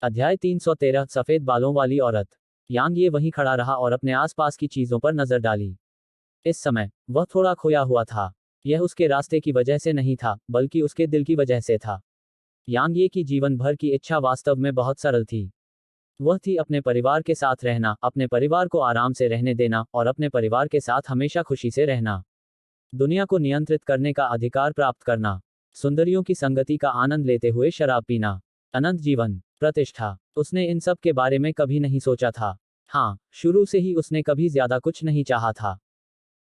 अध्याय 313 सफेद बालों वाली औरत। यांग ये वहीं खड़ा रहा और अपने आसपास की चीजों पर नजर डाली। इस समय वह थोड़ा खोया हुआ था। यह उसके रास्ते की वजह से नहीं था, बल्कि उसके दिल की वजह से था। यांग ये की जीवन भर की इच्छा वास्तव में बहुत सरल थी। वह थी अपने परिवार के साथ रहना, अपने परिवार को आराम से रहने देना और अपने परिवार के साथ हमेशा खुशी से रहना। दुनिया को नियंत्रित करने का अधिकार प्राप्त करना, सुंदरियों की संगति का आनंद लेते हुए शराब पीना, अनंत जीवन, प्रतिष्ठा। उसने इन सब के बारे में कभी नहीं सोचा था। हाँ, शुरू से ही उसने कभी ज्यादा कुछ नहीं चाहा था।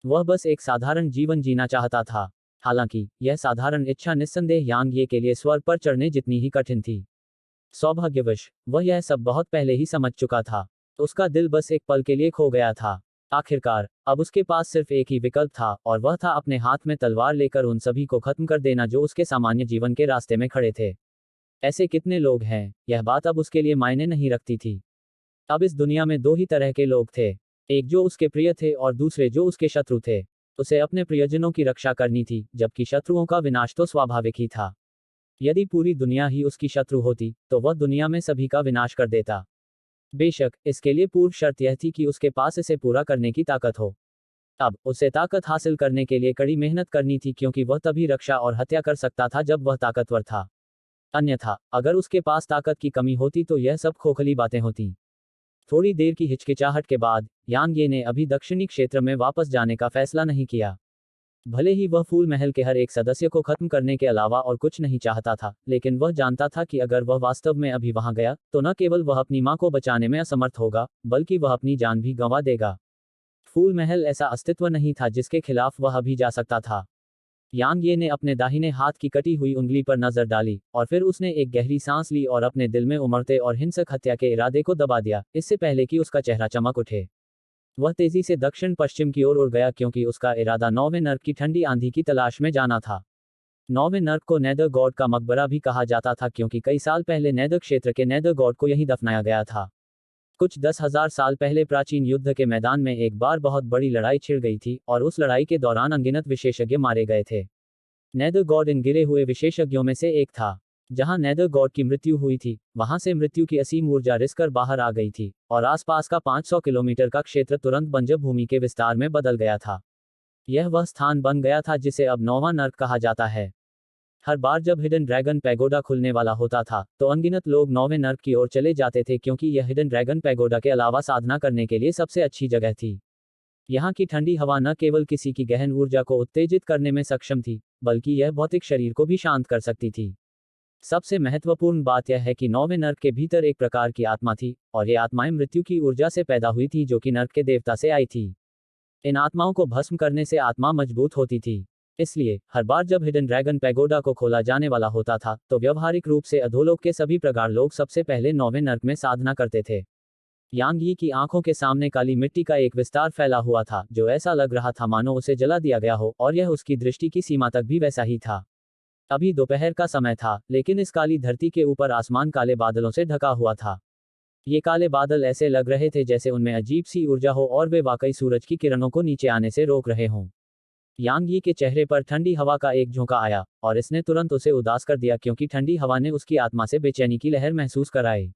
वह बस एक साधारण जीवन जीना चाहता था। हालांकि यह साधारण इच्छा निस्संदेह यांग ये के लिए स्वर्ग पर चढ़ने जितनी ही कठिन थी। सौभाग्यवश वह यह सब बहुत पहले ही समझ चुका था। उसका दिल बस एक पल के लिए खो गया था। आखिरकार अब उसके पास सिर्फ एक ही विकल्प था, और वह था अपने हाथ में तलवार लेकर उन सभी को खत्म कर देना जो उसके सामान्य जीवन के रास्ते में खड़े थे। ऐसे कितने लोग हैं, यह बात अब उसके लिए मायने नहीं रखती थी। अब इस दुनिया में दो ही तरह के लोग थे, एक जो उसके प्रिय थे और दूसरे जो उसके शत्रु थे। उसे अपने प्रियजनों की रक्षा करनी थी, जबकि शत्रुओं का विनाश तो स्वाभाविक ही था। यदि पूरी दुनिया ही उसकी शत्रु होती, तो वह दुनिया में सभी का विनाश कर देता। बेशक इसके लिए पूर्व शर्त यह थी कि उसके पास इसे पूरा करने की ताकत हो। अब उसे ताकत हासिल करने के लिए कड़ी मेहनत करनी थी, क्योंकि वह तभी रक्षा और हत्या कर सकता था जब वह ताकतवर था। अन्यथा अगर उसके पास ताकत की कमी होती तो यह सब खोखली बातें होती। थोड़ी देर की हिचकिचाहट के बाद यांग ये ने अभी दक्षिणी क्षेत्र में वापस जाने का फैसला नहीं किया। भले ही वह फूल महल के हर एक सदस्य को खत्म करने के अलावा और कुछ नहीं चाहता था, लेकिन वह जानता था कि अगर वह वास्तव में अभी वहां गया तो न केवल वह अपनी मां को बचाने में असमर्थ होगा, बल्कि वह अपनी जान भी गंवा देगा। फूल महल ऐसा अस्तित्व नहीं था जिसके खिलाफ वह अभी जा सकता था। यांग ये ने अपने दाहिने हाथ की कटी हुई उंगली पर नजर डाली, और फिर उसने एक गहरी सांस ली और अपने दिल में उमड़ते और हिंसक हत्या के इरादे को दबा दिया, इससे पहले कि उसका चेहरा चमक उठे। वह तेजी से दक्षिण पश्चिम की ओर उड़ गया, क्योंकि उसका इरादा नौवें नर्क की ठंडी आंधी की तलाश में जाना था। नौवें नर्क को नेदर गॉड का मकबरा भी कहा जाता था, क्योंकि कई साल पहले नेदर क्षेत्र के नेदर गॉड को यहीं दफनाया गया था। कुछ 10,000 साल पहले प्राचीन युद्ध के मैदान में एक बार बहुत बड़ी लड़ाई छिड़ गई थी, और उस लड़ाई के दौरान अनगिनत विशेषज्ञ मारे गए थे। नेदर गॉड इन गिरे हुए विशेषज्ञों में से एक था। जहां नेदर गॉड की मृत्यु हुई थी, वहां से मृत्यु की असीम ऊर्जा रिसकर बाहर आ गई थी, और आसपास का 500 किलोमीटर का क्षेत्र तुरंत बंजर भूमि के विस्तार में बदल गया था। यह वह स्थान बन गया था जिसे अब नौवां नर्क कहा जाता है। हर बार जब हिडन ड्रैगन पैगोडा खुलने वाला होता था, तो अनगिनत लोग नौवें नर्क की ओर चले जाते थे, क्योंकि यह हिडन ड्रैगन पैगोडा के अलावा साधना करने के लिए सबसे अच्छी जगह थी। यहाँ की ठंडी हवा न केवल किसी की गहन ऊर्जा को उत्तेजित करने में सक्षम थी, बल्कि यह भौतिक शरीर को भी शांत कर सकती थी। सबसे महत्वपूर्ण बात यह है कि नौवें नर्क के भीतर एक प्रकार की आत्मा थी, और ये आत्माएं मृत्यु की ऊर्जा से पैदा हुई थी, जो कि नर्क के देवता से आई थी। इन आत्माओं को भस्म करने से आत्मा मजबूत होती थी। इसलिए हर बार जब हिडन ड्रैगन पैगोडा को खोला जाने वाला होता था, तो व्यवहारिक रूप से अधोलोक के सभी प्रगाढ़ लोग सबसे पहले नौवें नर्क में साधना करते थे। यांग यी की आंखों के सामने काली मिट्टी का एक विस्तार फैला हुआ था, जो ऐसा लग रहा था मानो उसे जला दिया गया हो, और यह उसकी दृष्टि की सीमा तक भी वैसा ही था। अभी दोपहर का समय था, लेकिन इस काली धरती के ऊपर आसमान काले बादलों से ढका हुआ था। ये काले बादल ऐसे लग रहे थे जैसे उनमें अजीब सी ऊर्जा हो, और वे वाकई सूरज की किरणों को नीचे आने से रोक रहे हों। यांग यी के चेहरे पर ठंडी हवा का एक झोंका आया, और इसने तुरंत उसे उदास कर दिया, क्योंकि ठंडी हवा ने उसकी आत्मा से बेचैनी की लहर महसूस कराई।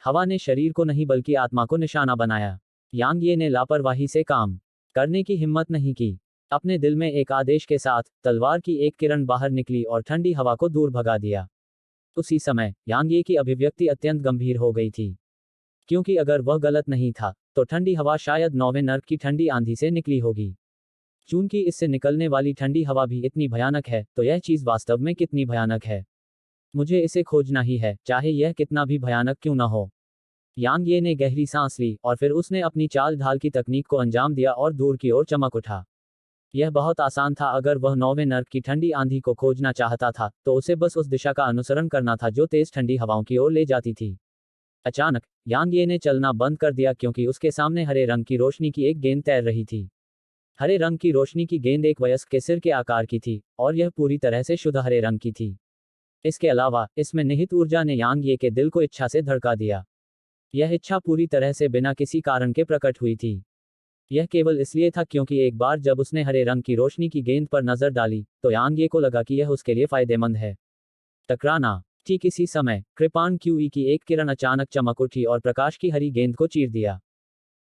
हवा ने शरीर को नहीं बल्कि आत्मा को निशाना बनाया। यांग ये ने लापरवाही से काम करने की हिम्मत नहीं की। अपने दिल में एक आदेश के साथ तलवार की एक किरण बाहर निकली और ठंडी हवा को दूर भगा दिया। उसी समय यांग ये की अभिव्यक्ति अत्यंत गंभीर हो गई थी, क्योंकि अगर वह गलत नहीं था, तो ठंडी हवा शायद नौवें नर्क की ठंडी आंधी से निकली होगी। चूंकि इससे निकलने वाली ठंडी हवा भी इतनी भयानक है, तो यह चीज वास्तव में कितनी भयानक है। मुझे इसे खोजना ही है, चाहे यह कितना भी भयानक क्यों न हो। यांग ये ने गहरी सांस ली, और फिर उसने अपनी चाल ढाल की तकनीक को अंजाम दिया और दूर की ओर चमक उठा। यह बहुत आसान था। अगर वह नौवें नर्क की ठंडी आंधी को खोजना चाहता था, तो उसे बस उस दिशा का अनुसरण करना था जो तेज ठंडी हवाओं की ओर ले जाती थी। अचानक यांग ये ने चलना बंद कर दिया, क्योंकि उसके सामने हरे रंग की रोशनी की एक गेंद तैर रही थी। हरे रंग की रोशनी की गेंद एक वयस्क के सिर के आकार की थी, और यह पूरी तरह से शुद्ध हरे रंग की थी। इसके अलावा इसमें निहित ऊर्जा ने यांग ये के दिल को इच्छा से धड़का दिया। यह इच्छा पूरी तरह से बिना किसी कारण के प्रकट हुई थी। यह केवल इसलिए था क्योंकि एक बार जब उसने हरे रंग की रोशनी की गेंद पर नजर डाली, तो यांग ये को लगा कि यह उसके लिए फायदेमंद है। टकराना। ठीक इसी समय कृपाण क्यूई की एक किरण अचानक चमक उठी और प्रकाश की हरी गेंद को चीर दिया।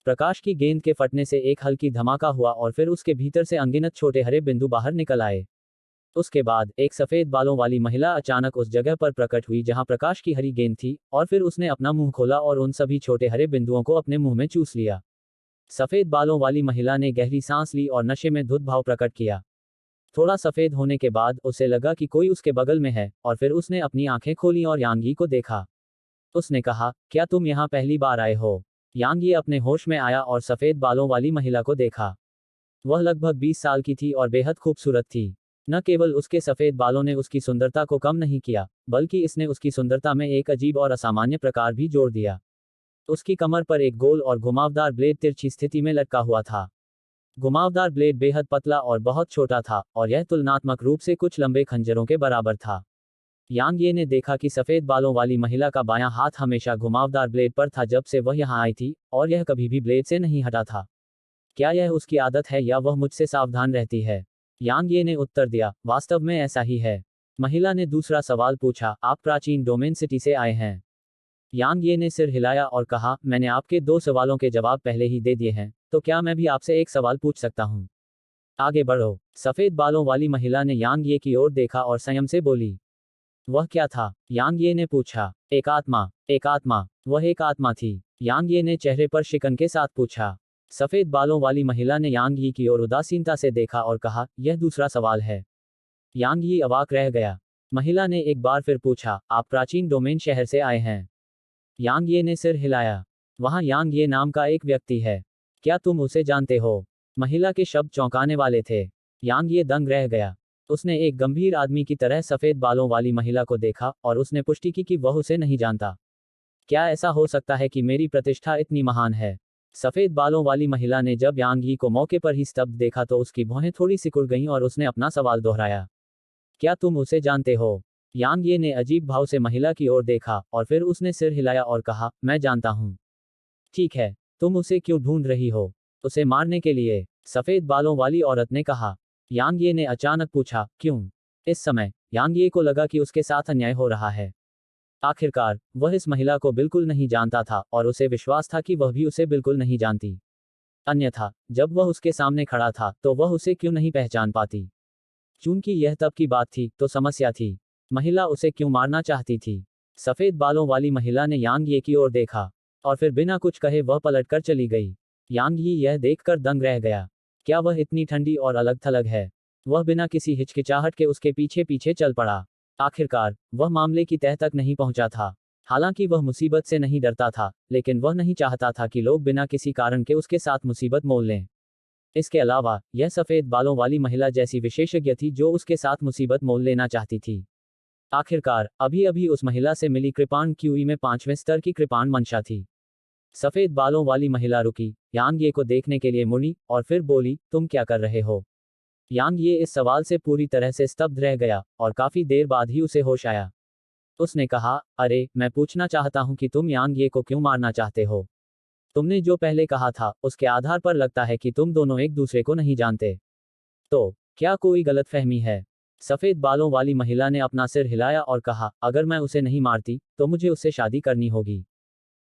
प्रकाश की गेंद के फटने से एक हल्की धमाका हुआ और फिर उसके भीतर से अनगिनत छोटे हरे बिंदु बाहर निकल आए। उसके बाद एक सफेद बालों वाली महिला अचानक उस जगह पर प्रकट हुई जहां प्रकाश की हरी गेंद थी, और फिर उसने अपना मुंह खोला और उन सभी छोटे हरे बिंदुओं को अपने मुंह में चूस लिया। सफेद बालों वाली महिला ने गहरी सांस ली और नशे में धुत भाव प्रकट किया। थोड़ा सफेद होने के बाद उसे लगा कि कोई उसके बगल में है, और फिर उसने अपनी आंखें खोली और यांगी को देखा। उसने कहा, क्या तुम यहाँ पहली बार आए हो? यांगी अपने होश में आया और सफेद बालों वाली महिला को देखा। वह लगभग 20 साल की थी और बेहद खूबसूरत थी। न केवल उसके सफेद बालों ने उसकी सुंदरता को कम नहीं किया, बल्कि इसने उसकी सुंदरता में एक अजीब और असामान्य प्रकार भी जोड़ दिया। उसकी कमर पर एक गोल और घुमावदार ब्लेड तिरछी स्थिति में लटका हुआ था। घुमावदार ब्लेड बेहद पतला और बहुत छोटा था, और यह तुलनात्मक रूप से कुछ लंबे खंजरों के बराबर था। यांग ये ने देखा कि सफेद बालों वाली महिला का बायां हाथ हमेशा घुमावदार ब्लेड पर था जब से वह यहाँ आई थी, और यह कभी भी ब्लेड से नहीं हटा था। क्या यह उसकी आदत है या वह मुझसे सावधान रहती है? यांग ये ने उत्तर दिया, वास्तव में ऐसा ही है। महिला ने दूसरा सवाल पूछा, आप प्राचीन डोमेन सिटी से आए हैं? यांग ये ने सिर हिलाया और कहा, मैंने आपके 2 सवालों के जवाब पहले ही दे दिए हैं, तो क्या मैं भी आपसे एक सवाल पूछ सकता हूँ? आगे बढ़ो। सफेद बालों वाली महिला ने यांग ये की ओर देखा और संयम से बोली। वह क्या था? यांग ये ने पूछा। एक आत्मा। एक आत्मा। वह एक आत्मा थी। यांग ये ने चेहरे पर शिकन के साथ पूछा। सफेद बालों वाली महिला ने यांग यी की ओर उदासीनता से देखा और कहा, यह दूसरा सवाल है। यांग यी अवाक रह गया। महिला ने एक बार फिर पूछा, आप प्राचीन डोमेन शहर से आए हैं? यांग ये ने सिर हिलाया। वहां यांग ये नाम का एक व्यक्ति है। क्या तुम उसे जानते हो? महिला के शब्द चौंकाने वाले थे। यांग ये दंग रह गया। उसने एक गंभीर आदमी की तरह सफेद बालों वाली महिला को देखा, और उसने पुष्टि की कि वह उसे नहीं जानता। क्या ऐसा हो सकता है कि मेरी प्रतिष्ठा इतनी महान है? सफेद बालों वाली महिला ने जब यांग यी को मौके पर ही स्तब्ध देखा तो उसकी भौहें थोड़ी सिकुड़ गईं और उसने अपना सवाल दोहराया। क्या तुम उसे जानते हो? यांग ये ने अजीब भाव से महिला की ओर देखा, और फिर उसने सिर हिलाया और कहा, मैं जानता हूं। ठीक है, तुम उसे क्यों ढूंढ रही हो? उसे मारने के लिए? सफेद बालों वाली औरत ने कहा। यांग ये ने अचानक पूछा, क्यों? इस समय यांग ये को लगा कि उसके साथ अन्याय हो रहा है। आखिरकार वह इस महिला को बिल्कुल नहीं जानता था, और उसे विश्वास था कि वह भी उसे बिल्कुल नहीं जानती। अन्यथा जब वह उसके सामने खड़ा था तो वह उसे क्यों नहीं पहचान पाती? चूंकि यह तब की बात थी तो समस्या थी। महिला उसे क्यों मारना चाहती थी? सफेद बालों वाली महिला ने यांग ये की ओर देखा, और फिर बिना कुछ कहे वह पलटकर चली गई। यांग यी यह देखकर दंग रह गया। क्या वह इतनी ठंडी और अलग थलग है? वह बिना किसी हिचकिचाहट के उसके पीछे पीछे चल पड़ा। आखिरकार वह मामले की तह तक नहीं पहुंचा था। हालांकि वह मुसीबत से नहीं डरता था, लेकिन वह नहीं चाहता था कि लोग बिना किसी कारण के उसके साथ मुसीबत मोल लें। इसके अलावा यह सफेद बालों वाली महिला जैसी विशेषज्ञ थी जो उसके साथ मुसीबत मोल लेना चाहती थी। आखिरकार अभी अभी उस महिला से मिली कृपाण क्यूई में 5वें स्तर की कृपाण मंशा थी। सफेद बालों वाली महिला रुकी, यांग ये को देखने के लिए मुड़ी, और फिर बोली, तुम क्या कर रहे हो? यांग ये इस सवाल से पूरी तरह से स्तब्ध रह गया, और काफी देर बाद ही उसे होश आया। उसने कहा, अरे, मैं पूछना चाहता हूं कि तुम यांग ये को क्यों मारना चाहते हो? तुमने जो पहले कहा था उसके आधार पर लगता है कि तुम दोनों एक दूसरे को नहीं जानते। तो क्या कोई गलतफहमी है? सफेद बालों वाली महिला ने अपना सिर हिलाया और कहा, अगर मैं उसे नहीं मारती तो मुझे उससे शादी करनी होगी।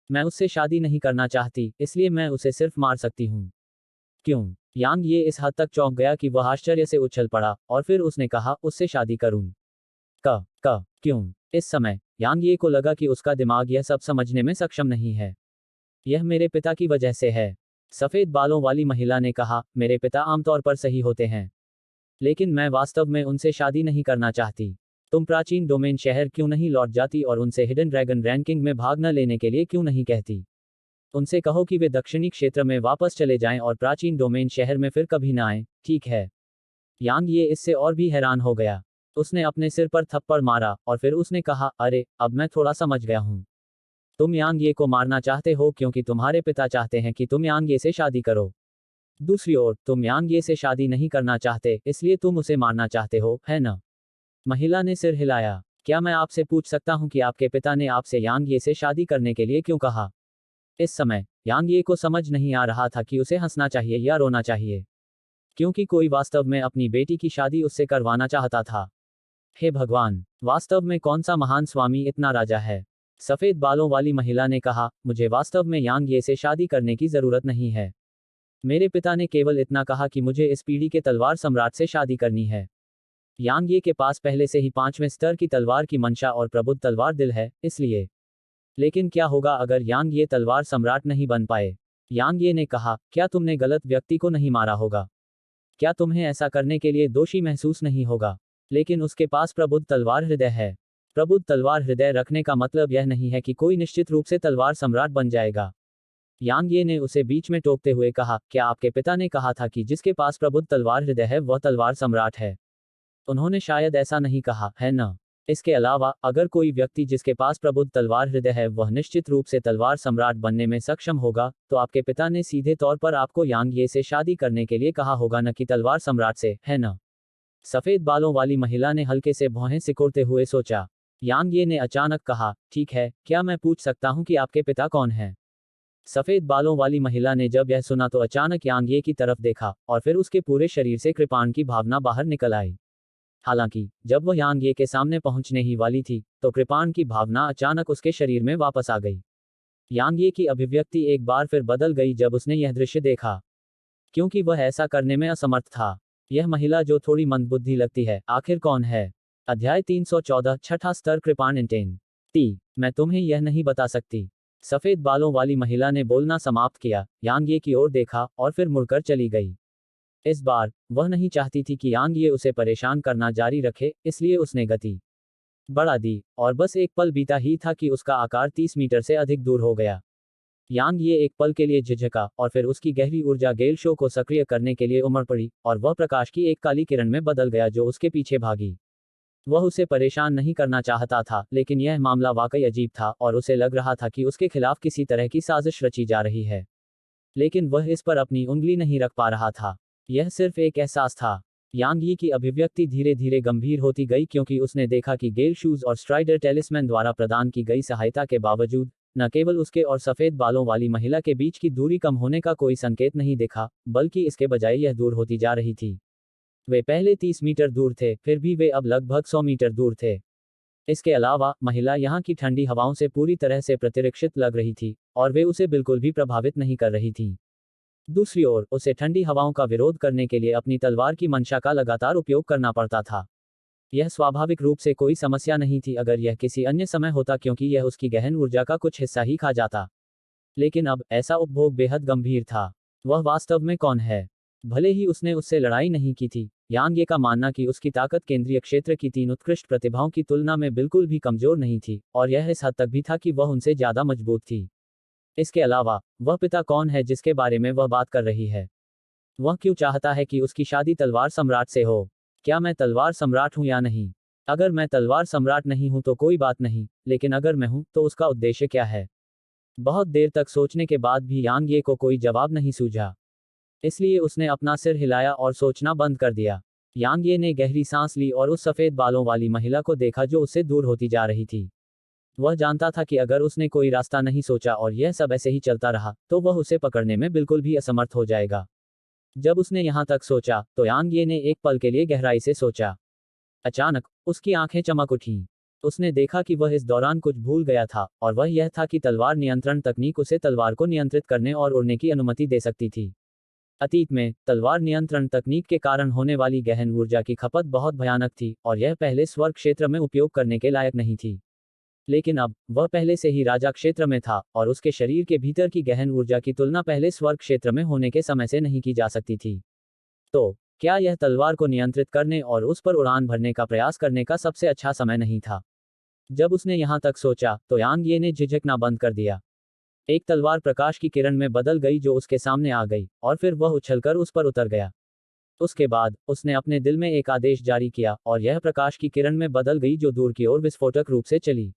मैं उससे शादी नहीं करना चाहती, इसलिए मैं उसे सिर्फ मार सकती हूँ। क्यों? यांग ये इस हद तक चौंक गया कि वह आश्चर्य से उछल पड़ा, और फिर उसने कहा, उससे शादी करूं? क्यों? इस समय यांग ये को लगा कि उसका दिमाग यह सब समझने में सक्षम नहीं है। यह मेरे पिता की वजह से है। सफेद बालों वाली महिला ने कहा, मेरे पिता आमतौर पर सही होते हैं, लेकिन मैं वास्तव में उनसे शादी नहीं करना चाहती। तुम प्राचीन डोमेन शहर क्यों नहीं लौट जाती और उनसे हिडन ड्रैगन रैंकिंग में भाग न लेने के लिए क्यों नहीं कहती? उनसे कहो कि वे दक्षिणी क्षेत्र में वापस चले जाएं और प्राचीन डोमेन शहर में फिर कभी ना आए, ठीक है? यांग ये इससे और भी हैरान हो गया। उसने अपने सिर पर थप्पड़ मारा, और फिर उसने कहा, अरे, अब मैं थोड़ा समझ गया हूं। तुम यांग ये को मारना चाहते हो क्योंकि तुम्हारे पिता चाहते हैं कि तुम यांग ये से शादी करो। दूसरी ओर तुम यांग ये से शादी नहीं करना चाहते, इसलिए तुम उसे मारना चाहते हो, है ना? महिला ने सिर हिलाया। क्या मैं आपसे पूछ सकता हूं कि आपके पिता ने आपसे यांग ये से शादी करने के लिए क्यों कहा? इस समय यांग ये को समझ नहीं आ रहा था कि उसे हंसना चाहिए या रोना चाहिए, क्योंकि कोई वास्तव में अपनी बेटी की शादी उससे करवाना चाहता था। हे भगवान, वास्तव में कौन सा महान स्वामी इतना राजा है? सफेद बालों वाली महिला ने कहा, मुझे वास्तव में यांग ये से शादी करने की जरूरत नहीं है। मेरे पिता ने केवल इतना कहा कि मुझे इस पीढ़ी के तलवार सम्राट से शादी करनी है। यांग ये के पास पहले से ही 5वें स्तर की तलवार की मंशा और प्रबुद्ध तलवार दिल है, इसलिए। लेकिन क्या होगा अगर यांग ये तलवार सम्राट नहीं बन पाए? यांग ये ने कहा, क्या तुमने गलत व्यक्ति को नहीं मारा होगा? क्या तुम्हें ऐसा करने के लिए दोषी महसूस नहीं होगा? लेकिन उसके पास प्रबुद्ध तलवार हृदय है। प्रबुद्ध तलवार हृदय रखने का मतलब यह नहीं है कि कोई निश्चित रूप से तलवार सम्राट बन जाएगा। यांग ये ने उसे बीच में टोकते हुए कहा, क्या आपके पिता ने कहा था कि जिसके पास प्रबुद्ध तलवार हृदय है वह तलवार सम्राट है? उन्होंने शायद ऐसा नहीं कहा, है न? इसके अलावा, अगर कोई व्यक्ति जिसके पास प्रबुद्ध तलवार हृदय है वह निश्चित रूप से तलवार सम्राट बनने में सक्षम होगा, तो आपके पिता ने सीधे तौर पर आपको यांग ये से शादी करने के लिए कहा होगा, न कि तलवार सम्राट से, है न? सफेद बालों वाली महिला ने हल्के से भौहें सिकोड़ते हुए सोचा। यांग ये ने अचानक कहा, ठीक है, क्या मैं पूछ सकता हूं कि आपके पिता कौन हैं? सफेद बालों वाली महिला ने जब यह सुना तो अचानक यांग ये की तरफ देखा, और फिर उसके पूरे शरीर से कृपाण की भावना बाहर निकल आई। हालांकि, जब वह यांग ये के सामने पहुंचने ही वाली थी, तो कृपाण की भावना अचानक उसके शरीर में वापस आ गई। यांग ये की अभिव्यक्ति एक बार फिर बदल गई जब उसने यह दृश्य देखा, क्योंकि वह ऐसा करने में असमर्थ था। यह महिला जो थोड़ी मंदबुद्धि लगती है, आखिर कौन है? अध्याय 314, छठा स्तर, कृपाण इंटेन। मैं तुम्हें यह नहीं बता सकती। सफेद बालों वाली महिला ने बोलना समाप्त किया, यांग ये की ओर देखा, और फिर मुड़कर चली गई। इस बार, वह नहीं चाहती थी कि यांग ये उसे परेशान करना जारी रखे, इसलिए उसने गति बढ़ा दी, और बस एक पल बीता ही था कि उसका आकार 30 मीटर से अधिक दूर हो गया। यांग ये एक पल के लिए झिझका, और फिर उसकी गहरी ऊर्जा गेल शो को सक्रिय करने के लिए उमड़ पड़ी, और वह प्रकाश की एक काली किरण में बदल गया जो उसके पीछे भागी। वह उसे परेशान नहीं करना चाहता था, लेकिन यह मामला वाकई अजीब था, और उसे लग रहा था कि उसके खिलाफ किसी तरह की साजिश रची जा रही है। लेकिन वह इस पर अपनी उंगली नहीं रख पा रहा था। यह सिर्फ एक एहसास था। यांग यी की अभिव्यक्ति धीरे धीरे गंभीर होती गई क्योंकि उसने देखा कि गेल शूज और स्ट्राइडर टेलिस्मैन द्वारा प्रदान की गई सहायता के बावजूद, न केवल उसके और सफेद बालों वाली महिला के बीच की दूरी कम होने का कोई संकेत नहीं दिखा, बल्कि इसके बजाय यह दूर होती जा रही थी। वे पहले 30 मीटर दूर थे, फिर भी वे अब लगभग 100 मीटर दूर थे। इसके अलावा, महिला यहाँ की ठंडी हवाओं से पूरी तरह से प्रतिरक्षित लग रही थी, और वे उसे बिल्कुल भी प्रभावित नहीं कर रही थीं। दूसरी ओर, उसे ठंडी हवाओं का विरोध करने के लिए अपनी तलवार की मंशा का लगातार उपयोग करना पड़ता था। यह स्वाभाविक रूप से कोई समस्या नहीं थी अगर यह किसी अन्य समय होता, क्योंकि यह उसकी गहन ऊर्जा का कुछ हिस्सा ही खा जाता। लेकिन अब, ऐसा उपभोग बेहद गंभीर था। वह वास्तव में कौन है? भले ही उसने उससे लड़ाई नहीं की थी, यांग ये का मानना कि उसकी ताकत केंद्रीय क्षेत्र की 3 उत्कृष्ट प्रतिभाओं की तुलना में बिल्कुल भी कमजोर नहीं थी, और यह इस हद तक भी था कि वह उनसे ज्यादा मजबूत थी। इसके अलावा, वह पिता कौन है जिसके बारे में वह बात कर रही है? वह क्यों चाहता है कि उसकी शादी तलवार सम्राट से हो? क्या मैं तलवार सम्राट हूं या नहीं? अगर मैं तलवार सम्राट नहीं हूं तो कोई बात नहीं, लेकिन अगर मैं हूं, तो उसका उद्देश्य क्या है? बहुत देर तक सोचने के बाद भी यांग ये को कोई जवाब नहीं सूझा। इसलिए उसने अपना सिर हिलाया और सोचना बंद कर दिया। यांग ये ने गहरी सांस ली और उस सफेद बालों वाली महिला को देखा जो उससे दूर होती जा रही थी। वह जानता था कि अगर उसने कोई रास्ता नहीं सोचा और यह सब ऐसे ही चलता रहा, तो वह उसे पकड़ने में बिल्कुल भी असमर्थ हो जाएगा। जब उसने यहां तक सोचा, तो यांग ये ने एक पल के लिए गहराई से सोचा। अचानक, उसकी आंखें चमक उठीं। उसने देखा कि वह इस दौरान कुछ भूल गया था, और वह यह था कि तलवार नियंत्रण तकनीक उसे तलवार को नियंत्रित करने और उड़ने की अनुमति दे सकती थी। अतीत में, तलवार नियंत्रण तकनीक के कारण होने वाली गहन ऊर्जा की खपत बहुत भयानक थी, और यह पहले स्वर्ग क्षेत्र में उपयोग करने के लायक नहीं थी। लेकिन अब, वह पहले से ही राजा क्षेत्र में था, और उसके शरीर के भीतर की गहन ऊर्जा की तुलना पहले स्वर्ग क्षेत्र में होने के समय से नहीं की जा सकती थी। तो, क्या यह तलवार को नियंत्रित करने और उस पर उड़ान भरने का प्रयास करने का सबसे अच्छा समय नहीं था? जब उसने यहां तक सोचा, तो यांग ये ने झिझकना बंद कर दिया। एक तलवार प्रकाश की किरण में बदल गई जो उसके सामने आ गई, और फिर वह उछलकर उस पर उतर गया। उसके बाद, उसने अपने दिल में एक आदेश जारी किया, और यह प्रकाश की किरण में बदल गई जो दूर की ओर विस्फोटक रूप से चली।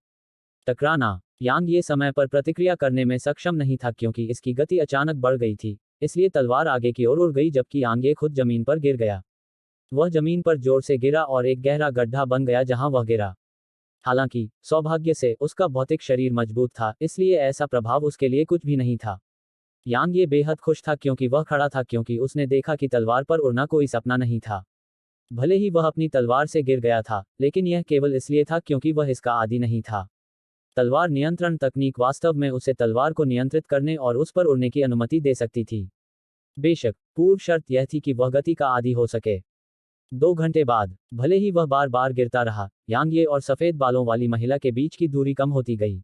टकराना। यांग ये समय पर प्रतिक्रिया करने में सक्षम नहीं था क्योंकि इसकी गति अचानक बढ़ गई थी, इसलिए तलवार आगे की ओर उड़ गई जबकि यांग ये खुद जमीन पर गिर गया। वह जमीन पर जोर से गिरा और एक गहरा गड्ढा बन गया जहां वह गिरा। हालांकि, सौभाग्य से, उसका भौतिक शरीर मजबूत था, इसलिए ऐसा प्रभाव उसके लिए कुछ भी नहीं था। यांग ये बेहद खुश था क्योंकि वह खड़ा था क्योंकि उसने देखा कि तलवार पर उड़ना कोई सपना नहीं था। भले ही वह अपनी तलवार से गिर गया था, लेकिन यह केवल इसलिए था क्योंकि वह इसका आदी नहीं था। तलवार नियंत्रण तकनीक वास्तव में उसे तलवार को नियंत्रित करने और उस पर उड़ने की अनुमति दे सकती थी। बेशक, पूर्व शर्त यह थी कि वह गति का आदी हो सके। 2 घंटे बाद, भले ही वह बार बार गिरता रहा, यांग ये और सफेद बालों वाली महिला के बीच की दूरी कम होती गई।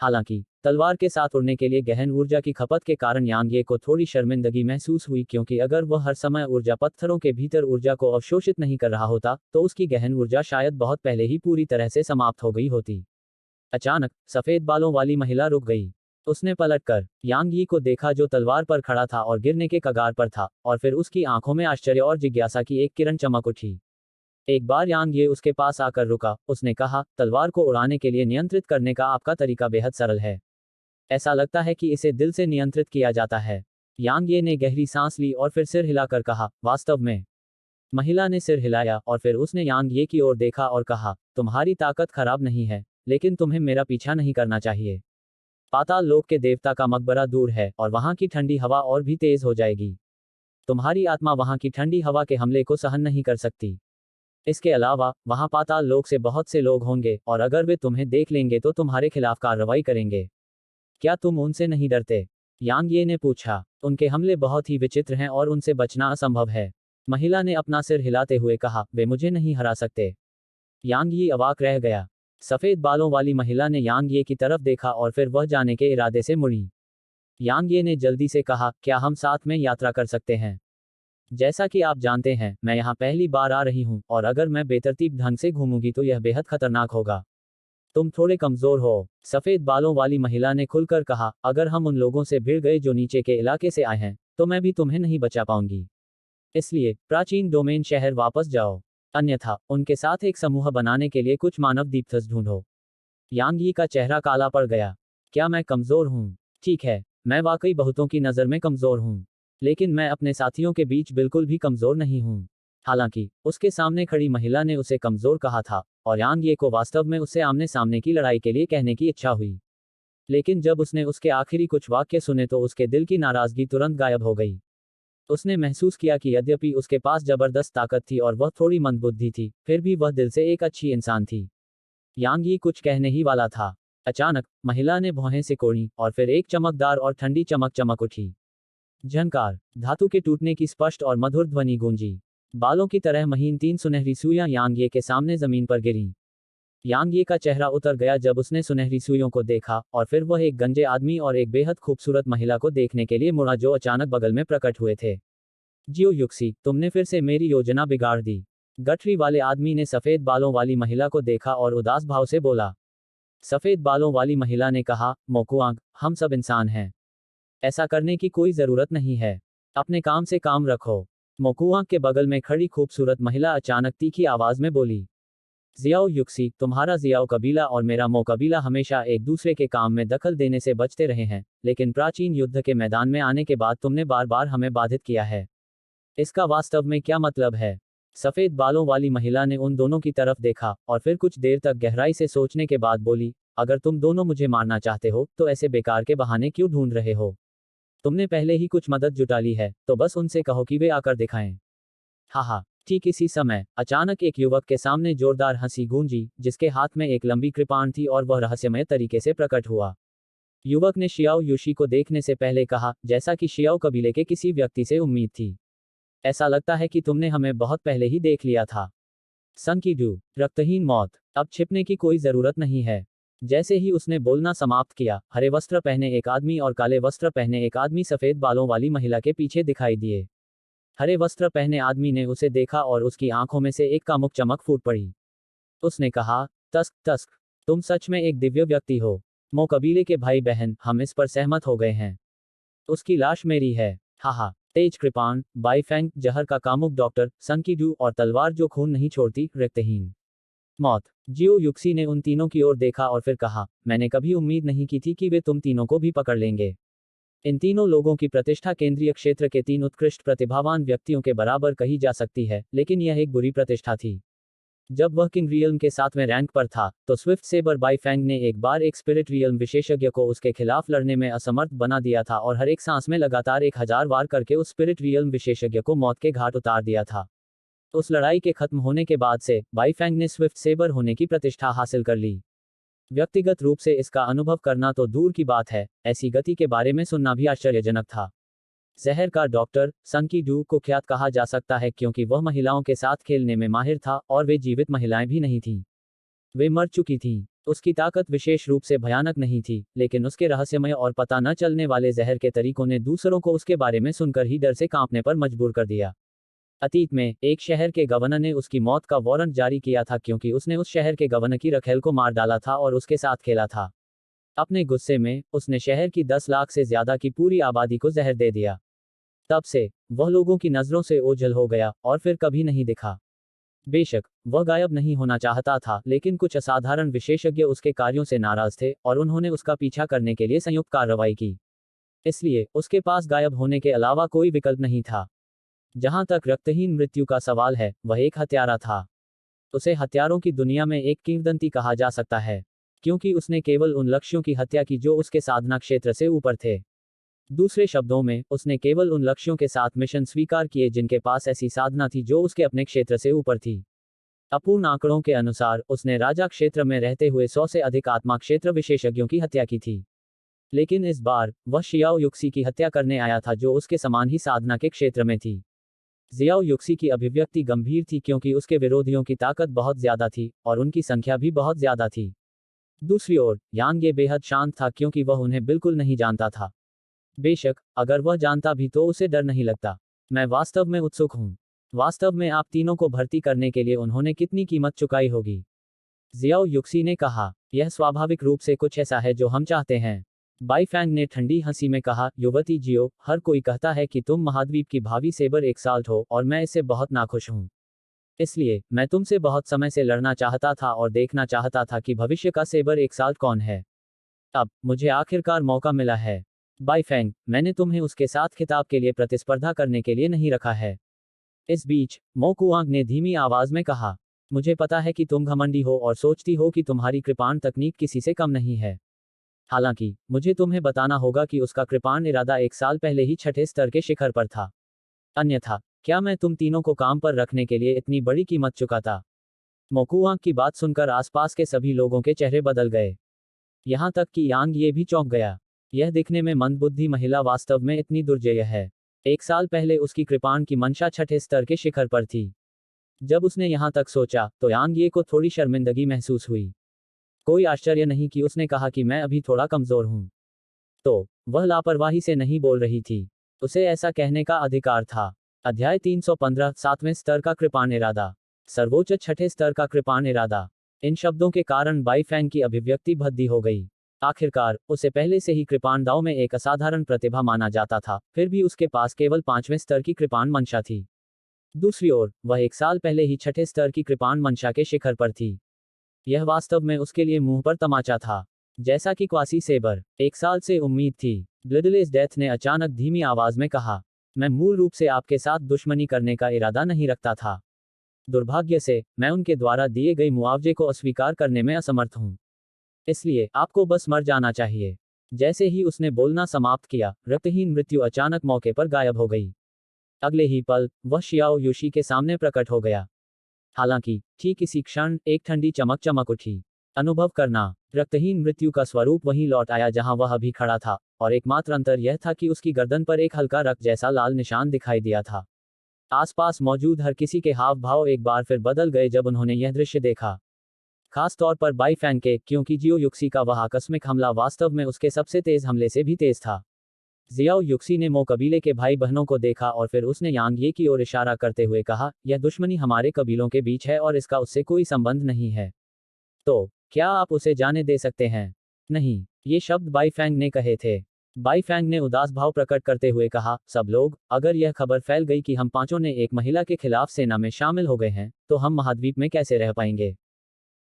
हालांकि तलवार के साथ उड़ने के लिए गहन ऊर्जा की खपत के कारण यांग ये को थोड़ी शर्मिंदगी महसूस हुई, क्योंकि अगर वह हर समय ऊर्जा पत्थरों के भीतर ऊर्जा को अवशोषित नहीं कर रहा होता, तो उसकी गहन ऊर्जा शायद बहुत पहले ही पूरी तरह से समाप्त हो गई होती। अचानक सफेद बालों वाली महिला रुक गई। उसने पलटकर यांग यी को देखा, जो तलवार पर खड़ा था और गिरने के कगार पर था, और फिर उसकी आंखों में आश्चर्य और जिज्ञासा की एक किरण चमक उठी। एक बार यांग ये उसके पास आकर रुका, उसने कहा, तलवार को उड़ाने के लिए नियंत्रित करने का आपका तरीका बेहद सरल है। ऐसा लगता है कि इसे दिल से नियंत्रित किया जाता है। यांग ये ने गहरी सांस ली और फिर सिर हिलाकर कहा, वास्तव में। महिला ने सिर हिलाया और फिर उसने यांग ये की ओर देखा और कहा, तुम्हारी ताकत खराब नहीं है, लेकिन तुम्हें मेरा पीछा नहीं करना चाहिए। पाताल लोक के देवता का मकबरा दूर है और वहां की ठंडी हवा और भी तेज हो जाएगी। तुम्हारी आत्मा वहां की ठंडी हवा के हमले को सहन नहीं कर सकती। इसके अलावा वहां पाताल लोक से बहुत से लोग होंगे, और अगर वे तुम्हें देख लेंगे तो तुम्हारे खिलाफ कार्रवाई करेंगे। क्या तुम उनसे नहीं डरते? यांग ये ने पूछा। उनके हमले बहुत ही विचित्र हैं और उनसे बचना असंभव है। महिला ने अपना सिर हिलाते हुए कहा, वे मुझे नहीं हरा सकते। यांग ये अवाक रह गया। सफेद बालों वाली महिला ने यांग ये की तरफ देखा और फिर वह जाने के इरादे से मुड़ी। यांग ये ने जल्दी से कहा, क्या हम साथ में यात्रा कर सकते हैं? जैसा कि आप जानते हैं, मैं यहाँ पहली बार आ रही हूँ, और अगर मैं बेतरतीब ढंग से घूमूंगी तो यह बेहद खतरनाक होगा। तुम थोड़े कमजोर हो, सफेद बालों वाली महिला ने खुलकर कहा, अगर हम उन लोगों से भिड़ गए जो नीचे के इलाके से आए हैं, तो मैं भी तुम्हें नहीं बचा पाऊंगी। इसलिए प्राचीन डोमेन शहर वापस जाओ, अन्यथा उनके साथ एक समूह बनाने के लिए कुछ मानव दीप्तस ढूंढो। यांग यी का चेहरा काला पड़ गया। क्या मैं कमजोर हूँ? ठीक है, मैं वाकई बहुतों की नज़र में कमजोर हूँ, लेकिन मैं अपने साथियों के बीच बिल्कुल भी कमजोर नहीं हूँ। हालांकि उसके सामने खड़ी महिला ने उसे कमजोर कहा था, और यांग ये को वास्तव में उससे आमने सामने की लड़ाई के लिए कहने की इच्छा हुई। लेकिन जब उसने उसके आखिरी कुछ वाक्य सुने तो उसके दिल की नाराजगी तुरंत गायब हो गई। उसने महसूस किया कि यद्यपि उसके पास जबरदस्त ताकत थी और वह थोड़ी मंदबुद्धि थी, फिर भी वह दिल से एक अच्छी इंसान थी। यांग यी कुछ कहने ही वाला था। अचानक महिला ने भौहें सिकोड़ी और फिर एक चमकदार और ठंडी चमक चमक उठी। झनकार, धातु के टूटने की स्पष्ट और मधुर ध्वनि गूंजी। बालों की तरह महीन 3 सुनहरी सुइयां यांग ये के सामने जमीन पर गिरीं। यांग ये का चेहरा उतर गया जब उसने सुनहरी सुइयों को देखा, और फिर वह एक गंजे आदमी और एक बेहद खूबसूरत महिला को देखने के लिए मुड़ा जो अचानक बगल में प्रकट हुए थे। जियो युक्सी, तुमने फिर से मेरी योजना बिगाड़ दी। गठरी वाले आदमी ने सफेद बालों वाली महिला को देखा और उदास भाव से बोला। सफेद बालों वाली महिला ने कहा, मोकुआंग, हम सब इंसान हैं। ऐसा करने की कोई जरूरत नहीं है। अपने काम से काम रखो। मोकुआंग के बगल में खड़ी खूबसूरत महिला अचानक तीखी आवाज में बोली। जियाओ युक्सी, तुम्हारा जियाओ कबीला और मेरा मो कबीला हमेशा एक दूसरे के काम में दखल देने से बचते रहे हैं, लेकिन प्राचीन युद्ध के मैदान में आने के बाद तुमने बार बार हमें बाधित किया है। इसका वास्तव में क्या मतलब है? सफेद बालों वाली महिला ने उन दोनों की तरफ देखा और फिर कुछ देर तक गहराई से सोचने के बाद बोली, अगर तुम दोनों मुझे मारना चाहते हो तो ऐसे बेकार के बहाने क्यों ढूंढ रहे हो? तुमने पहले ही कुछ मदद जुटा ली है, तो बस उनसे कहो कि वे आकर दिखाएं। हाहा। ठीक इसी समय अचानक एक युवक के सामने जोरदार हंसी गूंजी, जिसके हाथ में एक लंबी कृपाण थी और वह रहस्यमय तरीके से प्रकट हुआ। युवक ने शियाओ युशी को देखने से पहले कहा, जैसा कि शियाओ कबीले के किसी व्यक्ति से उम्मीद थी। ऐसा लगता है कि तुमने हमें बहुत पहले ही देख लिया था। सन की डू, रक्तहीन मौत, अब छिपने की कोई जरूरत नहीं है। जैसे ही उसने बोलना समाप्त किया, हरे वस्त्र पहने एक आदमी और काले वस्त्र पहने एक आदमी सफेद बालों वाली महिला के पीछे दिखाई दिए। हरे वस्त्र पहने आदमी ने उसे देखा और उसकी आंखों में से एक कामुक चमक फूट पड़ी। उसने कहा, तस्क तस्क, तुम सच में एक दिव्य व्यक्ति हो। मो कबीले के भाई बहन, हम इस पर सहमत हो गए हैं। उसकी लाश मेरी है। हाहा। तेज कृपाण, बाईफेंग, जहर का कामुक डॉक्टर, संकीडू और तलवार जो खून नहीं छोड़ती, रक्तहीन मौत। जियो युक्सी ने उन तीनों की ओर देखा और फिर कहा, मैंने कभी उम्मीद नहीं की थी कि वे तुम तीनों को भी पकड़ लेंगे। इन तीनों लोगों की प्रतिष्ठा केंद्रीय क्षेत्र के 3 उत्कृष्ट प्रतिभावान व्यक्तियों के बराबर कही जा सकती है, लेकिन यह एक बुरी प्रतिष्ठा थी। जब वह किंग रियल्म के 7वें रैंक पर था, तो स्विफ्ट सेबर बाईफेंग ने एक बार एक स्पिरिट रियल्म विशेषज्ञ को उसके खिलाफ लड़ने में असमर्थ बना दिया था और हर एक सांस में लगातार 1000 वार करके उस स्पिरिट रियल्म विशेषज्ञ को मौत के घाट उतार दिया था। उस लड़ाई के खत्म होने के बाद से बाईफेंग ने स्विफ्ट सेबर होने की प्रतिष्ठा हासिल कर ली। व्यक्तिगत रूप से इसका अनुभव करना तो दूर की बात है, ऐसी गति के बारे में सुनना भी आश्चर्यजनक था। जहर का डॉक्टर सन की डू को ख्यात कहा जा सकता है क्योंकि वह महिलाओं के साथ खेलने में माहिर था और वे जीवित महिलाएं भी नहीं थीं। वे मर चुकी थीं। उसकी ताकत विशेष रूप से भयानक नहीं थी, लेकिन उसके रहस्यमय और पता न चलने वाले जहर के तरीकों ने दूसरों को उसके बारे में सुनकर ही डर से कांपने पर मजबूर कर दिया। अतीत में एक शहर के गवर्नर ने उसकी मौत का वारंट जारी किया था क्योंकि उसने उस शहर के गवर्नर की रखेल को मार डाला था और उसके साथ खेला था। अपने गुस्से में उसने शहर की 10 लाख से ज्यादा की पूरी आबादी को जहर दे दिया। तब से वह लोगों की नजरों से ओझल हो गया और फिर कभी नहीं दिखा। बेशक वह गायब नहीं होना चाहता था, लेकिन कुछ असाधारण विशेषज्ञ उसके कार्यों से नाराज थे और उन्होंने उसका पीछा करने के लिए संयुक्त कार्रवाई की। इसलिए उसके पास गायब होने के अलावा कोई विकल्प नहीं था। जहां तक रक्तहीन मृत्यु का सवाल है, वह एक हत्यारा था। उसे हत्यारों की दुनिया में एक किंवदंती कहा जा सकता है, क्योंकि उसने केवल उन लक्ष्यों की हत्या की जो उसके साधना क्षेत्र से ऊपर थे। दूसरे शब्दों में, उसने केवल उन लक्ष्यों के साथ मिशन स्वीकार किए जिनके पास ऐसी साधना थी जो उसके अपने क्षेत्र से ऊपर थी। अपूर्ण आंकड़ों के अनुसार उसने राजा क्षेत्र में रहते हुए 100 से अधिक आत्मा क्षेत्र विशेषज्ञों की हत्या की थी। लेकिन इस बार वह शियाओ युक्सी की हत्या करने आया था जो उसके समान ही साधना के क्षेत्र में थी। जियाओ युक्सी की अभिव्यक्ति गंभीर थी क्योंकि उसके विरोधियों की ताकत बहुत ज्यादा थी और उनकी संख्या भी बहुत ज्यादा थी। दूसरी ओर यांग ये बेहद शांत था क्योंकि वह उन्हें बिल्कुल नहीं जानता था। बेशक अगर वह जानता भी तो उसे डर नहीं लगता। मैं वास्तव में उत्सुक हूँ। वास्तव में आप तीनों को भर्ती करने के लिए उन्होंने कितनी कीमत चुकाई होगी? जियाओ युक्सी ने कहा, यह स्वाभाविक रूप से कुछ ऐसा है जो हम चाहते हैं। बाईफैंग ने ठंडी हंसी में कहा, युवती जियो, हर कोई कहता है कि तुम महाद्वीप की भावी सेबर एक्साल्ट हो और मैं इससे बहुत नाखुश हूँ। इसलिए मैं तुमसे बहुत समय से लड़ना चाहता था और देखना चाहता था कि भविष्य का सेबर एक्साल्ट कौन है। अब मुझे आखिरकार मौका मिला है। बाईफैंग, मैंने तुम्हें उसके साथ खिताब के लिए प्रतिस्पर्धा करने के लिए नहीं रखा है। इस बीच मो कुआंग ने धीमी आवाज में कहा, मुझे पता है कि तुम घमंडी हो और सोचती हो कि तुम्हारी कृपाण तकनीक किसी से कम नहीं है। हालांकि मुझे तुम्हें बताना होगा कि उसका कृपाण इरादा 1 साल पहले ही 6ठे स्तर के शिखर पर था। अन्यथा क्या मैं तुम तीनों को काम पर रखने के लिए इतनी बड़ी कीमत चुकाता? मोकुआंग की बात सुनकर आसपास के सभी लोगों के चेहरे बदल गए। यहां तक कि यांग ये भी चौंक गया। यह दिखने में मंदबुद्धि महिला वास्तव में इतनी दुर्जेय है। 1 साल पहले उसकी कृपाण की मंशा 6ठे स्तर के शिखर पर थी। जब उसने यहां तक सोचा तो यांग ये को थोड़ी शर्मिंदगी महसूस हुई। कोई आश्चर्य नहीं कि उसने कहा कि मैं अभी थोड़ा कमजोर हूं। तो वह लापरवाही से नहीं बोल रही थी। उसे ऐसा कहने का अधिकार था। अध्याय 315 7वें स्तर का कृपाण इरादा। सर्वोच्च 6ठे स्तर का कृपाण इरादा। इन शब्दों के कारण बाईफैंग की अभिव्यक्ति भद्दी हो गई। आखिरकार उसे पहले से ही कृपाण दाव में एक असाधारण प्रतिभा माना जाता था, फिर भी उसके पास केवल 5वें स्तर की कृपाण मंशा थी। दूसरी ओर वह 1 साल पहले ही 6ठे स्तर की कृपाण मंशा के शिखर पर थी। यह वास्तव में उसके लिए मुंह पर तमाचा था। जैसा कि क्वासी सेबर 1 साल से उम्मीद थी। ब्लडलेस डेथ ने अचानक धीमी आवाज में कहा, मैं मूल रूप से आपके साथ दुश्मनी करने का इरादा नहीं रखता था। दुर्भाग्य से मैं उनके द्वारा दिए गए मुआवजे को अस्वीकार करने में असमर्थ हूं। इसलिए आपको बस मर जाना चाहिए। जैसे ही उसने बोलना समाप्त किया, रक्तहीन मृत्यु अचानक मौके पर गायब हो गई। अगले ही पल वह शियाओ युशी के सामने प्रकट हो गया। हालांकि ठीक इसी क्षण एक ठंडी चमक चमक उठी। अनुभव करना। रक्तहीन मृत्यु का स्वरूप वहीं लौट आया जहां वह अभी खड़ा था, और एकमात्र अंतर यह था कि उसकी गर्दन पर एक हल्का रक्त जैसा लाल निशान दिखाई दिया था। आसपास मौजूद हर किसी के हाव भाव एक बार फिर बदल गए जब उन्होंने यह दृश्य देखा। खास तौर पर बाईफैंग के, क्योंकि जियो युक्सी का वह आकस्मिक हमला वास्तव में उसके सबसे तेज हमले से भी तेज था। जियाओ युक्सी ने मो कबीले के भाई बहनों को देखा और फिर उसने यांग ये की ओर इशारा करते हुए कहा, यह दुश्मनी हमारे कबीलों के बीच है और इसका उससे कोई संबंध नहीं है। तो क्या आप उसे जाने दे सकते हैं? नहीं, ये शब्द बाईफैंग ने कहे थे। बाईफैंग ने उदास भाव प्रकट करते हुए कहा, सब लोग, अगर यह खबर फैल गई कि हम पांचों ने एक महिला के खिलाफ सेना में शामिल हो गए हैं, तो हम महाद्वीप में कैसे रह पाएंगे?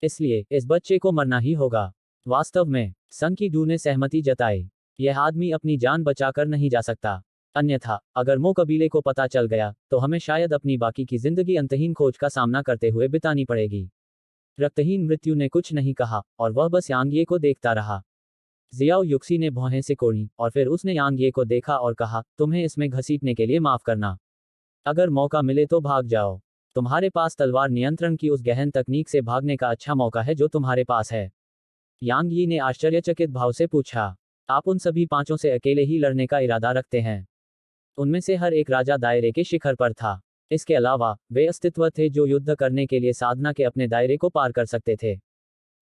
इसलिए इस बच्चे को मरना ही होगा। वास्तव में सन की डू ने सहमति जताई। यह आदमी अपनी जान बचाकर नहीं जा सकता। अन्यथा अगर मो कबीले को पता चल गया तो हमें शायद अपनी बाकी की जिंदगी अंतहीन खोज का सामना करते हुए बितानी पड़ेगी। रक्तहीन मृत्यु ने कुछ नहीं कहा और वह बस यांग को देखता रहा। जियाओ युक्सी ने भौहें सिकोड़ी और फिर उसने यांग को देखा और कहा, तुम्हें इसमें घसीटने के लिए माफ करना। अगर मौका मिले तो भाग जाओ। तुम्हारे पास तलवार नियंत्रण की उस गहन तकनीक से भागने का अच्छा मौका है जो तुम्हारे पास है। यांग यी ने आश्चर्यचकित भाव से पूछा, आप उन सभी पांचों से अकेले ही लड़ने का इरादा रखते हैं? उनमें से हर एक राजा दायरे के शिखर पर था। इसके अलावा वे अस्तित्व थे जो युद्ध करने के लिए साधना के अपने दायरे को पार कर सकते थे।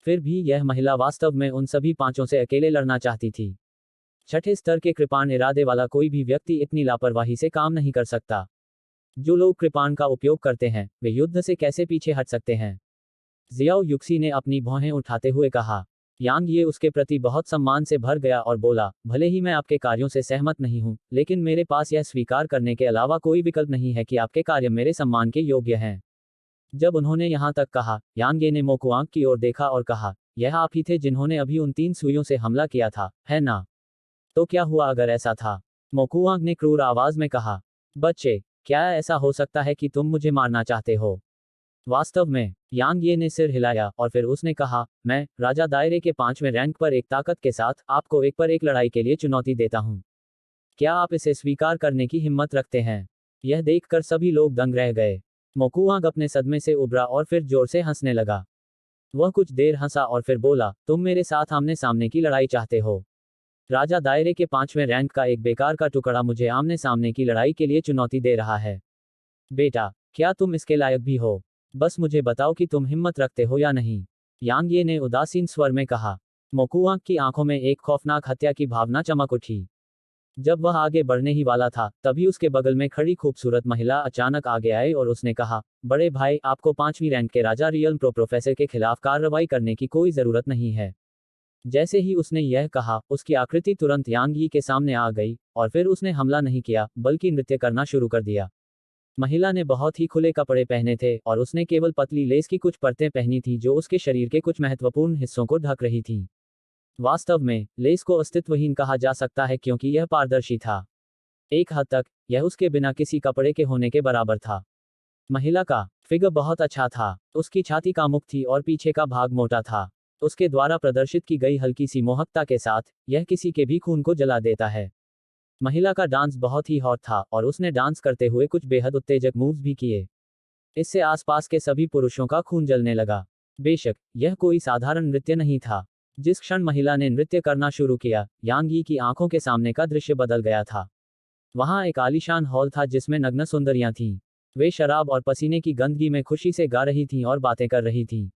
फिर भी यह महिला वास्तव में उन सभी पांचों से अकेले लड़ना चाहती थी। छठे स्तर के कृपाण इरादे वाला कोई भी व्यक्ति इतनी लापरवाही से काम नहीं कर सकता। जो लोग कृपाण का उपयोग करते हैं वे युद्ध से कैसे पीछे हट सकते हैं? जियाओ युक्सी ने अपनी भौहें उठाते हुए कहा। यांग ये उसके प्रति बहुत सम्मान से भर गया और बोला, भले ही मैं आपके कार्यों से सहमत नहीं हूं, लेकिन मेरे पास यह स्वीकार करने के अलावा कोई विकल्प नहीं है कि आपके कार्य मेरे सम्मान के योग्य हैं। जब उन्होंने यहाँ तक कहा, यांग ये ने मोकुआंग की ओर देखा और कहा, यह आप ही थे जिन्होंने अभी उन 3 सुइयों से हमला किया था, है ना? तो क्या हुआ अगर ऐसा था? मोकुआंग ने क्रूर आवाज में कहा। बच्चे, क्या ऐसा हो सकता है कि तुम मुझे मारना चाहते हो? वास्तव में, यांग ये ने सिर हिलाया और फिर उसने कहा, मैं, राजा दायरे के 5वें रैंक पर एक ताकत के साथ, आपको एक पर एक लड़ाई के लिए चुनौती देता हूं। क्या आप इसे स्वीकार करने की हिम्मत रखते हैं? यह देखकर सभी लोग दंग रह गए। मोकुआंग अपने सदमे से उभरा और फिर जोर से हंसने लगा। वह कुछ देर हंसा और फिर बोला, तुम मेरे साथ आमने सामने की लड़ाई चाहते हो? राजा दायरे के 5वें रैंक का एक बेकार का टुकड़ा मुझे आमने सामने की लड़ाई के लिए चुनौती दे रहा है। बेटा, क्या तुम इसके लायक भी हो? बस मुझे बताओ कि तुम हिम्मत रखते हो या नहीं? यांग ये ने उदासीन स्वर में कहा। मोकुआंग की आंखों में एक खौफनाक हत्या की भावना चमक उठी। जब वह आगे बढ़ने ही वाला था, तभी उसके बगल में खड़ी खूबसूरत महिला अचानक आगे आई और उसने कहा, बड़े भाई, आपको 5वीं रैंक के राजा रियल प्रोफेसर के खिलाफ कार्रवाई करने की कोई जरूरत नहीं है। जैसे ही उसने यह कहा, उसकी आकृति तुरंत यांग यी के सामने आ गई, और फिर उसने हमला नहीं किया, बल्कि नृत्य करना शुरू कर दिया। महिला ने बहुत ही खुले कपड़े पहने थे और उसने केवल पतली लेस की कुछ परतें पहनी थी जो उसके शरीर के कुछ महत्वपूर्ण हिस्सों को ढक रही थीं। वास्तव में, लेस को अस्तित्वहीन कहा जा सकता है क्योंकि यह पारदर्शी था। एक हद तक, यह उसके बिना किसी कपड़े के होने के बराबर था। महिला का फिगर बहुत अच्छा था। उसकी छाती कामुक थी और पीछे का भाग मोटा था। उसके द्वारा प्रदर्शित की गई हल्की सी मोहकता के साथ, यह किसी के भी खून को जला देता है। महिला का डांस बहुत ही हॉट था और उसने डांस करते हुए कुछ बेहद उत्तेजक मूव्स भी किए। इससे आसपास के सभी पुरुषों का खून जलने लगा। बेशक, यह कोई साधारण नृत्य नहीं था। जिस क्षण महिला ने नृत्य करना शुरू किया, यांग यी की आंखों के सामने का दृश्य बदल गया था। वहां एक आलीशान हॉल था जिसमें नग्न सुंदरियां थीं। वे शराब और पसीने की गंदगी में खुशी से गा रही थीं और बातें कर रही थीं।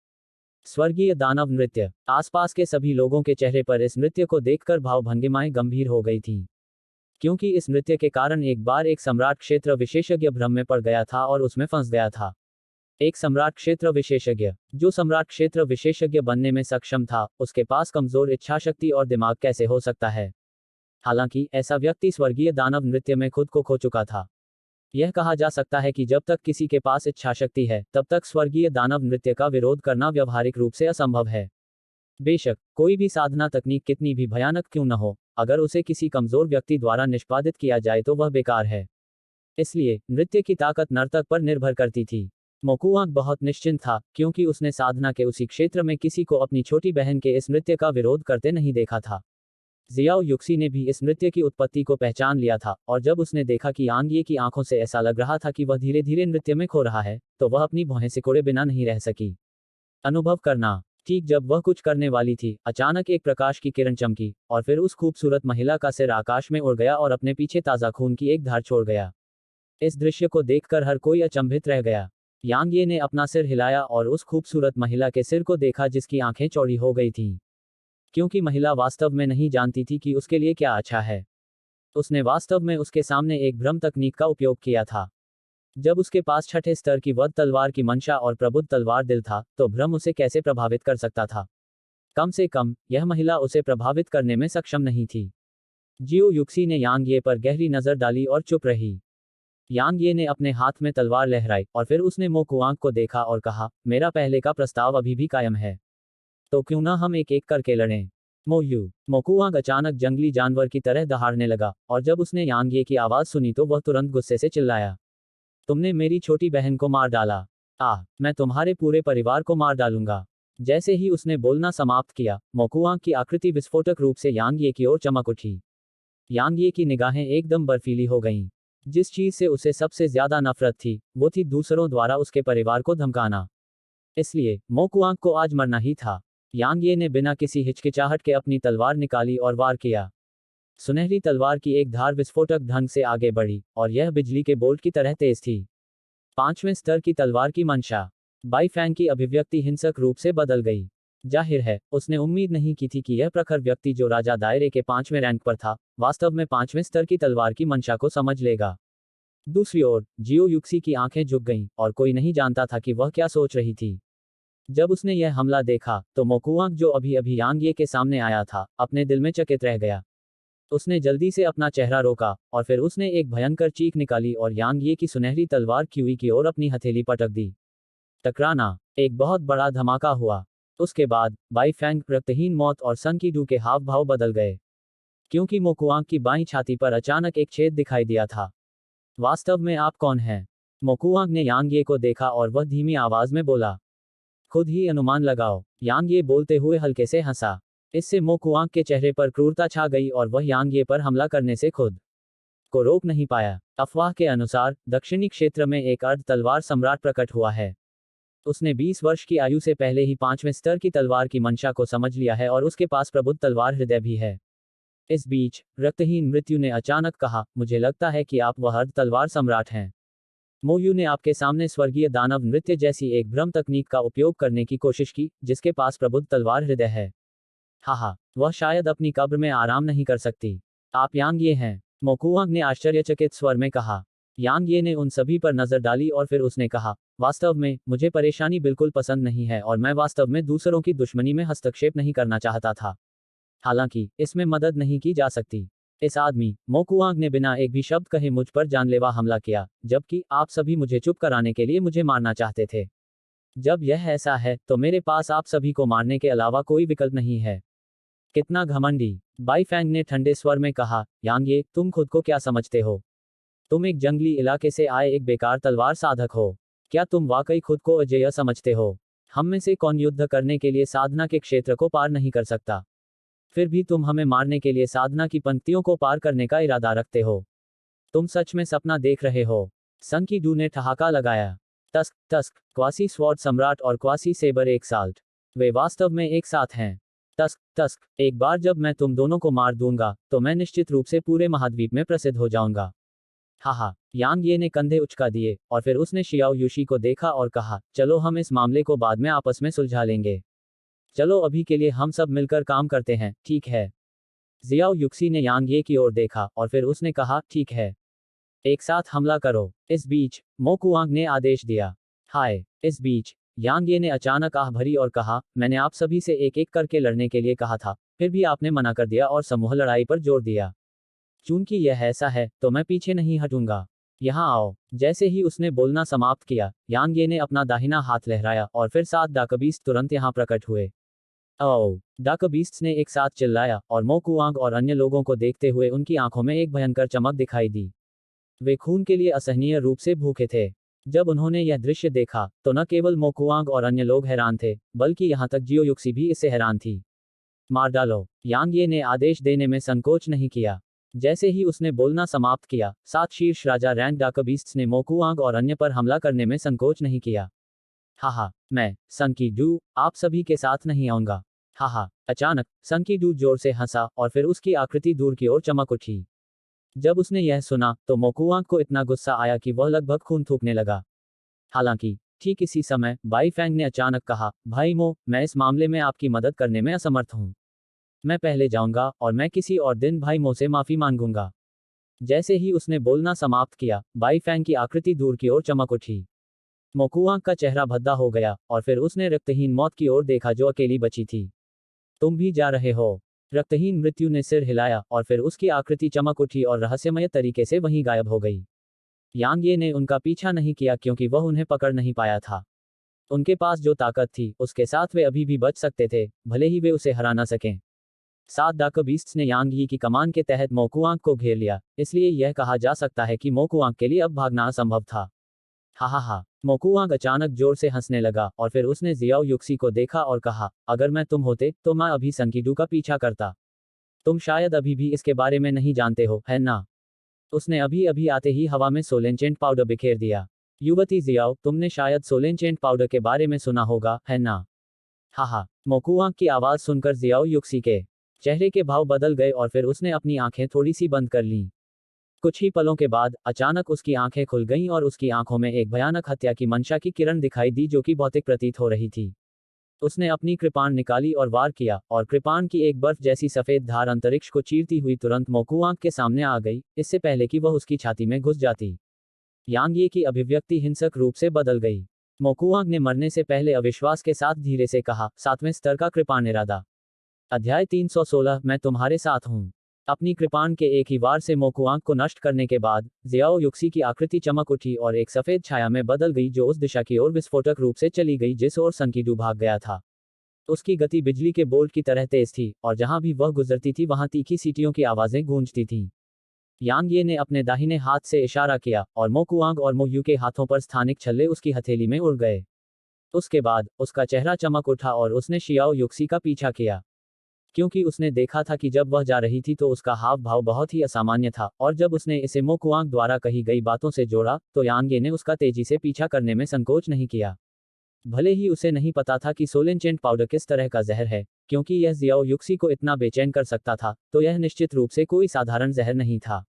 स्वर्गीय दानव नृत्य। आसपास के सभी लोगों के चेहरे पर इस नृत्य को देखकर भावभंगिमाएं गंभीर हो गई थीं। क्योंकि इस नृत्य के कारण एक बार एक सम्राट क्षेत्र विशेषज्ञ भ्रम में पड़ गया था और उसमें फंस गया था। एक सम्राट क्षेत्र विशेषज्ञ, जो सम्राट क्षेत्र विशेषज्ञ बनने में सक्षम था, उसके पास कमजोर इच्छाशक्ति और दिमाग कैसे हो सकता है? हालांकि ऐसा व्यक्ति स्वर्गीय दानव नृत्य में खुद को खो चुका था। यह कहा जा सकता है कि जब तक किसी के पास इच्छाशक्ति है, तब तक स्वर्गीय दानव नृत्य का विरोध करना व्यवहारिक रूप से असंभव है। बेशक, कोई भी साधना तकनीक कितनी भी भयानक क्यों न हो, अगर उसे किसी कमजोर व्यक्ति द्वारा निष्पादित किया जाए तो वह बेकार है। इसलिए, नृत्य की ताकत नर्तक पर निर्भर करती थी। मोकुआंग बहुत निश्चिंत था, क्योंकि उसने साधना के उसी क्षेत्र में किसी को अपनी छोटी बहन के इस नृत्य का विरोध करते नहीं देखा था। जियाओ युक्सी ने भी इस नृत्य की उत्पत्ति को पहचान लिया था, और जब उसने देखा कि यांग ये की आंखों से ऐसा लग रहा था कि वह धीरे धीरे नृत्य में खो रहा है, तो वह अपनी भौहें सिकोड़े बिना नहीं रह सकी। अनुभव करना। ठीक जब वह कुछ करने वाली थी, अचानक एक प्रकाश की किरण चमकी, और फिर उस खूबसूरत महिला का सिर आकाश में उड़ गया और अपने पीछे ताज़ा खून की एक धार छोड़ गया। इस दृश्य को देखकर हर कोई अचंभित रह गया। यांग ये ने अपना सिर हिलाया और उस खूबसूरत महिला के सिर को देखा जिसकी आंखें चौड़ी हो गई थीं। क्योंकि महिला वास्तव में नहीं जानती थी कि उसके लिए क्या अच्छा है। उसने वास्तव में उसके सामने एक भ्रम तकनीक का उपयोग किया था। जब उसके पास छठे स्तर की वध तलवार की मंशा और प्रबुद्ध तलवार दिल था, तो भ्रम उसे कैसे प्रभावित कर सकता था? कम से कम, यह महिला उसे प्रभावित करने में सक्षम नहीं थी। जियो युक्सी ने यांग ये पर गहरी नजर डाली और चुप रही। यांग ये ने अपने हाथ में तलवार लहराई और फिर उसने मोकुआंग को देखा और कहा, मेरा पहले का प्रस्ताव अभी भी कायम है। तो क्यों ना हम एक एक करके लड़ें? मोकुआंग अचानक जंगली जानवर की तरह दहाड़ने लगा, और जब उसने यांग ये की आवाज सुनी तो वह तुरंत गुस्से से चिल्लाया, तुमने मेरी छोटी बहन को मार डाला। मैं तुम्हारे पूरे परिवार को मार डालूंगा। जैसे ही उसने बोलना समाप्त किया, मोकुआंग की आकृति विस्फोटक रूप से यांग ये की ओर चमक उठी। यांग ये की निगाहें एकदम बर्फीली हो गईं। जिस चीज से उसे सबसे ज्यादा नफरत थी, वो थी दूसरों द्वारा उसके परिवार को धमकाना। इसलिए मोकुआंग को आज मरना ही था। यांग ये ने बिना किसी हिचकिचाहट के अपनी तलवार निकाली और वार किया। सुनहरी तलवार की एक धार विस्फोटक ढंग से आगे बढ़ी, और यह बिजली के बोल्ट की तरह तेज थी। 5वें स्तर की तलवार की मंशा। बाई फैंग की अभिव्यक्ति हिंसक रूप से बदल गई। जाहिर है, उसने उम्मीद नहीं की थी कि यह प्रखर व्यक्ति जो राजा दायरे के 5वें रैंक पर था, वास्तव में 5वें स्तर की तलवार की मंशा को समझ लेगा। दूसरी ओर जियो युक्सी की आंखें झुक गईं, और कोई नहीं जानता था कि वह क्या सोच रही थी। जब उसने यह हमला देखा, तो मोकुआंग जो अभी अभी यांग ये के सामने आया था, अपने दिल में चकित रह गया। उसने जल्दी से अपना चेहरा रोका, और फिर उसने एक भयंकर चीख निकाली और यांग ये की सुनहरी तलवार क्यूई की ओर अपनी हथेली पटक दी। टकराना। एक बहुत बड़ा धमाका हुआ। उसके बाद बाई फैंग, रक्तहीन मौत और सन की डू के हाव भाव बदल गए, क्योंकि मोकुआंग की बाईं छाती पर अचानक एक छेद दिखाई दिया था। वास्तव में आप कौन हैं? मोकुआंग ने यांग ये को देखा और वह धीमी आवाज में बोला। खुद ही अनुमान लगाओ, यांग ये बोलते हुए हल्के से हंसा। इससे मोकुआंग के चेहरे पर क्रूरता छा गई और वह यांग ये पर हमला करने से खुद को रोक नहीं पाया। अफवाह के अनुसार दक्षिणी क्षेत्र में एक अर्ध तलवार सम्राट प्रकट हुआ है। उसने 20 वर्ष की आयु से पहले ही 5वें स्तर की तलवार की मंशा को समझ लिया है और उसके पास प्रबुद्ध तलवार हृदय भी है। इस बीच रक्तहीन मृत्यु ने अचानक कहा, मुझे लगता है कि आप वह अर्ध तलवार सम्राट हैं। मोयू ने आपके सामने स्वर्गीय दानव नृत्य जैसी एक भ्रम तकनीक का उपयोग करने की कोशिश की, जिसके पास प्रबुद्ध तलवार हृदय है। हाहा, वह शायद अपनी कब्र में आराम नहीं कर सकती। आप यांग ये हैं? मोकुआंग ने आश्चर्यचकित स्वर में कहा। यांग ये ने उन सभी पर नजर डाली और फिर उसने कहा, वास्तव में मुझे परेशानी बिल्कुल पसंद नहीं है और मैं वास्तव में दूसरों की दुश्मनी में हस्तक्षेप नहीं करना चाहता था। हालांकि इसमें मदद नहीं की जा सकती। इस आदमी मोकुआंग ने बिना एक भी शब्द कहे मुझ पर जानलेवा हमला किया, जबकि आप सभी मुझे चुप कराने के लिए मुझे मारना चाहते थे। जब यह ऐसा है, तो मेरे पास आप सभी को मारने के अलावा कोई विकल्प नहीं है। कितना घमंडी! बाई फैंग ने ठंडे स्वर में कहा, यांग ये, तुम खुद को क्या समझते हो? तुम एक जंगली इलाके से आए एक बेकार तलवार साधक हो। क्या तुम वाकई खुद को अजेय समझते हो? हम में से कौन युद्ध करने के लिए साधना के क्षेत्र को पार नहीं कर सकता? फिर भी तुम हमें मारने के लिए साधना की पंक्तियों को पार करने का इरादा रखते हो। तुम सच में सपना देख रहे हो? सन की डू ने ठहाका लगाया। तस्क तस्क, क्वासी स्वॉर्ड सम्राट और क्वासी सेबर एक साल्ट। वे वास्तव में एक साथ हैं। तस्क तस्क, एक बार जब मैं तुम दोनों को मार दूंगा, तो मैं निश्चित रूप से पूरे महाद्वीप में प्रसिद्ध हो जाऊंगा। हाहा, यांग ये ने कंधे उचका दिए, और फिर उसने शियाओ यूशी को देखा और कहा, चलो हम इस मामले को बाद में आपस में सुलझा लेंगे। चलो अभी के लिए हम सब मिलकर काम करते हैं, ठीक है? जियाओ युक्सी ने यांग ये की ओर देखा और फिर उसने कहा, ठीक है। एक साथ हमला करो। इस बीच मोकुआंग ने आदेश दिया। हाय! इस बीच यांग ये ने अचानक आह भरी और कहा, मैंने आप सभी से एक एक करके लड़ने के लिए कहा था, फिर भी आपने मना कर दिया और समूह लड़ाई पर जोर दिया। चूंकि यह ऐसा है, तो मैं पीछे नहीं हटूंगा। यहाँ आओ। जैसे ही उसने बोलना समाप्त किया, यांग ये ने अपना दाहिना हाथ लहराया और फिर 7 डाकबीस्ट तुरंत यहाँ प्रकट हुए। ओह! डाकबीस्ट्स ने एक साथ चिल्लाया, और मोकुआंग और अन्य लोगों को देखते हुए उनकी आंखों में एक भयंकर चमक दिखाई दी। वे खून के लिए असहनीय रूप से भूखे थे। जब उन्होंने यह दृश्य देखा, तो न केवल मोकुआंग और अन्य लोग हैरान थे, बल्कि यहाँ तक जियो युक्सी भी इससे हैरान थी। मार डालो! यांग ये ने आदेश देने में संकोच नहीं किया। जैसे ही उसने बोलना समाप्त किया, 7 शीर्ष राजा रैंक डाकबीस्ट्स ने मोकुआंग और अन्य पर हमला करने में संकोच नहीं किया। हाहा, मैं, सन की डू, आप सभी के साथ नहीं आऊंगा। हाहा, अचानक, सन की डू जोर से हंसा और फिर उसकी आकृति दूर की ओर चमक उठी। जब उसने यह सुना, तो मोकुआंग को इतना गुस्सा आया कि वह लगभग खून थूकने लगा। हालांकि, ठीक इसी समय, बाई फैंग ने अचानक कहा, भाई मो, मैं इस मामले में आपकी मदद करने में असमर्थ हूँ। मैं पहले जाऊंगा और मैं किसी और दिन भाई मो से माफी मांगूंगा। जैसे ही उसने बोलना समाप्त किया, बाई फैंग की आकृति दूर की ओर चमक उठी। मोकुआंग का चेहरा भद्दा हो गया, और फिर उसने रक्तहीन मौत की ओर देखा जो अकेली बची थी। तुम भी जा रहे हो? रक्तहीन मृत्यु ने सिर हिलाया, और फिर उसकी आकृति चमक उठी और रहस्यमय तरीके से वहीं गायब हो गई। यांग ये ने उनका पीछा नहीं किया क्योंकि वह उन्हें पकड़ नहीं पाया था। उनके पास जो ताकत थी, उसके साथ वे अभी भी बच सकते थे, भले ही वे उसे हरा न सकें। 7 डाकबीस्ट्स ने यांग यी की कमान के तहत मोकुआंग को घेर लिया, इसलिए यह कहा जा सकता है कि मोकुआंग के लिए अब भागना असंभव था। हा, मोकुआंग अचानक जोर से हंसने लगा, और फिर उसने जियाओ युक्सी को देखा और कहा, अगर मैं तुम होते, तो मैं अभी संकीडू का पीछा करता। तुम शायद अभी भी इसके बारे में नहीं जानते हो, है ना? उसने अभी अभी आते ही हवा में सोलेनचेंट पाउडर बिखेर दिया। युवती जियाओ, तुमने शायद सोलेनचेंट पाउडर के बारे में सुना होगा, है ना? हाहा। मोकुआंग की आवाज सुनकर जियाओ युक्सी के चेहरे के भाव बदल गए और फिर उसने अपनी आंखें थोड़ी सी बंद कर लीं। कुछ ही पलों के बाद अचानक उसकी आंखें खुल गईं और उसकी आंखों में एक भयानक हत्या की मंशा की किरण दिखाई दी जो कि भौतिक प्रतीत हो रही थी। उसने अपनी कृपाण निकाली और वार किया, और कृपाण की एक बर्फ जैसी सफेद धार अंतरिक्ष को चीरती हुई तुरंत मोकुआंग के सामने आ गई, इससे पहले कि वह उसकी छाती में घुस जाती। यांग ये की अभिव्यक्ति हिंसक रूप से बदल गई। मोकुआंग ने मरने से पहले अविश्वास के साथ धीरे से कहा, 7वें स्तर का कृपाण इरादा। अध्याय 316, मैं तुम्हारे साथ हूँ। अपनी कृपाण के एक ही वार से मोकुआंग को नष्ट करने के बाद जियाओ युक्सी की आकृति चमक उठी और एक सफेद छाया में बदल गई जो उस दिशा की ओर विस्फोटक रूप से चली गई जिस ओर संकीडू भाग गया था। उसकी गति बिजली के बोल्ट की तरह तेज थी, और जहां भी वह गुजरती थी वहां तीखी सीटियों की आवाजें गूंजती थीं। यांग ये ने अपने दाहिने हाथ से इशारा किया, और मोकुआंग और मोयू के हाथों पर स्थानिक छल्ले उसकी हथेली में उड़ गए। उसके बाद उसका चेहरा चमक उठा और उसने शियाओ युक्सी का पीछा किया। क्योंकि उसने देखा था कि जब वह जा रही थी तो उसका हाव भाव बहुत ही असामान्य था, और जब उसने इसे मोकुआंग द्वारा कही गई बातों से जोड़ा तो यांगे ने उसका तेजी से पीछा करने में संकोच नहीं किया। भले ही उसे नहीं पता था कि सोलेनचेंट पाउडर किस तरह का जहर है, क्योंकि यह जियाओ युक्सी को इतना बेचैन कर सकता था, तो यह निश्चित रूप से कोई साधारण जहर नहीं था।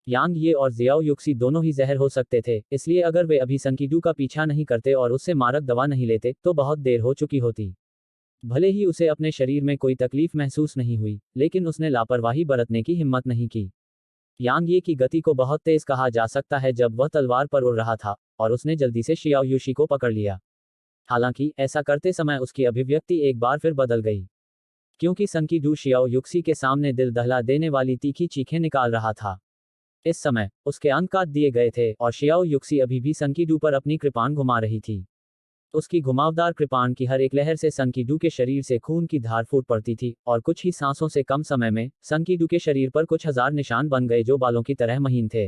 यांग ये और जियाओ युक्सी दोनों ही जहर हो सकते थे, इसलिए अगर वे अभी संकीडू का पीछा नहीं करते और उससे मारक दवा नहीं लेते तो बहुत देर हो चुकी होती। भले ही उसे अपने शरीर में कोई तकलीफ महसूस नहीं हुई, लेकिन उसने लापरवाही बरतने की हिम्मत नहीं की। यांग ये की गति को बहुत तेज कहा जा सकता है जब वह तलवार पर उड़ रहा था, और उसने जल्दी से शियाओ युशी को पकड़ लिया। हालांकि ऐसा करते समय उसकी अभिव्यक्ति एक बार फिर बदल गई, क्योंकि संकीडू शियाओ युक्सी के सामने दिल दहला देने वाली तीखी चीखें निकाल रहा था। इस समय उसके अंक काट दिए गए थे और शियाओ युक्सी अभी भी संकीडू पर अपनी कृपाण घुमा रही थी। उसकी घुमावदार कृपाण की हर एक लहर से संकीडू के शरीर से खून की धार फूट पड़ती थी, और कुछ ही सांसों से कम समय में संकीडू के शरीर पर कुछ हजार निशान बन गए जो बालों की तरह महीन थे।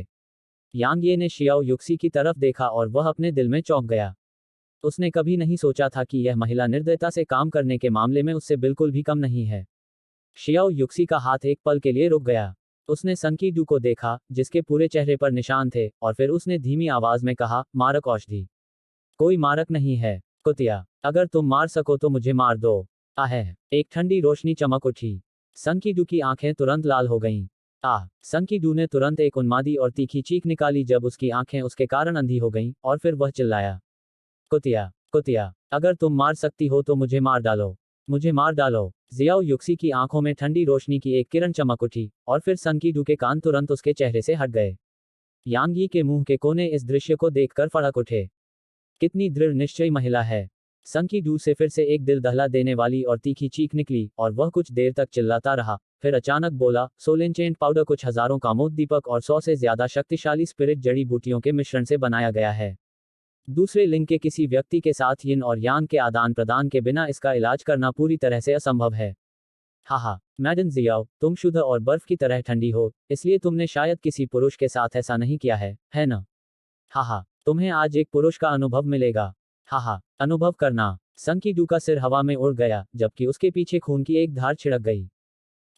यांग ये ने शियाओ युक्सी की तरफ देखा और वह अपने दिल में चौंक गया। उसने कभी नहीं सोचा था कि यह महिला निर्दयता से काम करने के मामले में उससे बिल्कुल भी कम नहीं है। शियाओ युक्सी का हाथ एक पल के लिए रुक गया। उसने संकीडू को देखा जिसके पूरे चेहरे पर निशान थे, और फिर उसने धीमी आवाज में कहा, मारक औषधि। कोई मारक नहीं है, कुतिया। अगर तुम मार सको तो मुझे मार दो। आहे। एक ठंडी रोशनी चमक उठी। संकीडू की आंखें तुरंत लाल हो गईं। संकीडू ने तुरंत एक उन्मादी और तीखी चीख निकाली जब उसकी आंखें उसके कारण अंधी हो गईं, और फिर वह चिल्लाया, कुतिया, कुतिया, अगर तुम मार सकती हो तो मुझे मार डालो। मुझे मार डालो। जियाओ युक्सी की आंखों में ठंडी रोशनी की एक किरण चमक उठी, और फिर संकीडू के कान तुरंत उसके चेहरे से हट गए। यांग यी के मुंह के कोने इस दृश्य को देखकर फड़क उठे। कितनी दृढ़ निश्चयी महिला है। संकीडू से फिर से एक दिल दहला देने वाली और तीखी चीख निकली, और वह कुछ देर तक चिल्लाता रहा, फिर अचानक बोला, सोलेनचेंट पाउडर कुछ हजारों कामोद्दीपक और 100 से ज्यादा शक्तिशाली स्पिरिट जड़ी बूटियों के मिश्रण से बनाया गया है। दूसरे लिंग के किसी व्यक्ति के साथ यिन और यांग के आदान प्रदान के बिना इसका इलाज करना पूरी तरह से असंभव है। हाहा, मैडम जियाओ, तुम शुद्ध और बर्फ की तरह ठंडी हो, इसलिए तुमने शायद किसी पुरुष के साथ ऐसा नहीं किया है ना? हाहा, तुम्हें आज एक पुरुष का अनुभव मिलेगा। हाहा, अनुभव करना। संकीडू का सिर हवा में उड़ गया, जबकि उसके पीछे खून की एक धार छिड़क गई।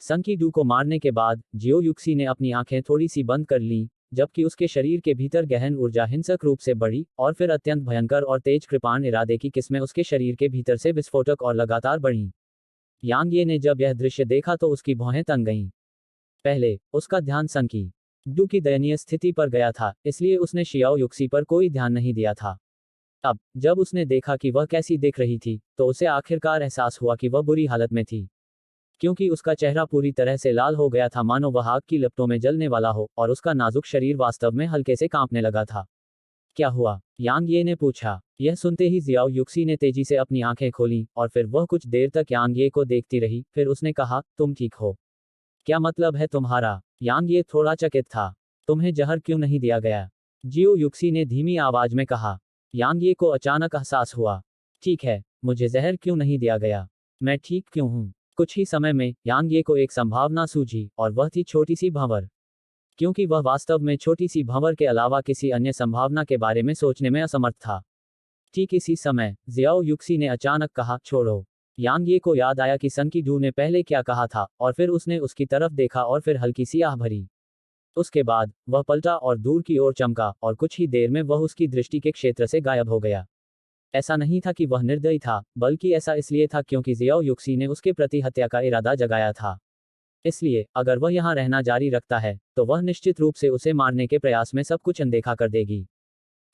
संकीडू को मारने के बाद जियो युक्सी ने अपनी आंखें थोड़ी सी बंद कर लीं, जबकि उसके शरीर के भीतर गहन ऊर्जा हिंसक रूप से बढ़ी, और फिर अत्यंत भयंकर और तेज कृपाण इरादे की किस्में उसके शरीर के भीतर से विस्फोटक और लगातार बढ़ीं। यांग ये ने जब यह दृश्य देखा तो उसकी भौहें तन गईं। पहले उसका ध्यान संकीडू की दयनीय स्थिति पर गया था, इसलिए उसने शियाओ युक्सी पर कोई ध्यान नहीं दिया था। अब जब उसने देखा कि वह कैसी दिख रही थी, तो उसे आखिरकार एहसास हुआ कि वह बुरी हालत में थी, क्योंकि उसका चेहरा पूरी तरह से लाल हो गया था मानो वह आग की लपटों में जलने वाला हो, और उसका नाजुक शरीर वास्तव में हल्के से कांपने लगा था। क्या हुआ? यांग ये ने पूछा। यह सुनते ही जियाओ युक्सी ने तेजी से अपनी आंखें खोलीं, और फिर वह कुछ देर तक यांग ये को देखती रही, फिर उसने कहा, तुम ठीक हो? क्या मतलब है तुम्हारा? यांग ये थोड़ा चकित था। तुम्हें जहर क्यों नहीं दिया गया? जियो युक्सी ने धीमी आवाज में कहा। यांग ये को अचानक एहसास हुआ। ठीक है, मुझे जहर क्यों नहीं दिया गया? मैं ठीक क्यों हूँ? कुछ ही समय में यांग ये को एक संभावना सूझी, और वह थी छोटी सी भंवर। क्योंकि वह वास्तव में छोटी सी भंवर के अलावा किसी अन्य संभावना के बारे में सोचने में असमर्थ था। ठीक इसी समय जियाओ युक्सी ने अचानक कहा, छोड़ो। यांग ये को याद आया कि संकीडू ने पहले क्या कहा था, और फिर उसने उसकी तरफ देखा और फिर हल्की सी आह भरी। उसके बाद वह पलटा और दूर की ओर चमका और कुछ ही देर में वह उसकी दृष्टि के क्षेत्र से गायब हो गया। ऐसा नहीं था कि वह निर्दयी था, बल्कि ऐसा इसलिए था क्योंकि जियाओ युक्सी ने उसके प्रति हत्या का इरादा जगाया था। इसलिए अगर वह यहाँ रहना जारी रखता है तो वह निश्चित रूप से उसे मारने के प्रयास में सब कुछ अनदेखा कर देगी।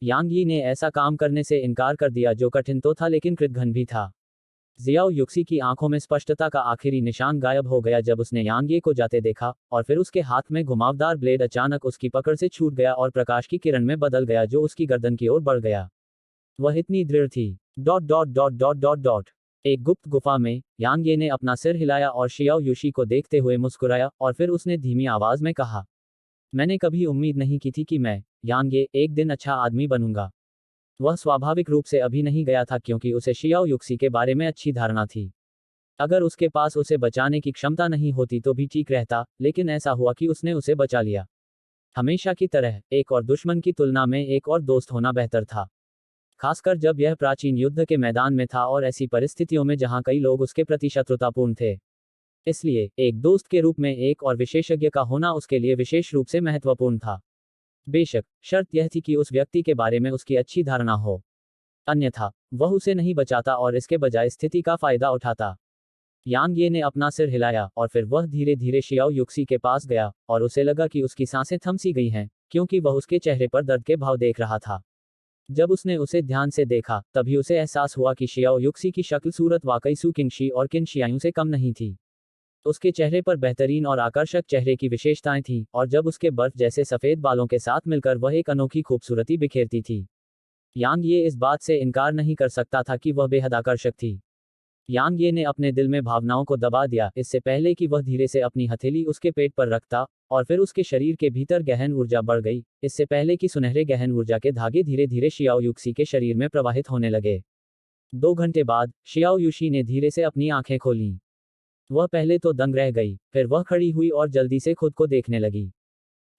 यांग यी ने ऐसा काम करने से इनकार कर दिया जो कठिन तो था लेकिन कृतघ्न भी था। जियाओ युक्सी की आंखों में स्पष्टता का आखिरी निशान गायब हो गया जब उसने यांग ये को जाते देखा, और फिर उसके हाथ में घुमावदार ब्लेड अचानक उसकी पकड़ से छूट गया और प्रकाश की किरण में बदल गया जो उसकी गर्दन की ओर बढ़ गया। वह इतनी दृढ़ थी। Dot dot dot dot dot dot. एक गुप्त गुफा में यांग ये ने अपना सिर हिलाया और शियाओ युशी को देखते हुए मुस्कुराया, और फिर उसने धीमी आवाज में कहा, मैंने कभी उम्मीद नहीं की थी कि मैं, यांग ये, एक दिन अच्छा आदमी बनूंगा। वह स्वाभाविक रूप से अभी नहीं गया था क्योंकि उसे शियाओ युक्सी के बारे में अच्छी धारणा थी। अगर उसके पास उसे बचाने की क्षमता नहीं होती तो भी ठीक रहता, लेकिन ऐसा हुआ कि उसने उसे बचा लिया। हमेशा की तरह एक और दुश्मन की तुलना में एक और दोस्त होना बेहतर था, खासकर जब यह प्राचीन युद्ध के मैदान में था और ऐसी परिस्थितियों में जहां कई लोग उसके प्रति शत्रुतापूर्ण थे। इसलिए एक दोस्त के रूप में एक और विशेषज्ञ का होना उसके लिए विशेष रूप से महत्वपूर्ण था। बेशक शर्त यह थी कि उस व्यक्ति के बारे में उसकी अच्छी धारणा हो, अन्यथा वह उसे नहीं बचाता और इसके बजाय स्थिति का फायदा उठाता। यांग ये ने अपना सिर हिलाया और फिर वह धीरे धीरे शियाओ युक्सी के पास गया और उसे लगा कि उसकी सांसें थम सी गई हैं, क्योंकि वह उसके चेहरे पर दर्द के भाव देख रहा था। जब उसने उसे ध्यान से देखा तभी उसे एहसास हुआ कि शियाओ युक्सी की शक्ल सूरत वाकई सु किंगशी और किन शियाओं से कम नहीं थी। उसके चेहरे पर बेहतरीन और आकर्षक चेहरे की विशेषताएं थीं, और जब उसके बर्फ जैसे सफेद बालों के साथ मिलकर वह एक अनोखी खूबसूरती बिखेरती थी। यांग ये इस बात से इनकार नहीं कर सकता था कि वह बेहद आकर्षक थी। यांग ये ने अपने दिल में भावनाओं को दबा दिया इससे पहले कि वह धीरे से अपनी हथेली उसके पेट पर रखता, और फिर उसके शरीर के भीतर गहन ऊर्जा बढ़ गई, इससे पहले कि सुनहरे गहन ऊर्जा के धागे धीरे धीरे शियाओ युक्सी के शरीर में प्रवाहित होने लगे। 2 घंटे बाद शियाओ युशी ने धीरे से अपनी आंखें खोलीं। वह पहले तो दंग रह गई, फिर वह खड़ी हुई और जल्दी से खुद को देखने लगी।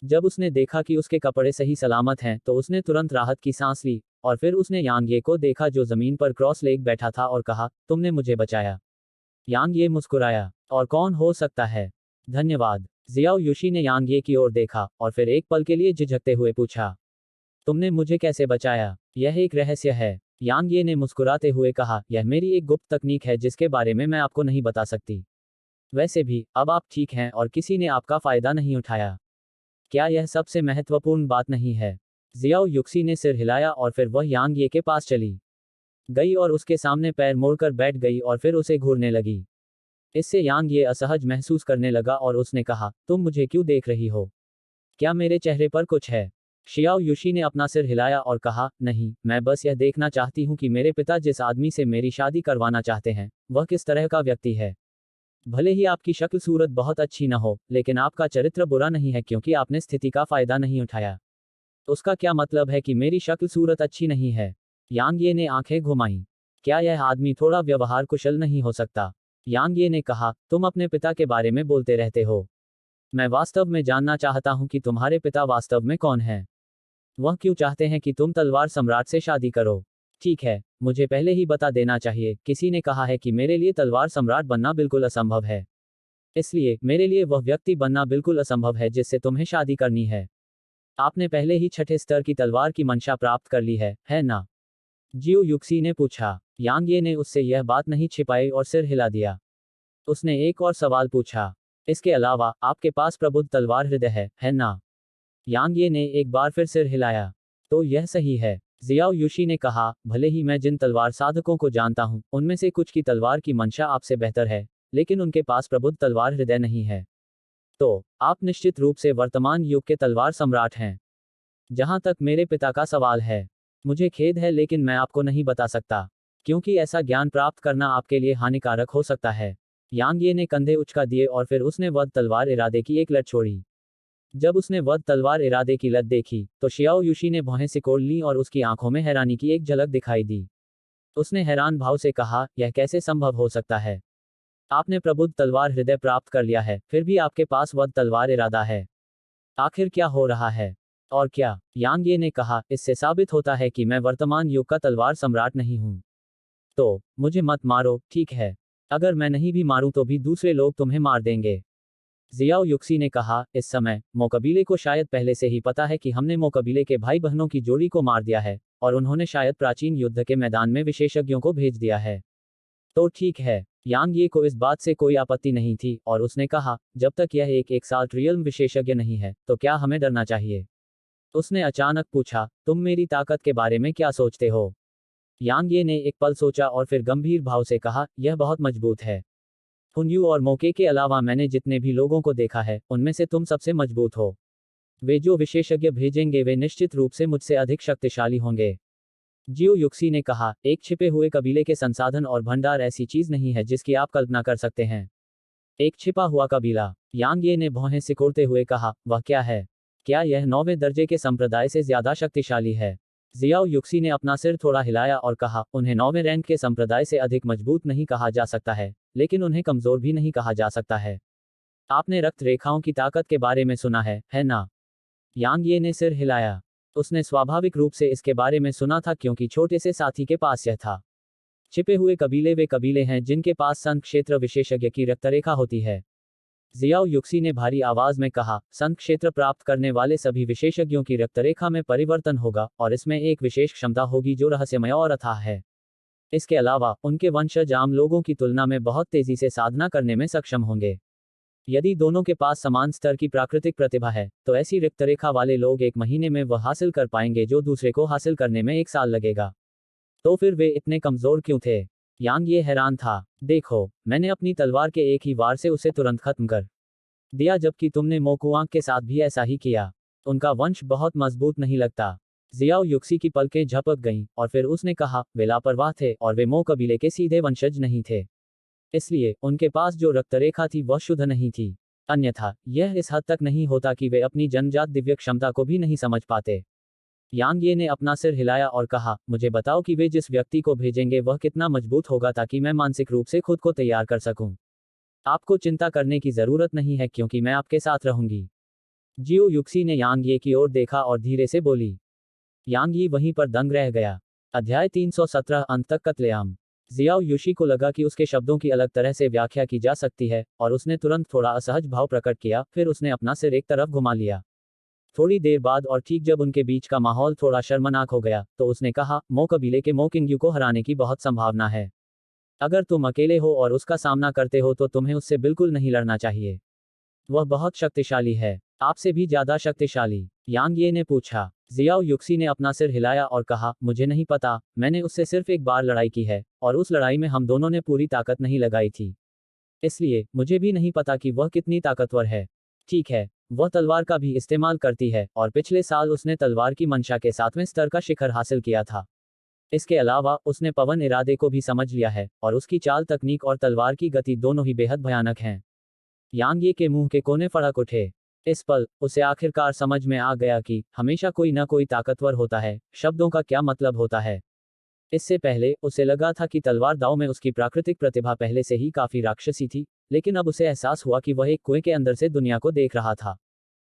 जब उसने देखा कि उसके कपड़े सही सलामत हैं तो उसने तुरंत राहत की सांस ली, और फिर उसने यांग ये को देखा जो जमीन पर क्रॉस लेग बैठा था और कहा, तुमने मुझे बचाया। यांग ये मुस्कुराया, और कौन हो सकता है, धन्यवाद। जियाओ युशी ने यांग ये की ओर देखा और फिर एक पल के लिए झिझकते हुए पूछा, तुमने मुझे कैसे बचाया? यह एक रहस्य है, यांग ये ने मुस्कुराते हुए कहा, यह मेरी एक गुप्त तकनीक है जिसके बारे में मैं आपको नहीं बता सकती। वैसे भी अब आप ठीक हैं और किसी ने आपका फायदा नहीं उठाया। क्या यह सबसे महत्वपूर्ण बात नहीं है? जियाओ युक्सी ने सिर हिलाया और फिर वह यांग ये के पास चली गई और उसके सामने पैर मोड़कर बैठ गई और फिर उसे घूरने लगी। इससे यांग ये असहज महसूस करने लगा और उसने कहा, तुम मुझे क्यों देख रही हो? क्या मेरे चेहरे पर कुछ है? शियाओ युशी ने अपना सिर हिलाया और कहा, नहीं, मैं बस यह देखना चाहती हूँ कि मेरे पिता जिस आदमी से मेरी शादी करवाना चाहते हैं वह किस तरह का व्यक्ति है। भले ही आपकी शक्ल सूरत बहुत अच्छी न हो, लेकिन आपका चरित्र बुरा नहीं है क्योंकि आपने स्थिति का फायदा नहीं उठाया। उसका क्या मतलब है कि मेरी शक्ल सूरत अच्छी नहीं है? यांग ये ने आंखें घुमाईं। क्या यह आदमी थोड़ा व्यवहार कुशल नहीं हो सकता? यांग ये ने कहा, तुम अपने पिता के बारे में बोलते रहते हो। मैं वास्तव में जानना चाहता हूं कि तुम्हारे पिता वास्तव में कौन है। वह क्यों चाहते हैं कि तुम तलवार सम्राट से शादी करो? ठीक है, मुझे पहले ही बता देना चाहिए, किसी ने कहा है कि मेरे लिए तलवार सम्राट बनना बिल्कुल असंभव है। इसलिए मेरे लिए वह व्यक्ति बनना बिल्कुल असंभव है जिससे तुम्हें शादी करनी है। आपने पहले ही 6ठे स्तर की तलवार की मंशा प्राप्त कर ली है ना? जियो युक्सी ने पूछा। यांग ये ने उससे यह बात नहीं छिपाई और सिर हिला दिया। उसने एक और सवाल पूछा, इसके अलावा आपके पास प्रबुद्ध तलवार हृदय है ना? यांग ये ने एक बार फिर सिर हिलाया। तो यह सही है, जियाओ युशी ने कहा, भले ही मैं जिन तलवार साधकों को जानता हूं उनमें से कुछ की तलवार की मंशा आपसे बेहतर है, लेकिन उनके पास प्रबुद्ध तलवार हृदय नहीं है। तो आप निश्चित रूप से वर्तमान युग के तलवार सम्राट हैं। जहां तक मेरे पिता का सवाल है, मुझे खेद है लेकिन मैं आपको नहीं बता सकता, क्योंकि ऐसा ज्ञान प्राप्त करना आपके लिए हानिकारक हो सकता है। यांग ये ने कंधे उचका दिए और फिर उसने वध तलवार इरादे की एक लट छोड़ी। जब उसने वध तलवार इरादे की लत देखी तो शियाओ युशी ने भौहें सिकोड़ ली और उसकी आंखों में हैरानी की एक झलक दिखाई दी। उसने हैरान भाव से कहा, यह कैसे संभव हो सकता है? आपने प्रबुद्ध तलवार हृदय प्राप्त कर लिया है, फिर भी आपके पास वध तलवार इरादा है। आखिर क्या हो रहा है? और क्या? यांग ये ने कहा, इससे साबित होता है कि मैं वर्तमान युग का तलवार सम्राट नहीं हूं। तो मुझे मत मारो, ठीक है? अगर मैं नहीं भी मारूं तो भी दूसरे लोग तुम्हें मार देंगे। जियाओ युक्सी ने कहा, इस समय मो कबीले को शायद पहले से ही पता है कि हमने मो कबीले के भाई बहनों की जोड़ी को मार दिया है, और उन्होंने शायद प्राचीन युद्ध के मैदान में विशेषज्ञों को भेज दिया है। तो ठीक है। यांग ये को इस बात से कोई आपत्ति नहीं थी, और उसने कहा, जब तक यह एक एक्साल्ट्रियल विशेषज्ञ नहीं है, तो क्या हमें डरना चाहिए? उसने अचानक पूछा, तुम मेरी ताकत के बारे में क्या सोचते हो? यांग ये ने एक पल सोचा और फिर गंभीर भाव से कहा, यह बहुत मजबूत है। हुनयू और मोके के अलावा मैंने जितने भी लोगों को देखा है, उनमें से तुम सबसे मजबूत हो। वे जो विशेषज्ञ भेजेंगे वे निश्चित रूप से मुझसे अधिक शक्तिशाली होंगे। जियो युक्सी ने कहा, एक छिपे हुए कबीले के संसाधन और भंडार ऐसी चीज नहीं है जिसकी आप कल्पना कर सकते हैं। एक छिपा हुआ कबीला। यांग ये ने भौहें सिकोड़ते हुए कहा, वह क्या है? क्या यह 9वें दर्जे के संप्रदाय से ज्यादा शक्तिशाली है? जियाओ युक्सी ने अपना सिर थोड़ा हिलाया और कहा, उन्हें 9वें रैंक के संप्रदाय से अधिक मजबूत नहीं कहा जा सकता है, लेकिन उन्हें कमजोर भी नहीं कहा जा सकता है। आपने रक्त रेखाओं की ताकत के बारे में सुना है ना? यांग ये ने सिर हिलाया। उसने स्वाभाविक रूप से इसके बारे में सुना था क्योंकि छोटे से साथी के पास यह था। छिपे हुए कबीले वे कबीले हैं जिनके पास संत क्षेत्र विशेषज्ञ की रक्तरेखा होती है। जियाओ युक्सी ने भारी आवाज में कहा, संत क्षेत्र प्राप्त करने वाले सभी विशेषज्ञों की रक्तरेखा में परिवर्तन होगा, और इसमें एक विशेष क्षमता होगी जो रहस्यमय और अथाह है। इसके अलावा उनके वंशज आम लोगों की तुलना में बहुत तेजी से साधना करने में सक्षम होंगे। यदि दोनों के पास समान स्तर की प्राकृतिक प्रतिभा है, तो ऐसी रक्तरेखा वाले लोग 1 महीने में वह हासिल कर पाएंगे जो दूसरे को हासिल करने में 1 साल लगेगा। तो फिर वे इतने कमजोर क्यों थे? यांग ये हैरान था। देखो, मैंने अपनी तलवार के एक ही वार से उसे तुरंत खत्म कर दिया, जबकि तुमने मोकुआंग के साथ भी ऐसा ही किया। उनका वंश बहुत मजबूत नहीं लगता। जियाओ युक्सी की पलकें झपक गईं, और फिर उसने कहा, वे लापरवाह थे और वे मो कबीले के सीधे वंशज नहीं थे। इसलिए उनके पास जो रक्तरेखा थी वह शुद्ध नहीं थी। अन्यथा यह इस हद तक नहीं होता कि वे अपनी जन्मजात दिव्य क्षमता को भी नहीं समझ पाते। यांग ये ने अपना सिर हिलाया और कहा, मुझे बताओ कि वे जिस व्यक्ति को भेजेंगे वह कितना मजबूत होगा ताकि मैं मानसिक रूप से खुद को तैयार कर सकूं। आपको चिंता करने की जरूरत नहीं है क्योंकि मैं आपके साथ रहूंगी। जियो युक्सी ने यांग ये की ओर देखा और धीरे से बोली। यांग ये वहीं पर दंग रह गया। अध्याय 317 अंत तक कत्लेआम। जियाओ युशी को लगा कि उसके शब्दों की अलग तरह से व्याख्या की जा सकती है, और उसने तुरंत थोड़ा असहज भाव प्रकट किया, फिर उसने अपना सिर एक तरफ घुमा लिया। थोड़ी देर बाद और ठीक जब उनके बीच का माहौल थोड़ा शर्मनाक हो गया, तो उसने कहा, मो कबीले के मो किंग्यू को हराने की बहुत संभावना है। अगर तुम अकेले हो और उसका सामना करते हो तो तुम्हें उससे बिल्कुल नहीं लड़ना चाहिए। वह बहुत शक्तिशाली है। आपसे भी ज्यादा शक्तिशाली? यांग ये ने पूछा। जियाओ युक्सी ने अपना सिर हिलाया और कहा, मुझे नहीं पता, मैंने उससे सिर्फ एक बार लड़ाई की है, और उस लड़ाई में हम दोनों ने पूरी ताकत नहीं लगाई थी। इसलिए मुझे भी नहीं पता कि वह कितनी ताकतवर है। ठीक है, वह तलवार का भी इस्तेमाल करती है, और पिछले साल उसने तलवार की मंशा के 7वें स्तर का शिखर हासिल किया था। इसके अलावा उसने पवन इरादे को भी समझ लिया है, और उसकी चाल तकनीक और तलवार की गति दोनों ही बेहद भयानक हैं। यांग ये के मुंह के कोने फड़क उठे। इस पल उसे आखिरकार समझ में आ गया कि हमेशा कोई न कोई ताकतवर होता है, शब्दों का क्या मतलब होता है। इससे पहले उसे लगा था कि तलवार दाव में उसकी प्राकृतिक प्रतिभा पहले से ही काफी राक्षसी थी, लेकिन अब उसे एहसास हुआ कि वह एक कुएं के अंदर से दुनिया को देख रहा था।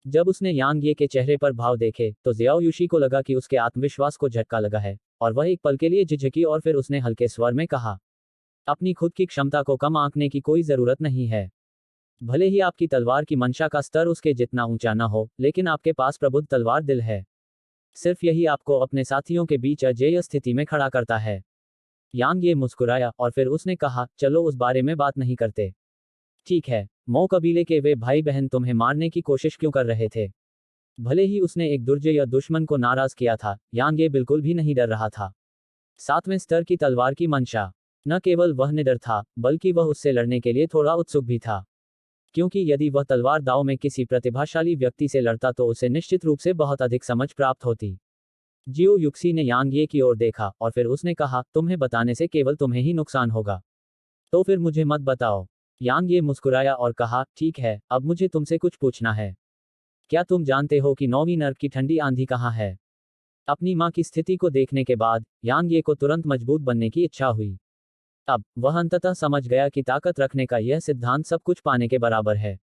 जब उसने यांग ये के चेहरे पर भाव देखे, तो जियाओ युशी को लगा कि उसके आत्मविश्वास को झटका लगा है, और वह एक पल के लिए झिझकी और फिर उसने हल्के स्वर में कहा, अपनी खुद की क्षमता को कम आंकने की कोई जरूरत नहीं है। भले ही आपकी तलवार की मंशा का स्तर उसके जितना ऊंचा न हो, लेकिन आपके पास प्रबुद्ध तलवार दिल है। सिर्फ यही आपको अपने साथियों के बीच अजेय स्थिति में खड़ा करता है। यांग ये मुस्कुराया और फिर उसने कहा, चलो उस बारे में बात नहीं करते। ठीक है, मो कबीले के वे भाई बहन तुम्हें मारने की कोशिश क्यों कर रहे थे? भले ही उसने एक दुर्जय दुश्मन को नाराज किया था, यांग ये बिल्कुल भी नहीं डर रहा था। 7वें स्तर की तलवार की मंशा। न केवल वह निडर था, बल्कि वह उससे लड़ने के लिए थोड़ा उत्सुक भी था। क्योंकि यदि वह तलवार दाव में किसी प्रतिभाशाली व्यक्ति से लड़ता तो उसे निश्चित रूप से बहुत अधिक समझ प्राप्त होती। जियो युक्सी ने यांग ये की ओर देखा और फिर उसने कहा, तुम्हें बताने से केवल तुम्हें ही नुकसान होगा। तो फिर मुझे मत बताओ। यांग ये मुस्कुराया और कहा, ठीक है, अब मुझे तुमसे कुछ पूछना है। क्या तुम जानते हो कि 9वीं नर्क की ठंडी आंधी कहाँ है? अपनी माँ की स्थिति को देखने के बाद यांग ये को तुरंत मजबूत बनने की इच्छा हुई। अब वह अंततः समझ गया कि ताकत रखने का यह सिद्धांत सब कुछ पाने के बराबर है।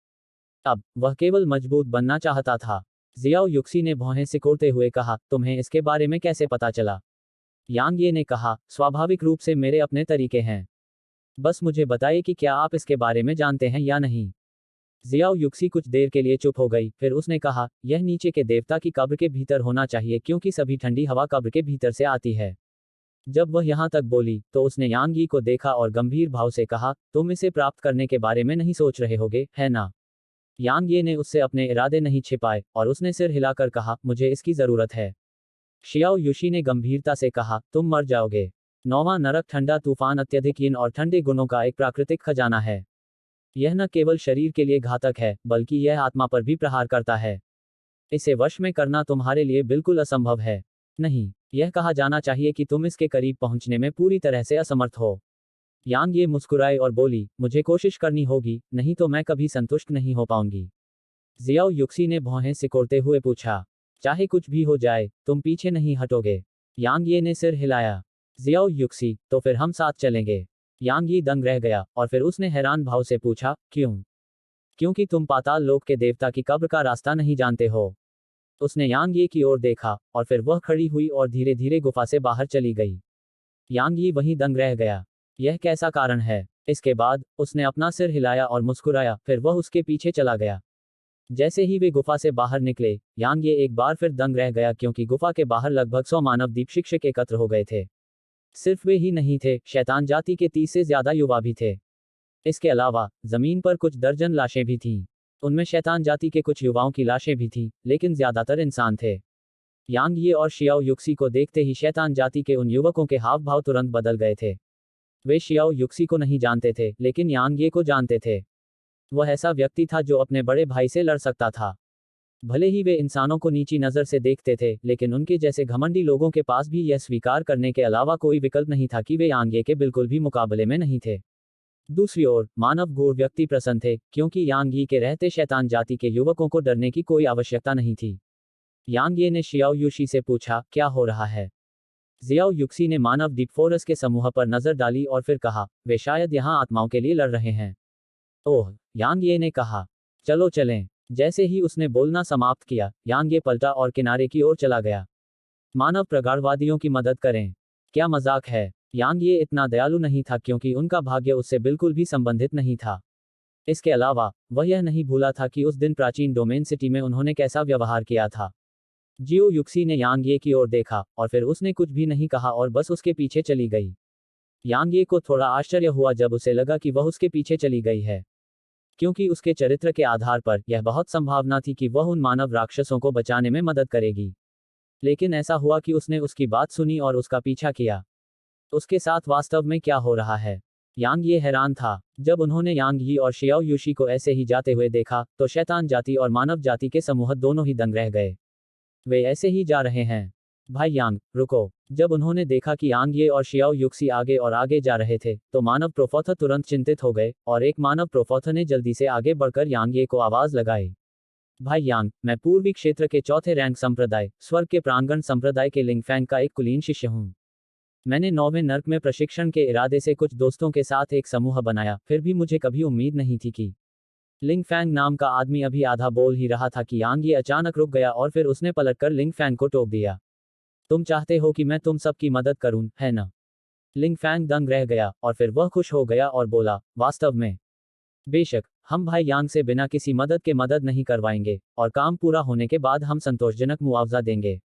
अब वह केवल मजबूत बनना चाहता था। जियाओ युक्सी ने भौहें सिकोड़ते हुए कहा, तुम्हें इसके बारे में कैसे पता चला? यांग ये ने कहा, स्वाभाविक रूप से मेरे अपने तरीके हैं। बस मुझे बताइए कि क्या आप इसके बारे में जानते हैं या नहीं। जियाओ युक्सी कुछ देर के लिए चुप हो गई, फिर उसने कहा, यह नीचे के देवता की कब्र के भीतर होना चाहिए क्योंकि सभी ठंडी हवा कब्र के भीतर से आती है। जब वह यहाँ तक बोली तो उसने यांग यी को देखा और गंभीर भाव से कहा, तुम इसे प्राप्त करने के बारे में नहीं सोच रहे होगे, है ना? यांग ये ने उससे अपने इरादे नहीं छिपाए और उसने सिर हिलाकर कहा, मुझे इसकी जरूरत है। शियाओ युशी ने गंभीरता से कहा, तुम मर जाओगे। नौवां नरक ठंडा तूफान अत्यधिक यिन और ठंडे गुणों का एक प्राकृतिक खजाना है। यह न केवल शरीर के लिए घातक है, बल्कि यह आत्मा पर भी प्रहार करता है। इसे वश में करना तुम्हारे लिए बिल्कुल असंभव है। नहीं, यह कहा जाना चाहिए कि तुम इसके करीब पहुंचने में पूरी तरह से असमर्थ हो। यांग ये मुस्कुराई और बोली, मुझे कोशिश करनी होगी, नहीं तो मैं कभी संतुष्ट नहीं हो पाऊंगी। जियाओ युक्सी ने भौहें सिकोड़ते हुए पूछा, चाहे कुछ भी हो जाए, तुम पीछे नहीं हटोगे? यांग ये ने सिर हिलाया। जियाओ युक्सी, तो फिर हम साथ चलेंगे। यांग यी दंग रह गया और फिर उसने हैरान भाव से पूछा, क्यों? क्योंकि तुम पाताल लोक के देवता की कब्र का रास्ता नहीं जानते हो। उसने यांग ये की ओर देखा और फिर वह खड़ी हुई और धीरे धीरे गुफा से बाहर चली गई। यांग यी वहीं दंग रह गया। यह कैसा कारण है? इसके बाद उसने अपना सिर हिलाया और मुस्कुराया, फिर वह उसके पीछे चला गया। जैसे ही वे गुफा से बाहर निकले, यांग ये एक बार फिर दंग रह गया क्योंकि गुफा के बाहर लगभग 100 मानव दीप शिक्षक एकत्र हो गए थे। सिर्फ वे ही नहीं थे, शैतान जाति के 30 से ज्यादा युवा भी थे। इसके अलावा जमीन पर कुछ दर्जन लाशें भी थीं। उनमें शैतान जाति के कुछ युवाओं की लाशें भी थीं, लेकिन ज्यादातर इंसान थे। यांग ये और शियाओ युक्सी को देखते ही शैतान जाति के उन युवकों के हाव भाव तुरंत बदल गए थे। वे शियाओ युक्सी को नहीं जानते थे, लेकिन यांग ये को जानते थे। वह ऐसा व्यक्ति था जो अपने बड़े भाई से लड़ सकता था। भले ही वे इंसानों को नीची नज़र से देखते थे, लेकिन उनके जैसे घमंडी लोगों के पास भी यह स्वीकार करने के अलावा कोई विकल्प नहीं था कि वे यांग ये के बिल्कुल भी मुकाबले में नहीं थे। दूसरी ओर मानव गूढ़ व्यक्ति प्रसन्न थे, क्योंकि यांग यी के रहते शैतान जाति के युवकों को डरने की कोई आवश्यकता नहीं थी। यांग ये ने शियाओ युशी से पूछा, क्या हो रहा है? जियाओ युक्सी ने मानव डीप फॉरेस्ट के समूह पर नजर डाली और फिर कहा, वे शायद यहाँ आत्माओं के लिए लड़ रहे हैं। ओह, यांग ये ने कहा, चलो चलें। जैसे ही उसने बोलना समाप्त किया, यांग ये पलटा और किनारे की ओर चला गया। मानव प्रगाढ़वादियों की मदद करें। क्या मजाक है? यांग ये इतना दयालु नहीं था क्योंकि उनका भाग्य उससे बिल्कुल भी संबंधित नहीं था। इसके अलावा वह यह नहीं भूला था कि उस दिन प्राचीन डोमेन सिटी में उन्होंने कैसा व्यवहार किया था। जियो युक्सी ने यांग ये की ओर देखा और फिर उसने कुछ भी नहीं कहा और बस उसके पीछे चली गई। यांग ये को थोड़ा आश्चर्य हुआ जब उसे लगा कि वह उसके पीछे चली गई है, क्योंकि उसके चरित्र के आधार पर यह बहुत संभावना थी कि वह उन मानव राक्षसों को बचाने में मदद करेगी। लेकिन ऐसा हुआ कि उसने उसकी बात सुनी और उसका पीछा किया। उसके साथ वास्तव में क्या हो रहा है? यांग ये हैरान था। जब उन्होंने यांग यी और शियाओ युशी को ऐसे ही जाते हुए देखा, तो शैतान जाति और मानव जाति के समूह दोनों ही दंग रह गए। वे ऐसे ही जा रहे हैं। भाई यांग, रुको। जब उन्होंने देखा कि यांग ये और शियाओ युक्सी आगे और आगे जा रहे थे, तो मानव प्रोफोथर तुरंत चिंतित हो गए और एक मानव प्रोफोथर ने जल्दी से आगे बढ़कर यांग ये को आवाज लगाई। भाई यांग, मैं पूर्वी क्षेत्र के चौथे रैंक संप्रदाय, स्वर्ग के प्रांगण संप्रदाय के लिंगफैंग का एक कुलीन शिष्य हूँ। मैंने 9वें नर्क में प्रशिक्षण के इरादे से कुछ दोस्तों के साथ एक समूह बनाया, फिर भी मुझे कभी उम्मीद नहीं थी कि लिंगफैंग नाम का आदमी अभी आधा बोल ही रहा था कि यांग ये अचानक रुक गया और फिर उसने पलटकर लिंगफैंग को टोक दिया। तुम चाहते हो कि मैं तुम सबकी मदद करूं, है ना? लिंगफैंग दंग रह गया और फिर वह खुश हो गया और बोला, वास्तव में? बेशक, हम भाई यांग से बिना किसी मदद के मदद नहीं करवाएंगे, और काम पूरा होने के बाद हम संतोषजनक मुआवजा देंगे।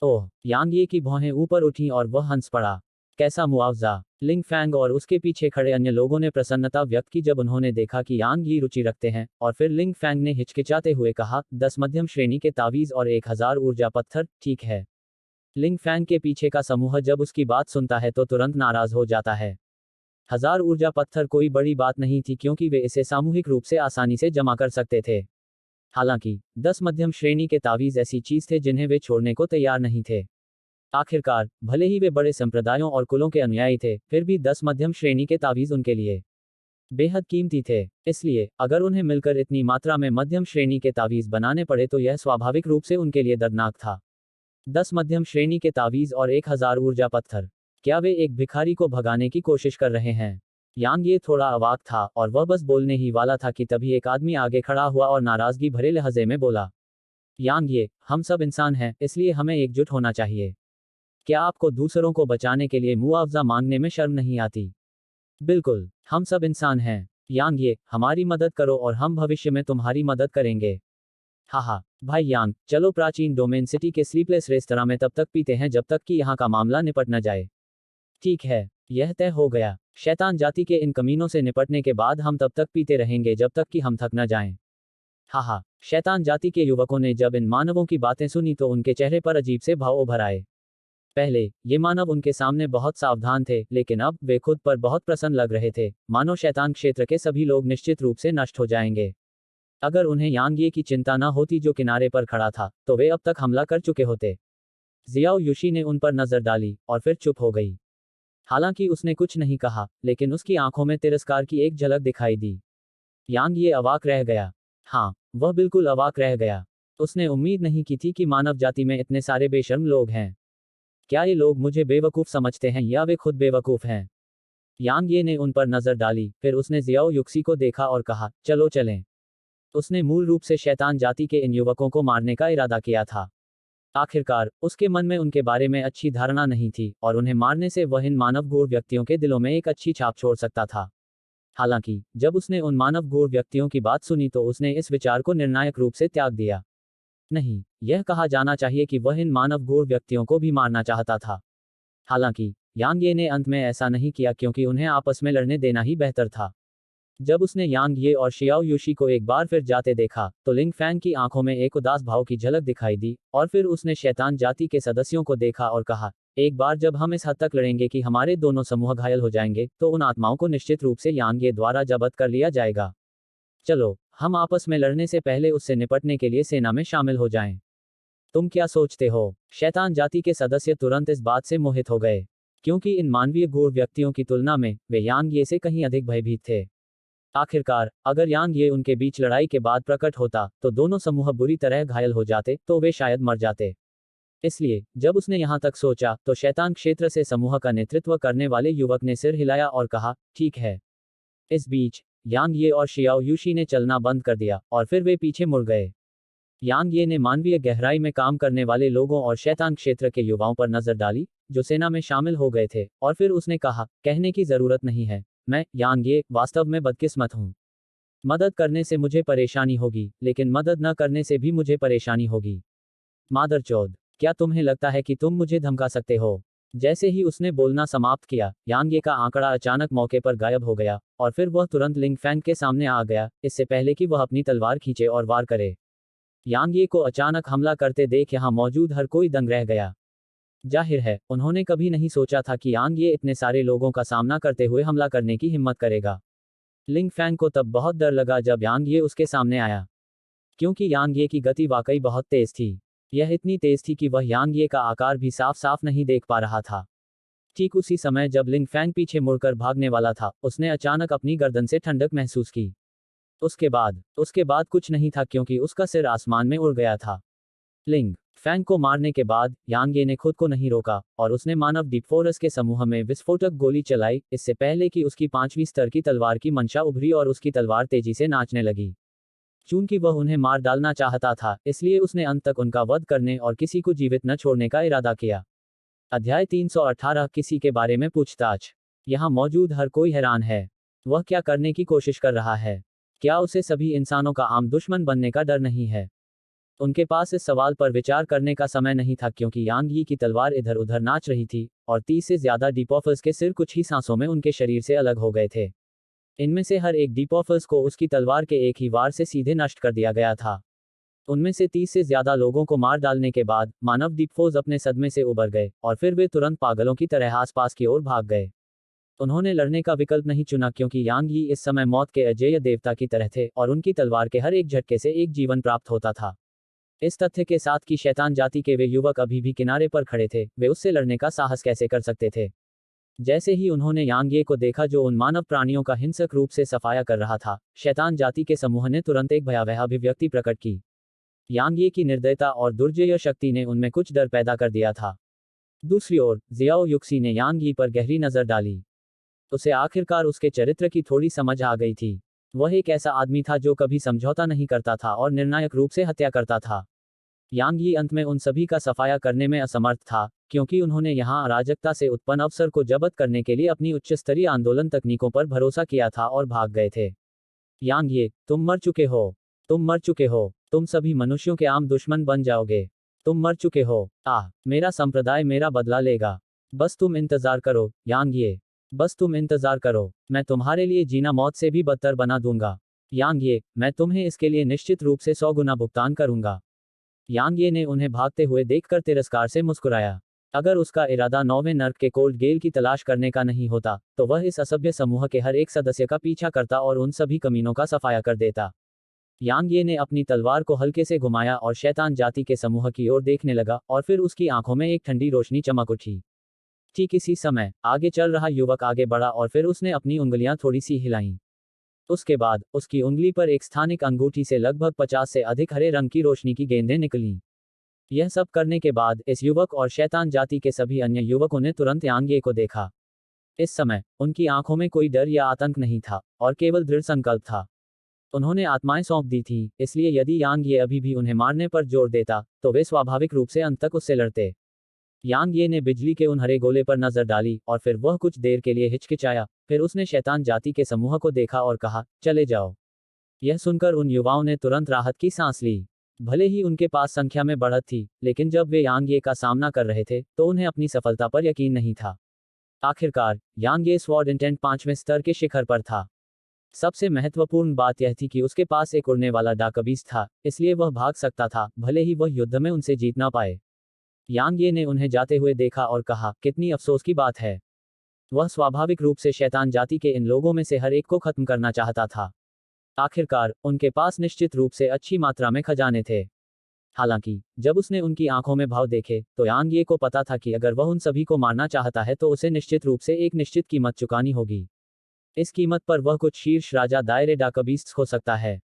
ओह, यांग ये की भौहें ऊपर उठीं और वह हंस पड़ा। कैसा मुआवजा? लिंगफैंग और उसके पीछे खड़े अन्य लोगों ने प्रसन्नता व्यक्त की जब उन्होंने देखा कि यांग यी रुचि रखते हैं, और फिर लिंगफैंग ने हिचकिचाते हुए कहा, 10 मध्यम श्रेणी के तावीज और 1000 ऊर्जा पत्थर, ठीक है। लिंगफैंग के पीछे का समूह जब उसकी बात सुनता है तो तुरंत नाराज हो जाता है। 1000 ऊर्जा पत्थर कोई बड़ी बात नहीं थी क्योंकि वे इसे सामूहिक रूप से आसानी से जमा कर सकते थे। हालांकि 10 मध्यम श्रेणी के तावीज ऐसी चीज थे जिन्हें वे छोड़ने को तैयार नहीं थे। आखिरकार, भले ही वे बड़े संप्रदायों और कुलों के अनुयायी थे, फिर भी 10 मध्यम श्रेणी के तावीज उनके लिए बेहद कीमती थे। इसलिए अगर उन्हें मिलकर इतनी मात्रा में मध्यम श्रेणी के तावीज बनाने पड़े तो यह स्वाभाविक रूप से उनके लिए दर्दनाक था। 10 मध्यम श्रेणी के तावीज और 1000 ऊर्जा पत्थर। क्या वे एक भिखारी को भगाने की कोशिश कर रहे हैं? यांग ये थोड़ा अवाक था और वह बस बोलने ही वाला था कि तभी एक आदमी आगे खड़ा हुआ और नाराजगी भरे लहजे में बोला, यांग ये, हम सब इंसान हैं, इसलिए हमें एकजुट होना चाहिए। क्या आपको दूसरों को बचाने के लिए मुआवजा मांगने में शर्म नहीं आती? बिल्कुल, हम सब इंसान हैं। यांग ये, हमारी मदद करो और हम भविष्य में तुम्हारी मदद करेंगे। हाहा, भाई यांग, चलो प्राचीन डोमेन सिटी के स्लीपलेस रेस्तरां में तब तक पीते हैं जब तक कि यहाँ का मामला निपट न जाए। ठीक है, यह तय हो गया। शैतान जाति के इन कमीनों से निपटने के बाद हम तब तक पीते रहेंगे जब तक कि हम थक न जाएं। हाहा, शैतान जाति के युवकों ने जब इन मानवों की बातें सुनी तो उनके चेहरे पर अजीब से भाव उभर आए। पहले ये मानव उनके सामने बहुत सावधान थे, लेकिन अब वे खुद पर बहुत प्रसन्न लग रहे थे, मानो शैतान क्षेत्र के सभी लोग निश्चित रूप से नष्ट हो जाएंगे। अगर उन्हें यांग ये की चिंता न होती जो किनारे पर खड़ा था, तो वे अब तक हमला कर चुके होते। जियाओ युशी ने उन पर नजर डाली और फिर चुप हो गई। हालांकि उसने कुछ नहीं कहा, लेकिन उसकी आंखों में तिरस्कार की एक झलक दिखाई दी। यांग ये अवाक रह गया। हाँ, वह बिल्कुल अवाक रह गया। उसने उम्मीद नहीं की थी कि मानव जाति में इतने सारे बेशर्म लोग हैं। क्या ये लोग मुझे बेवकूफ़ समझते हैं या वे खुद बेवकूफ़ हैं? यांग ये ने उन पर नजर डाली, फिर उसने जियाओ युक्सी को देखा और कहा, चलो चलें। उसने मूल रूप से शैतान जाति के इन युवकों को मारने का इरादा किया था। आखिरकार, उसके मन में उनके बारे में अच्छी धारणा नहीं थी, और उन्हें मारने से वह इन मानव गूढ़ व्यक्तियों के दिलों में एक अच्छी छाप छोड़ सकता था। हालांकि, जब उसने उन मानव गूढ़ व्यक्तियों की बात सुनी तो उसने इस विचार को निर्णायक रूप से त्याग दिया। नहीं, यह कहा जाना चाहिए कि वह इन मानव गूढ़ व्यक्तियों को भी मारना चाहता था। हालांकि, यांग ये ने अंत में ऐसा नहीं किया क्योंकि उन्हें आपस में लड़ने देना ही बेहतर था। जब उसने यांग ये और शियाओ यूशी को एक बार फिर जाते देखा, तो लिंग फैंग की आंखों में एक उदास भाव की झलक दिखाई दी, और फिर उसने शैतान जाति के सदस्यों को देखा और कहा, एक बार जब हम इस हद तक लड़ेंगे कि हमारे दोनों समूह घायल हो जाएंगे, तो उन आत्माओं को निश्चित रूप से यांग ये द्वारा जब्त कर लिया जाएगा। चलो, हम आपस में लड़ने से पहले उससे निपटने के लिए सेना में शामिल हो जाएं। तुम क्या सोचते हो? शैतान जाति के सदस्य तुरंत इस बात से मोहित हो गए, क्योंकि इन मानवीय गूढ़ व्यक्तियों की तुलना में वे यांग ये से कहीं अधिक भयभीत थे। आखिरकार, अगर यांग ये उनके बीच लड़ाई के बाद प्रकट होता, तो दोनों समूह बुरी तरह घायल हो जाते, तो वे शायद मर जाते। इसलिए, जब उसने यहाँ तक सोचा, तो शैतान क्षेत्र से समूह का नेतृत्व करने वाले युवक ने सिर हिलाया और कहा, ठीक है। इस बीच, यांग ये और शियाओ यूशी ने चलना बंद कर दिया, और फिर वे पीछे मुड़ गए। यांग ये ने मानवीय गहराई में काम करने वाले लोगों और शैतान क्षेत्र के युवाओं पर नजर डाली, जो सेना में शामिल हो गए थे, और फिर उसने कहा, कहने की जरूरत नहीं है, मैं, यांग ये, वास्तव में बदकिस्मत हूँ। मदद करने से मुझे परेशानी होगी, लेकिन मदद न करने से भी मुझे परेशानी होगी। मादरचोद, क्या तुम्हें लगता है कि तुम मुझे धमका सकते हो? जैसे ही उसने बोलना समाप्त किया, यांग ये का आंकड़ा अचानक मौके पर गायब हो गया, और फिर वह तुरंत लिंग फैंग के सामने आ गया, इससे पहले कि वह अपनी तलवार खींचे और वार करे। यांग ये को अचानक हमला करते देख यहाँ मौजूद हर कोई दंग रह गया। जाहिर है, उन्होंने कभी नहीं सोचा था कि यांग ये इतने सारे लोगों का सामना करते हुए हमला करने की हिम्मत करेगा। लिंग फैंग को तब बहुत डर लगा जब यांग ये उसके सामने आया, क्योंकि यांग ये की गति वाकई बहुत तेज थी। यह इतनी तेज थी कि वह यांग ये का आकार भी साफ साफ नहीं देख पा रहा था। ठीक उसी समय जब लिंग फैंग पीछे मुड़कर भागने वाला था, उसने अचानक अपनी गर्दन से ठंडक महसूस की। उसके बाद कुछ नहीं था क्योंकि उसका सिर आसमान में उड़ गया था। लिंग फैंग को मारने के बाद, यांग ये ने खुद को नहीं रोका, और उसने मानव डीप फोरस के समूह में विस्फोटक गोली चलाई, इससे पहले कि उसकी 5वीं स्तर की तलवार की मंशा उभरी और उसकी तलवार तेजी से नाचने लगी। चूंकि वह उन्हें मार डालना चाहता था, इसलिए उसने अंत तक उनका वध करने और किसी को जीवित न छोड़ने का इरादा किया। अध्याय 318 किसी के बारे में पूछताछ। यहाँ मौजूद हर कोई हैरान है। वह क्या करने की कोशिश कर रहा है? क्या उसे सभी इंसानों का आम दुश्मन बनने का डर नहीं है? उनके पास इस सवाल पर विचार करने का समय नहीं था क्योंकि यांग यी की तलवार इधर उधर नाच रही थी, और 30 से ज्यादा डीपॉफर्स के सिर कुछ ही सांसों में उनके शरीर से अलग हो गए थे। इनमें से हर एक डीपॉफर्स को उसकी तलवार के एक ही वार से सीधे नष्ट कर दिया गया था। उनमें से 30 से ज्यादा लोगों को मार डालने के बाद, मानव डीपफोर्स अपने सदमे से उबर गए, और फिर वे तुरंत पागलों की तरह आसपास की ओर भाग गए। उन्होंने लड़ने का विकल्प नहीं चुना क्योंकि यांग यी इस समय मौत के अजेय देवता की तरह थे, और उनकी तलवार के हर एक झटके से एक जीवन प्राप्त होता था। इस तथ्य के साथ कि शैतान जाति के वे युवक अभी भी किनारे पर खड़े थे, वे उससे लड़ने का साहस कैसे कर सकते थे? जैसे ही उन्होंने यांग ये को देखा जो उन मानव प्राणियों का हिंसक रूप से सफाया कर रहा था, शैतान जाति के समूह ने तुरंत एक भयावह अभिव्यक्ति प्रकट की। यांग ये की निर्दयता और दुर्जय शक्ति ने उनमें कुछ डर पैदा कर दिया था। दूसरी ओर, जियाओ युक्सी ने यांग यी पर गहरी नजर डाली। उसे आखिरकार उसके चरित्र की थोड़ी समझ आ गई थी। वह एक ऐसा आदमी था जो कभी समझौता नहीं करता था और निर्णायक रूप से हत्या करता था। यांग यी अंत में उन सभी का सफाया करने में असमर्थ था, क्योंकि उन्होंने यहाँ अराजकता से उत्पन्न अवसर को जब्त करने के लिए अपनी उच्च स्तरीय आंदोलन तकनीकों पर भरोसा किया था और भाग गए थे। यांग ये, तुम मर चुके हो। तुम मर चुके हो। तुम सभी मनुष्यों के आम दुश्मन बन जाओगे। तुम मर चुके हो। मेरा संप्रदाय मेरा बदला लेगा। बस तुम इंतजार करो, यांग ये। बस तुम इंतजार करो, मैं तुम्हारे लिए जीना मौत से भी बदतर बना दूंगा। यांग ये, मैं तुम्हें इसके लिए निश्चित रूप से 100 गुना भुगतान करूंगा। यांग ये ने उन्हें भागते हुए देखकर तिरस्कार से मुस्कुराया। अगर उसका इरादा 9वें नर्क के कोल्ड गेल की तलाश करने का नहीं होता, तो वह इस असभ्य समूह के हर एक सदस्य का पीछा करता और उन सभी कमीनों का सफाया कर देता। यांग ये ने अपनी तलवार को हल्के से घुमाया और शैतान जाति के समूह की ओर देखने लगा, और फिर उसकी आंखों में एक ठंडी रोशनी चमक उठी। ठीक इसी समय आगे चल रहा युवक आगे बढ़ा और फिर उसने अपनी उंगलियां थोड़ी सी हिलाईं। उसके बाद उसकी उंगली पर एक स्थानिक अंगूठी से लगभग 50 से अधिक हरे रंग की रोशनी की गेंदें निकलीं। यह सब करने के बाद इस युवक और शैतान जाति के सभी अन्य युवकों ने तुरंत यांग ये को देखा। इस समय उनकी आंखों में कोई डर या आतंक नहीं था, और केवल दृढ़ संकल्प था। उन्होंने आत्माएं सौंप दी थी, इसलिए यदि यांग ये अभी भी उन्हें मारने पर जोर देता, तो वे स्वाभाविक रूप से अंत तक उससे लड़ते। यांग ये ने बिजली के उन हरे गोले पर नजर डाली, और फिर वह कुछ देर के लिए हिचकिचाया, फिर उसने शैतान जाति के समूह को देखा और कहा, चले जाओ। यह सुनकर उन युवाओं ने तुरंत राहत की सांस ली। भले ही उनके पास संख्या में बढ़त थी, लेकिन जब वे यांग ये का सामना कर रहे थे, तो उन्हें अपनी सफलता पर यकीन नहीं था। आखिरकार यांग ये स्वॉर्ड इंटेंट 5वें स्तर के शिखर पर था। सबसे महत्वपूर्ण बात यह थी कि उसके पास एक उड़ने वाला डाकबीज था, इसलिए वह भाग सकता था, भले ही वह युद्ध में उनसे जीत ना पाए। यांग ये ने उन्हें जाते हुए देखा और कहा, कितनी अफसोस की बात है। वह स्वाभाविक रूप से शैतान जाति के इन लोगों में से हर एक को खत्म करना चाहता था। आखिरकार उनके पास निश्चित रूप से अच्छी मात्रा में खजाने थे। हालांकि जब उसने उनकी आंखों में भाव देखे, तो यांग ये को पता था कि अगर वह उन सभी को मारना चाहता है तो उसे निश्चित रूप से एक निश्चित कीमत चुकानी होगी। इस कीमत पर वह कुछ शीर्ष राजा दायरे डाकबीस्ट हो सकता है।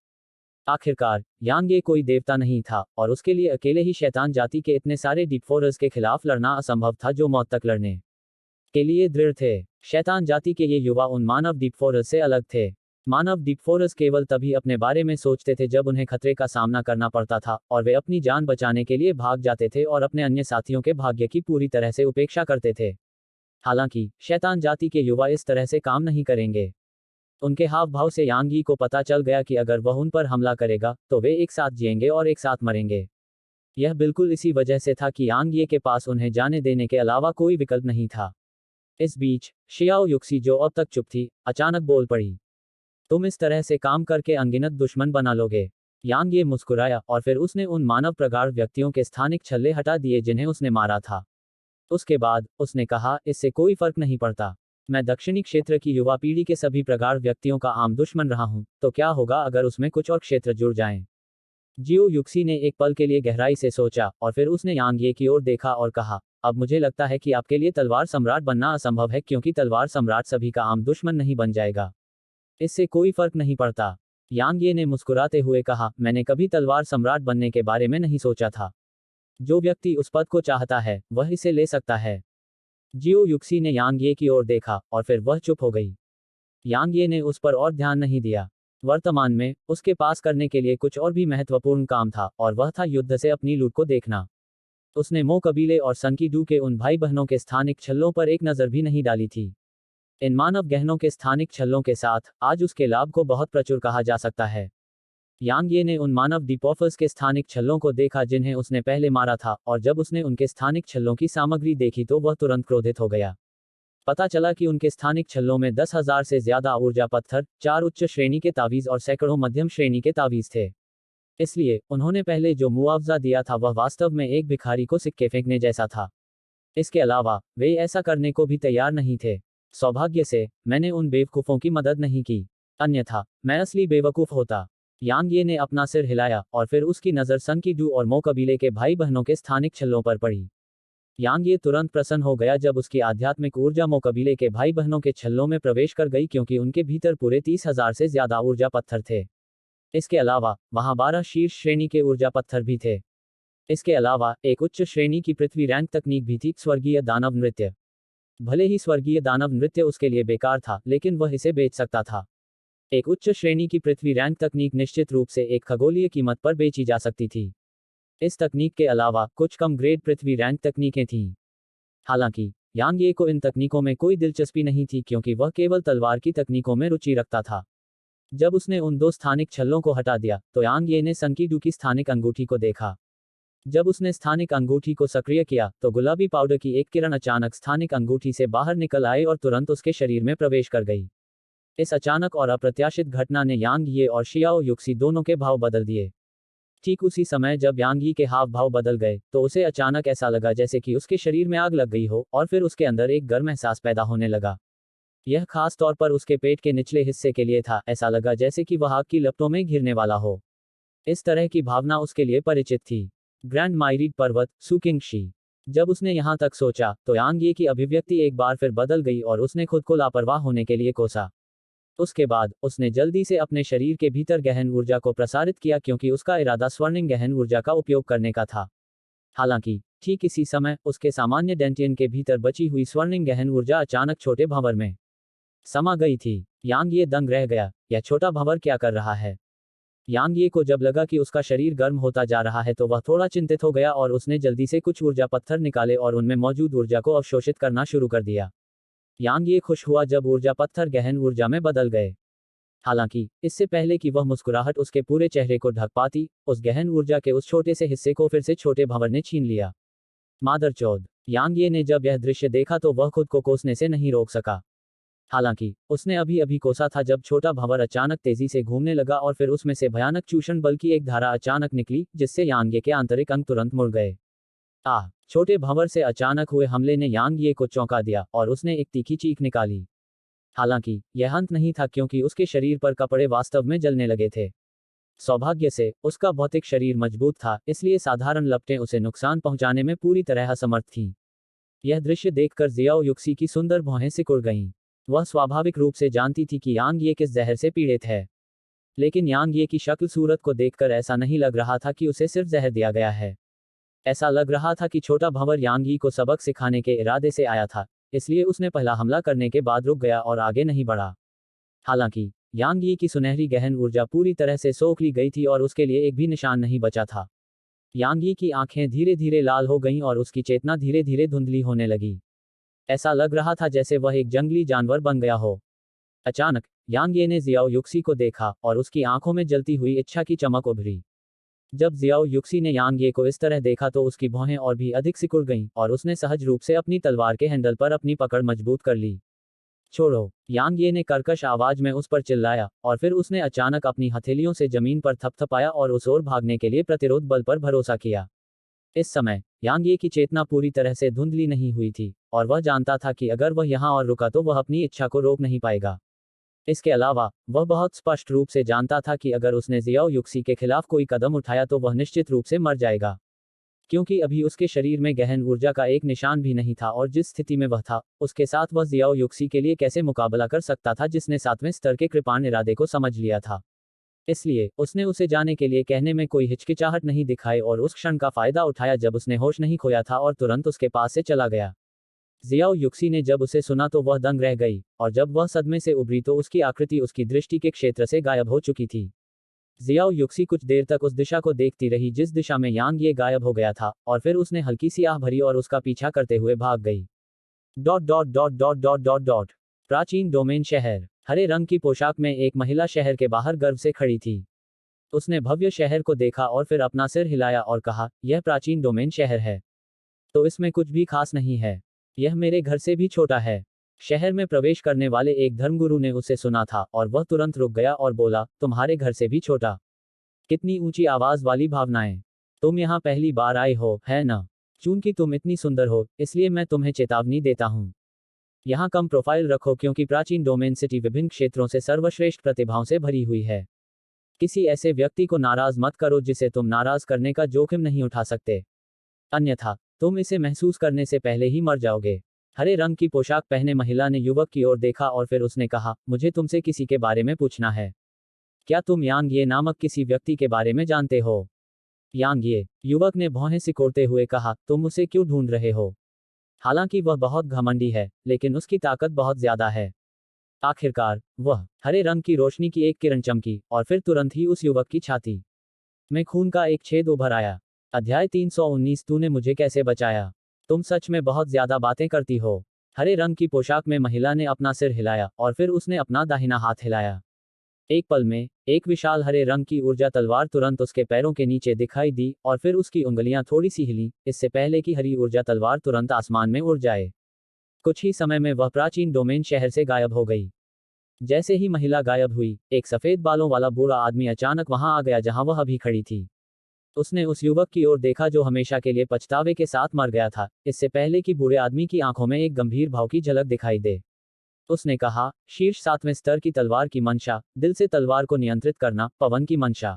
आखिरकार यांग ये कोई देवता नहीं था, और उसके लिए अकेले ही शैतान जाति के इतने सारे डीप फोर्स के खिलाफ लड़ना असंभव था जो मौत तक लड़ने के लिए दृढ़ थे। शैतान जाति के ये युवा उन मानव डीप फोर्स से अलग थे। मानव डीप फोर्स केवल तभी अपने बारे में सोचते थे जब उन्हें खतरे का सामना करना पड़ता था, और वे अपनी जान बचाने के लिए भाग जाते थे और अपने अन्य साथियों के भाग्य की पूरी तरह से उपेक्षा करते थे। हालांकि शैतान जाति के युवा इस तरह से काम नहीं करेंगे। उनके हाव भाव से यांग यी को पता चल गया कि अगर वह उन पर हमला करेगा, तो वे एक साथ जिएंगे और एक साथ मरेंगे। यह बिल्कुल इसी वजह से था कि यांग ये के पास उन्हें जाने देने के अलावा कोई विकल्प नहीं था। इस बीच शियाओ युक्सी, जो अब तक चुप थी, अचानक बोल पड़ी, तुम इस तरह से काम करके अनगिनत दुश्मन बना लोगे। यांग ये मुस्कुराया, और फिर उसने उन मानव प्रगाढ़ व्यक्तियों के स्थानिक छल्ले हटा दिए जिन्हें उसने मारा था। उसके बाद उसने कहा, इससे कोई फर्क नहीं पड़ता। मैं दक्षिणी क्षेत्र की युवा पीढ़ी के सभी प्रगाढ़ व्यक्तियों का आम दुश्मन रहा हूं, तो क्या होगा अगर उसमें कुछ और क्षेत्र जुड़ जाएं? जियो युक्सी ने एक पल के लिए गहराई से सोचा, और फिर उसने यांग ये की ओर देखा और कहा, अब मुझे लगता है कि आपके लिए तलवार सम्राट बनना असंभव है, क्योंकि तलवार सम्राट सभी का आम दुश्मन नहीं बन जाएगा। इससे कोई फर्क नहीं पड़ता। यांग ये ने मुस्कुराते हुए कहा, मैंने कभी तलवार सम्राट बनने के बारे में नहीं सोचा था। जो व्यक्ति उस पद को चाहता है, वह इसे ले सकता है। जियो युक्सी ने यांग ये की ओर देखा, और फिर वह चुप हो गई। यांग ये ने उस पर और ध्यान नहीं दिया। वर्तमान में उसके पास करने के लिए कुछ और भी महत्वपूर्ण काम था, और वह था युद्ध से अपनी लूट को देखना। उसने मो कबीले और सनकी-डू के उन भाई बहनों के स्थानिक छल्लों पर एक नज़र भी नहीं डाली थी। इन मानव गहनों के स्थानिक छल्लों के साथ आज उसके लाभ को बहुत प्रचुर कहा जा सकता है। यांग ये ने उन मानव डिपोफर्स के स्थानिक छल्लों को देखा जिन्हें उसने पहले मारा था, और जब उसने उनके स्थानिक छल्लों की सामग्री देखी तो वह तुरंत क्रोधित हो गया। पता चला कि उनके स्थानिक छल्लों में 10,000 से ज्यादा ऊर्जा पत्थर, 4 उच्च श्रेणी के तावीज और सैकड़ों मध्यम श्रेणी के तावीज थे। इसलिए उन्होंने पहले जो मुआवजा दिया था वह वास्तव में एक भिखारी को सिक्के फेंकने जैसा था। इसके अलावा वे ऐसा करने को भी तैयार नहीं थे। सौभाग्य से मैंने उन बेवकूफ़ों की मदद नहीं की, अन्यथा मैं असली बेवकूफ़ होता। यांग ये ने अपना सिर हिलाया, और फिर उसकी नज़र सनकी-डू और मो कबीले के भाई बहनों के स्थानिक छल्लों पर पड़ी। यांग ये तुरंत प्रसन्न हो गया जब उसकी आध्यात्मिक ऊर्जा मो कबीले के भाई बहनों के छल्लों में प्रवेश कर गई, क्योंकि उनके भीतर पूरे 30,000 से ज्यादा ऊर्जा पत्थर थे। इसके अलावा वहां 12 शीर्ष श्रेणी के ऊर्जा पत्थर भी थे। इसके अलावा एक उच्च श्रेणी की पृथ्वी रैंक तकनीक भी थी, स्वर्गीय दानव नृत्य। भले ही स्वर्गीय दानव नृत्य उसके लिए बेकार था, लेकिन वह इसे बेच सकता था। एक उच्च श्रेणी की पृथ्वी रैंक तकनीक निश्चित रूप से एक खगोलीय कीमत पर बेची जा सकती थी। इस तकनीक के अलावा कुछ कम ग्रेड पृथ्वी रैंक तकनीकें थीं। हालांकि यांग ये को इन तकनीकों में कोई दिलचस्पी नहीं थी, क्योंकि वह केवल तलवार की तकनीकों में रुचि रखता था। जब उसने उन दो स्थानिक छल्लों को हटा दिया तो यांग ये ने संकीडू की स्थानिक अंगूठी को देखा। जब उसने स्थानिक अंगूठी को सक्रिय किया तो गुलाबी पाउडर की एक किरण अचानक स्थानिक अंगूठी से बाहर निकल आई और तुरंत उसके शरीर में प्रवेश कर गई। इस अचानक और अप्रत्याशित घटना ने यांग ये और शियाओ युक्सी दोनों के भाव बदल दिए। ठीक उसी समय जब यांग यी के हाव भाव बदल गए तो उसे अचानक ऐसा लगा जैसे कि उसके शरीर में आग लग गई हो और फिर उसके अंदर एक गर्म एहसास पैदा होने लगा। यह खास तौर पर उसके पेट के निचले हिस्से के लिए था, ऐसा लगा जैसे कि वह आग की लपटों में घिरने वाला हो। इस तरह की भावना उसके लिए परिचित थी। ग्रैंड माइरीड पर्वत, सुकिंगशी। जब उसने यहाँ तक सोचा तो यांग ये की अभिव्यक्ति एक बार फिर बदल गई और उसने खुद को लापरवाह होने के लिए कोसा। उसके बाद उसने जल्दी से अपने शरीर के भीतर गहन ऊर्जा को प्रसारित किया क्योंकि उसका इरादा स्वर्णिम गहन ऊर्जा का उपयोग करने का था। हालांकि ठीक इसी समय उसके सामान्य डेंटियन के भीतर बची हुई स्वर्णिम गहन ऊर्जा अचानक छोटे भंवर में समा गई थी। यांग ये दंग रह गया, यह छोटा भंवर क्या कर रहा है। यांग ये को जब लगा कि उसका शरीर गर्म होता जा रहा है तो वह थोड़ा चिंतित हो गया और उसने जल्दी से कुछ ऊर्जा पत्थर निकाले और उनमें मौजूद ऊर्जा को अवशोषित करना शुरू कर दिया। यांग ये खुश हुआ जब ऊर्जा पत्थर गहन ऊर्जा में बदल गए। हालांकि इससे पहले कि वह मुस्कुराहट उसके पूरे चेहरे को ढक पाती, उस गहन ऊर्जा के उस छोटे से हिस्से को फिर से छोटे भंवर ने छीन लिया। मादरचोद, यांग ये ने जब यह दृश्य देखा तो वह खुद को कोसने से नहीं रोक सका। हालांकि उसने अभी अभी कोसा था जब छोटा भंवर अचानक तेजी से घूमने लगा और फिर उसमें से भयानक चूषण बल की एक धारा अचानक निकली जिससे यांग ये के आंतरिक अंग तुरंत मुड़ गए। छोटे भंवर से अचानक हुए हमले ने यांग ये को चौंका दिया और उसने एक तीखी चीख निकाली। हालांकि यह अंत नहीं था क्योंकि उसके शरीर पर कपड़े वास्तव में जलने लगे थे। सौभाग्य से उसका भौतिक शरीर मजबूत था, इसलिए साधारण लपटें उसे नुकसान पहुंचाने में पूरी तरह असमर्थ थीं। यह दृश्य देखकर जियाओ युक्सी की सुंदर भौहें सिकुड़ गईं। वह स्वाभाविक रूप से जानती थी कि यांग ये किस जहर से पीड़ित है, लेकिन यांग ये की शक्ल सूरत को देखकर ऐसा नहीं लग रहा था कि उसे सिर्फ जहर दिया गया है। ऐसा लग रहा था कि छोटा भंवर यांग यी को सबक सिखाने के इरादे से आया था, इसलिए उसने पहला हमला करने के बाद रुक गया और आगे नहीं बढ़ा। हालांकि यांग यी की सुनहरी गहन ऊर्जा पूरी तरह से सोख ली गई थी और उसके लिए एक भी निशान नहीं बचा था। यांग यी की आंखें धीरे धीरे लाल हो गईं और उसकी चेतना धीरे धीरे धुंधली होने लगी। ऐसा लग रहा था जैसे वह एक जंगली जानवर बन गया हो। अचानक यांग ये ने जियाओ युक्सी को देखा और उसकी आंखों में जलती हुई इच्छा की चमक उभरी। जब जियाओ युक्सी ने यांग ये को इस तरह देखा तो उसकी भौहें और भी अधिक सिकुड़ गईं और उसने सहज रूप से अपनी तलवार के हैंडल पर अपनी पकड़ मजबूत कर ली। छोड़ो, यांग ये ने कर्कश आवाज में उस पर चिल्लाया और फिर उसने अचानक अपनी हथेलियों से जमीन पर थपथपाया और उस ओर भागने के लिए प्रतिरोध बल पर भरोसा किया। इस समय यांग ये की चेतना पूरी तरह से धुंधली नहीं हुई थी और वह जानता था कि अगर वह यहाँ और रुका तो वह अपनी इच्छा को रोक नहीं पाएगा। इसके अलावा वह बहुत स्पष्ट रूप से जानता था कि अगर उसने जियाओ युक्सी के खिलाफ कोई कदम उठाया तो वह निश्चित रूप से मर जाएगा, क्योंकि अभी उसके शरीर में गहन ऊर्जा का एक निशान भी नहीं था और जिस स्थिति में वह था उसके साथ वह जियाओ युक्सी के लिए कैसे मुकाबला कर सकता था जिसने 7वें स्तर के कृपाण इरादे को समझ लिया था। इसलिए उसने उसे जाने के लिए कहने में कोई हिचकिचाहट नहीं दिखाई और उस क्षण का फायदा उठाया जब उसने होश नहीं खोया था और तुरंत उसके पास से चला गया। जियाओ युक्सी ने जब उसे सुना तो वह दंग रह गई और जब वह सदमे से उभरी तो उसकी आकृति उसकी दृष्टि के क्षेत्र से गायब हो चुकी थी। जियाओ युक्सी कुछ देर तक उस दिशा को देखती रही जिस दिशा में यांग ये गायब हो गया था और फिर उसने हल्की सी आह भरी और उसका पीछा करते हुए भाग गई। प्राचीन डोमेन शहर। हरे रंग की पोशाक में एक महिला शहर के बाहर गर्व से खड़ी थी। उसने भव्य शहर को देखा और फिर अपना सिर हिलाया और कहा, यह प्राचीन डोमेन शहर है तो इसमें कुछ भी खास नहीं है, यह मेरे घर से भी छोटा है। शहर में प्रवेश करने वाले एक धर्मगुरु ने उसे सुना था और वह तुरंत रुक गया और बोला, तुम्हारे घर से भी छोटा। कितनी ऊंची आवाज वाली भावनाएं। तुम यहाँ पहली बार आए हो, है ना? चूंकि तुम इतनी सुंदर हो इसलिए मैं तुम्हें चेतावनी देता हूँ, यहाँ कम प्रोफाइल रखो क्योंकि प्राचीन डोमेन सिटी विभिन्न क्षेत्रों से सर्वश्रेष्ठ प्रतिभाओं से भरी हुई है। किसी ऐसे व्यक्ति को नाराज मत करो जिसे तुम नाराज करने का जोखिम नहीं उठा सकते, अन्यथा तुम इसे महसूस करने से पहले ही मर जाओगे। हरे रंग की पोशाक पहने महिला ने युवक की ओर देखा और फिर उसने कहा, मुझे तुमसे किसी के बारे में पूछना है। क्या तुम यांग ये नामक किसी व्यक्ति के बारे में जानते हो? यांग ये, युवक ने भौहें सिकोड़ते हुए कहा, तुम उसे क्यों ढूंढ रहे हो? हालांकि वह बहुत घमंडी है लेकिन उसकी ताकत बहुत ज्यादा है। आखिरकार वह हरे रंग की रोशनी की एक किरण चमकी और फिर तुरंत ही उस युवक की छाती में खून का एक छेद उभर आया। अध्याय 319 तूने मुझे कैसे बचाया? तुम सच में बहुत ज्यादा बातें करती हो। हरे रंग की पोशाक में महिला ने अपना सिर हिलाया और फिर उसने अपना दाहिना हाथ हिलाया। एक पल में एक विशाल हरे रंग की ऊर्जा तलवार तुरंत उसके पैरों के नीचे दिखाई दी और फिर उसकी उंगलियां थोड़ी सी हिली, इससे पहले कि हरी ऊर्जा तलवार तुरंत आसमान में उड़ जाए। कुछ ही समय में वह प्राचीन डोमेन शहर से गायब हो गई। जैसे ही महिला गायब हुई, एक सफेद बालों वाला बूढ़ा आदमी अचानक वहां आ गया जहां वह अभी खड़ी थी। उसने उस युवक की ओर देखा जो हमेशा के लिए पछतावे के साथ मर गया था, इससे पहले कि बूढ़े आदमी की आंखों में एक गंभीर भाव की झलक दिखाई दे। उसने कहा, शीर्ष 7वें स्तर की तलवार की मंशा, दिल से तलवार को नियंत्रित करना, पवन की मंशा।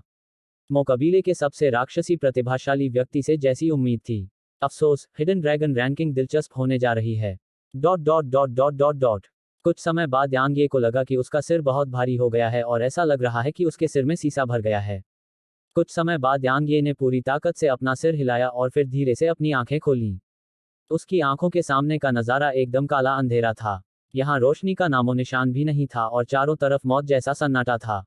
मो कबीले के सबसे राक्षसी प्रतिभाशाली व्यक्ति से जैसी उम्मीद थी। अफसोस, हिडन ड्रैगन रैंकिंग दिलचस्प होने जा रही है। Dot dot dot dot dot dot. कुछ समय बाद यांग ये को लगा कि उसका सिर बहुत भारी हो गया है और ऐसा लग रहा है कि उसके सिर में सीसा भर गया है। कुछ समय बाद यांग ये ने पूरी ताकत से अपना सिर हिलाया और फिर धीरे से अपनी आंखें खोलीं। उसकी आंखों के सामने का नजारा एकदम काला अंधेरा था। यहाँ रोशनी का नामो निशान भी नहीं था और चारों तरफ मौत जैसा सन्नाटा था।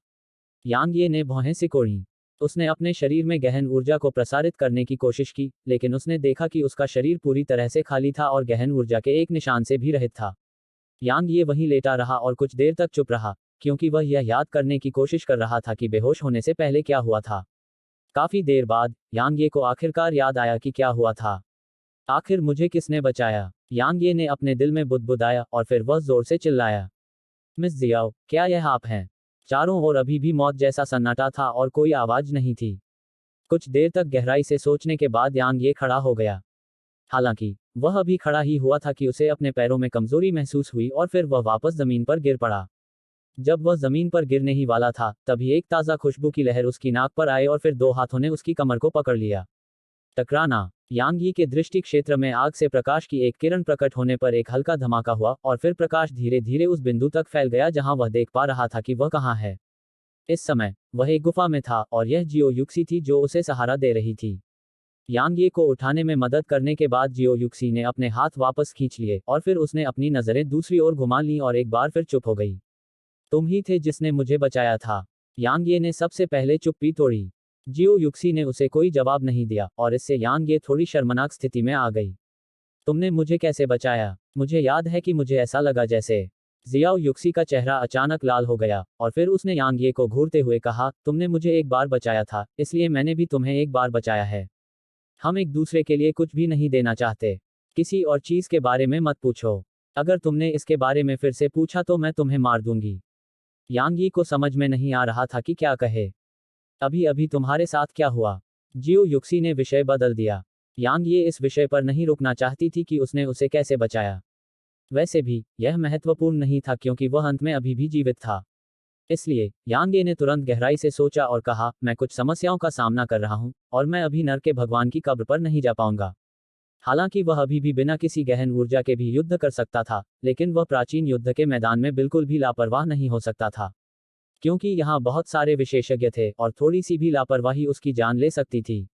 यांग ये ने भौहें सिकोड़ी। उसने अपने शरीर में गहन ऊर्जा को प्रसारित करने की कोशिश की, लेकिन उसने देखा कि उसका शरीर पूरी तरह से खाली था और गहन ऊर्जा के एक निशान से भी रहित था। यांग ये वहीं लेटा रहा और कुछ देर तक चुप रहा, क्योंकि वह यह याद करने की कोशिश कर रहा था कि बेहोश होने से पहले क्या हुआ था। काफी देर बाद यांग ये को आखिरकार याद आया कि क्या हुआ था। आखिर मुझे किसने बचाया? यांग ये ने अपने दिल में बुदबुदाया और फिर वह जोर से चिल्लाया, मिस जियाओ, क्या यह आप हैं? चारों ओर अभी भी मौत जैसा सन्नाटा था और कोई आवाज नहीं थी। कुछ देर तक गहराई से सोचने के बाद यांग ये खड़ा हो गया। हालांकि वह अभी खड़ा ही हुआ था कि उसे अपने पैरों में कमजोरी महसूस हुई और फिर वह वापस जमीन पर गिर पड़ा। जब वह जमीन पर गिरने ही वाला था, तभी एक ताज़ा खुशबू की लहर उसकी नाक पर आए और फिर दो हाथों ने उसकी कमर को पकड़ लिया। टकराना। यांग यी के दृष्टि क्षेत्र में आग से प्रकाश की एक किरण प्रकट होने पर एक हल्का धमाका हुआ और फिर प्रकाश धीरे धीरे उस बिंदु तक फैल गया जहां वह देख पा रहा था कि वह कहां है। इस समय वह एक गुफा में था और यह जियो युक्सी थी जो उसे सहारा दे रही थी। यांग ये को उठाने में मदद करने के बाद जियो युक्सी ने अपने हाथ वापस खींच लिए और फिर उसने अपनी नजरें दूसरी ओर घुमा लीं और एक बार फिर चुप हो गई। तुम ही थे जिसने मुझे बचाया था। यांग ये ने सबसे पहले चुप्पी तोड़ी। जियो युक्सी ने उसे कोई जवाब नहीं दिया और इससे यांग ये थोड़ी शर्मनाक स्थिति में आ गई। तुमने मुझे कैसे बचाया? मुझे याद है कि मुझे ऐसा लगा जैसे। जियाओ युक्सी का चेहरा अचानक लाल हो गया और फिर उसने यांग ये को घूरते हुए कहा, तुमने मुझे एक बार बचाया था, इसलिए मैंने भी तुम्हें एक बार बचाया है। हम एक दूसरे के लिए कुछ भी नहीं देना चाहते। किसी और चीज के बारे में मत पूछो। अगर तुमने इसके बारे में फिर से पूछा तो मैं तुम्हें मार दूंगी। यांग यी को समझ में नहीं आ रहा था कि क्या कहे। अभी अभी तुम्हारे साथ क्या हुआ? जियो युक्सी ने विषय बदल दिया। यांग ये इस विषय पर नहीं रुकना चाहती थी कि उसने उसे कैसे बचाया। वैसे भी यह महत्वपूर्ण नहीं था क्योंकि वह अंत में अभी भी जीवित था। इसलिए यांग ये ने तुरंत गहराई से सोचा और कहा, मैं कुछ समस्याओं का सामना कर रहा हूं और मैं अभी नर के भगवान की कब्र पर नहीं जा पाऊंगा। हालांकि वह अभी भी बिना किसी गहन ऊर्जा के भी युद्ध कर सकता था, लेकिन वह प्राचीन युद्ध के मैदान में बिल्कुल भी लापरवाह नहीं हो सकता था, क्योंकि यहाँ बहुत सारे विशेषज्ञ थे और थोड़ी सी भी लापरवाही उसकी जान ले सकती थी।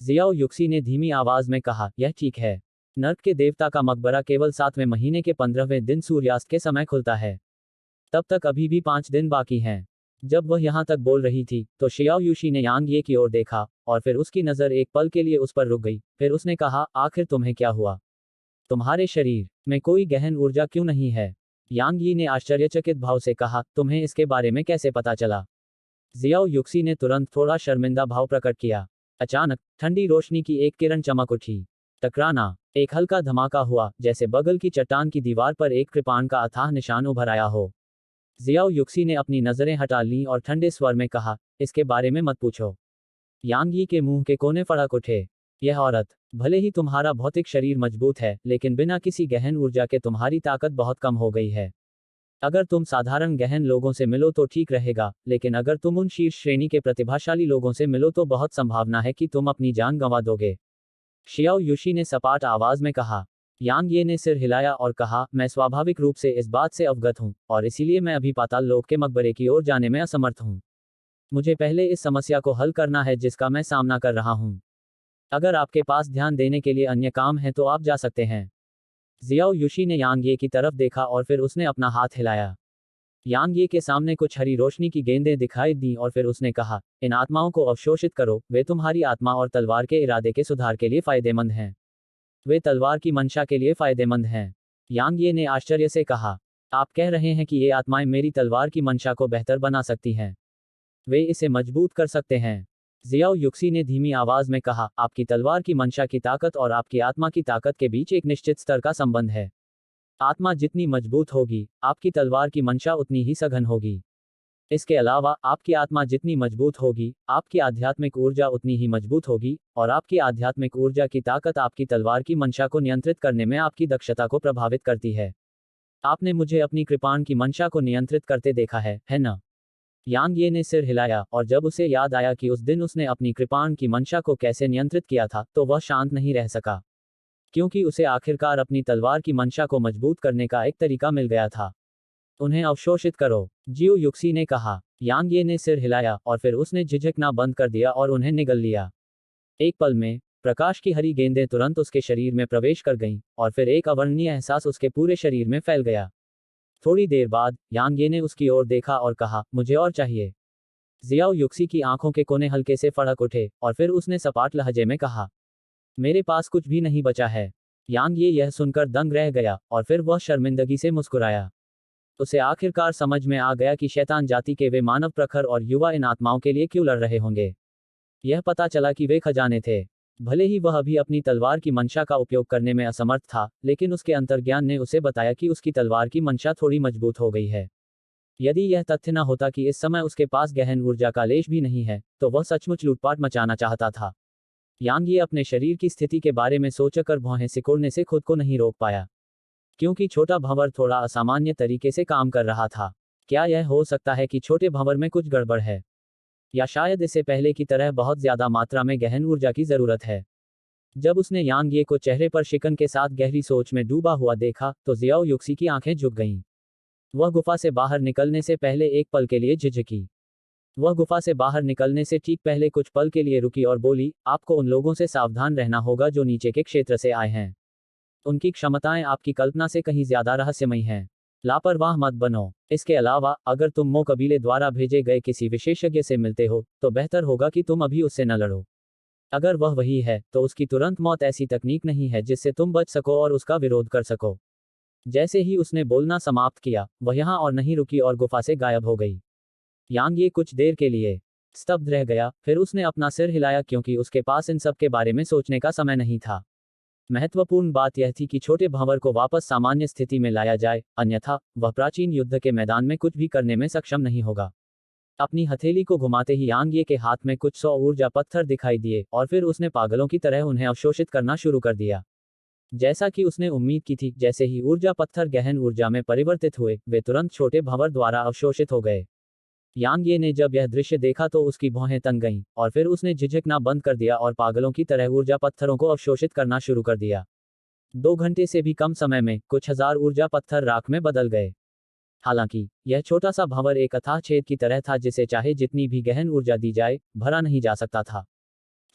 जियाओ युक्सी ने धीमी आवाज में कहा, यह ठीक है। नर्क के देवता का मकबरा केवल 7वें महीने के 15वें दिन सूर्यास्त के समय खुलता है। तब तक अभी भी 5 दिन बाकी हैं। जब वह यहाँ तक बोल रही थी तो शियाओ युशी ने यांग ये की ओर देखा और फिर उसकी नज़र एक पल के लिए उस पर रुक गई। फिर उसने कहा, आखिर तुम्हें क्या हुआ? तुम्हारे शरीर में कोई गहन ऊर्जा क्यों नहीं है? यांग यी ने आश्चर्यचकित भाव से कहा, तुम्हें इसके बारे में कैसे पता चला? जियाओ युक्सी ने तुरंत थोड़ा शर्मिंदा भाव प्रकट किया। अचानक ठंडी रोशनी की एक किरण चमक उठी। टकराना। एक हल्का धमाका हुआ, जैसे बगल की चट्टान की दीवार पर एक कृपाण का अथाह निशान उभर आया हो। जियाओ युक्सी ने अपनी नजरें हटा लीं और ठंडे स्वर में कहा, इसके बारे में मत पूछो। यांग यी के मुंह के कोने फड़क उठे। यह औरत, भले ही तुम्हारा भौतिक शरीर मजबूत है, लेकिन बिना किसी गहन ऊर्जा के तुम्हारी ताकत बहुत कम हो गई है। अगर तुम साधारण गहन लोगों से मिलो तो ठीक रहेगा, लेकिन अगर तुम उन शीर्ष श्रेणी के प्रतिभाशाली लोगों से मिलो तो बहुत संभावना है कि तुम अपनी जान गंवा दोगे। शियाओ युशी ने सपाट आवाज में कहा। यांग ये ने सिर हिलाया और कहा, मैं स्वाभाविक रूप से इस बात से अवगत हूं और इसीलिए मैं अभी पाताल लोक के मकबरे की ओर जाने में असमर्थ हूं। मुझे पहले इस समस्या को हल करना है जिसका मैं सामना कर रहा हूं। अगर आपके पास ध्यान देने के लिए अन्य काम है तो आप जा सकते हैं। जियाओ युशी ने यांग ये की तरफ देखा और फिर उसने अपना हाथ हिलाया। यांग ये के सामने कुछ हरी रोशनी की गेंदें दिखाई दी और फिर उसने कहा, इन आत्माओं को अवशोषित करो, वे तुम्हारी आत्मा और तलवार के इरादे के सुधार के लिए फायदेमंद हैं। वे तलवार की मंशा के लिए फायदेमंद हैं। यांग ये ने आश्चर्य से कहा। आप कह रहे हैं कि ये आत्माएं मेरी तलवार की मंशा को बेहतर बना सकती हैं। वे इसे मजबूत कर सकते हैं। जियाओ युक्सी ने धीमी आवाज में कहा, आपकी तलवार की मंशा की ताकत और आपकी आत्मा की ताकत के बीच एक निश्चित स्तर का संबंध है। आत्मा जितनी मजबूत होगी, आपकी तलवार की मंशा उतनी ही सघन होगी। इसके अलावा आपकी आत्मा जितनी मजबूत होगी, आपकी आध्यात्मिक ऊर्जा उतनी ही मजबूत होगी, और आपकी आध्यात्मिक ऊर्जा की ताकत आपकी तलवार की मंशा को नियंत्रित करने में आपकी दक्षता को प्रभावित करती है। आपने मुझे अपनी कृपाण की मंशा को नियंत्रित करते देखा है ना? यांग ये ने सिर हिलाया, और जब उसे याद आया कि उस दिन उसने अपनी कृपाण की मंशा को कैसे नियंत्रित किया था, तो वह शांत नहीं रह सका। क्योंकि उसे आखिरकार अपनी तलवार की मंशा को मजबूत करने का एक तरीका मिल गया था। उन्हें अवशोषित करो, जियो युक्सी ने कहा। यांग ये ने सिर हिलाया, और फिर उसने झिझकना बंद कर दिया और उन्हें निगल लिया। एक पल में प्रकाश की हरी गेंदें तुरंत उसके शरीर में प्रवेश कर गईं, और फिर एक अवर्णनीय एहसास उसके पूरे शरीर में फैल गया। थोड़ी देर बाद यांग ये ने उसकी ओर देखा और कहा, मुझे और चाहिए। जियाओ युक्सी की आंखों के कोने हल्के से फड़क उठे, और फिर उसने सपाट लहजे में कहा, मेरे पास कुछ भी नहीं बचा है। यांग ये यह सुनकर दंग रह गया, और फिर वह शर्मिंदगी से मुस्कुराया। उसे आखिरकार समझ में आ गया कि शैतान जाति के वे मानव प्रखर और युवा इन आत्माओं के लिए क्यों लड़ रहे होंगे। यह पता चला कि वे खजाने थे। भले ही वह अभी अपनी तलवार की मंशा का उपयोग करने में असमर्थ था, लेकिन उसके अंतर्ज्ञान ने उसे बताया कि उसकी तलवार की मंशा थोड़ी मजबूत हो गई है। यदि यह तथ्य न होता कि इस समय उसके पास गहन ऊर्जा का लेश भी नहीं है, तो वह सचमुच लूटपाट मचाना चाहता था। यांग ये अपने शरीर की स्थिति के बारे में सोचकर भौहें सिकोड़ने से खुद को नहीं रोक पाया। क्योंकि छोटा भंवर थोड़ा असामान्य तरीके से काम कर रहा था। क्या यह हो सकता है कि छोटे भंवर में कुछ गड़बड़ है? या शायद इसे पहले की तरह बहुत ज्यादा मात्रा में गहन ऊर्जा की जरूरत है? जब उसने यांग ये को चेहरे पर शिकन के साथ गहरी सोच में डूबा हुआ देखा, तो जियाओ युक्सी की आंखें झुक गईं। वह गुफा से बाहर निकलने से पहले एक पल के लिए झिझकी। वह गुफा से बाहर निकलने से ठीक पहले कुछ पल के लिए रुकी और बोली, आपको उन लोगों से सावधान रहना होगा जो नीचे के क्षेत्र से आए हैं। उनकी क्षमताएं आपकी कल्पना से कहीं ज्यादा रहस्यमयी हैं। लापरवाह मत बनो। इसके अलावा, अगर तुम मो कबीले द्वारा भेजे गए किसी विशेषज्ञ से मिलते हो, तो बेहतर होगा कि तुम अभी उससे न लड़ो। अगर वह वही है, तो उसकी तुरंत मौत ऐसी तकनीक नहीं है जिससे तुम बच सको और उसका विरोध कर सको। जैसे ही उसने बोलना समाप्त किया, वह यहां और नहीं रुकी और गुफा से गायब हो गई। यांग ये कुछ देर के लिए स्तब्ध रह गया, फिर उसने अपना सिर हिलाया क्योंकि उसके पास इन सब के बारे में सोचने का समय नहीं था। महत्वपूर्ण बात यह थी कि छोटे भंवर को वापस सामान्य स्थिति में लाया जाए, अन्यथा वह प्राचीन युद्ध के मैदान में कुछ भी करने में सक्षम नहीं होगा। अपनी हथेली को घुमाते ही यांग ये के हाथ में कुछ 100 ऊर्जा पत्थर दिखाई दिए, और फिर उसने पागलों की तरह उन्हें अवशोषित करना शुरू कर दिया। जैसा कि उसने उम्मीद की थी, जैसे ही ऊर्जा पत्थर गहन ऊर्जा में परिवर्तित हुए, वे तुरंत छोटे भंवर द्वारा अवशोषित हो गए। यांग ये ने जब यह दृश्य देखा तो उसकी भौहें तन गईं, और फिर उसने झिझकना बंद कर दिया और पागलों की तरह ऊर्जा पत्थरों को अवशोषित करना शुरू कर दिया। 2 घंटे से भी कम समय में कुछ हजार ऊर्जा पत्थर राख में बदल गए। हालांकि यह छोटा सा भंवर एक अथाह छेद की तरह था जिसे चाहे जितनी भी गहन ऊर्जा दी जाए, भरा नहीं जा सकता था।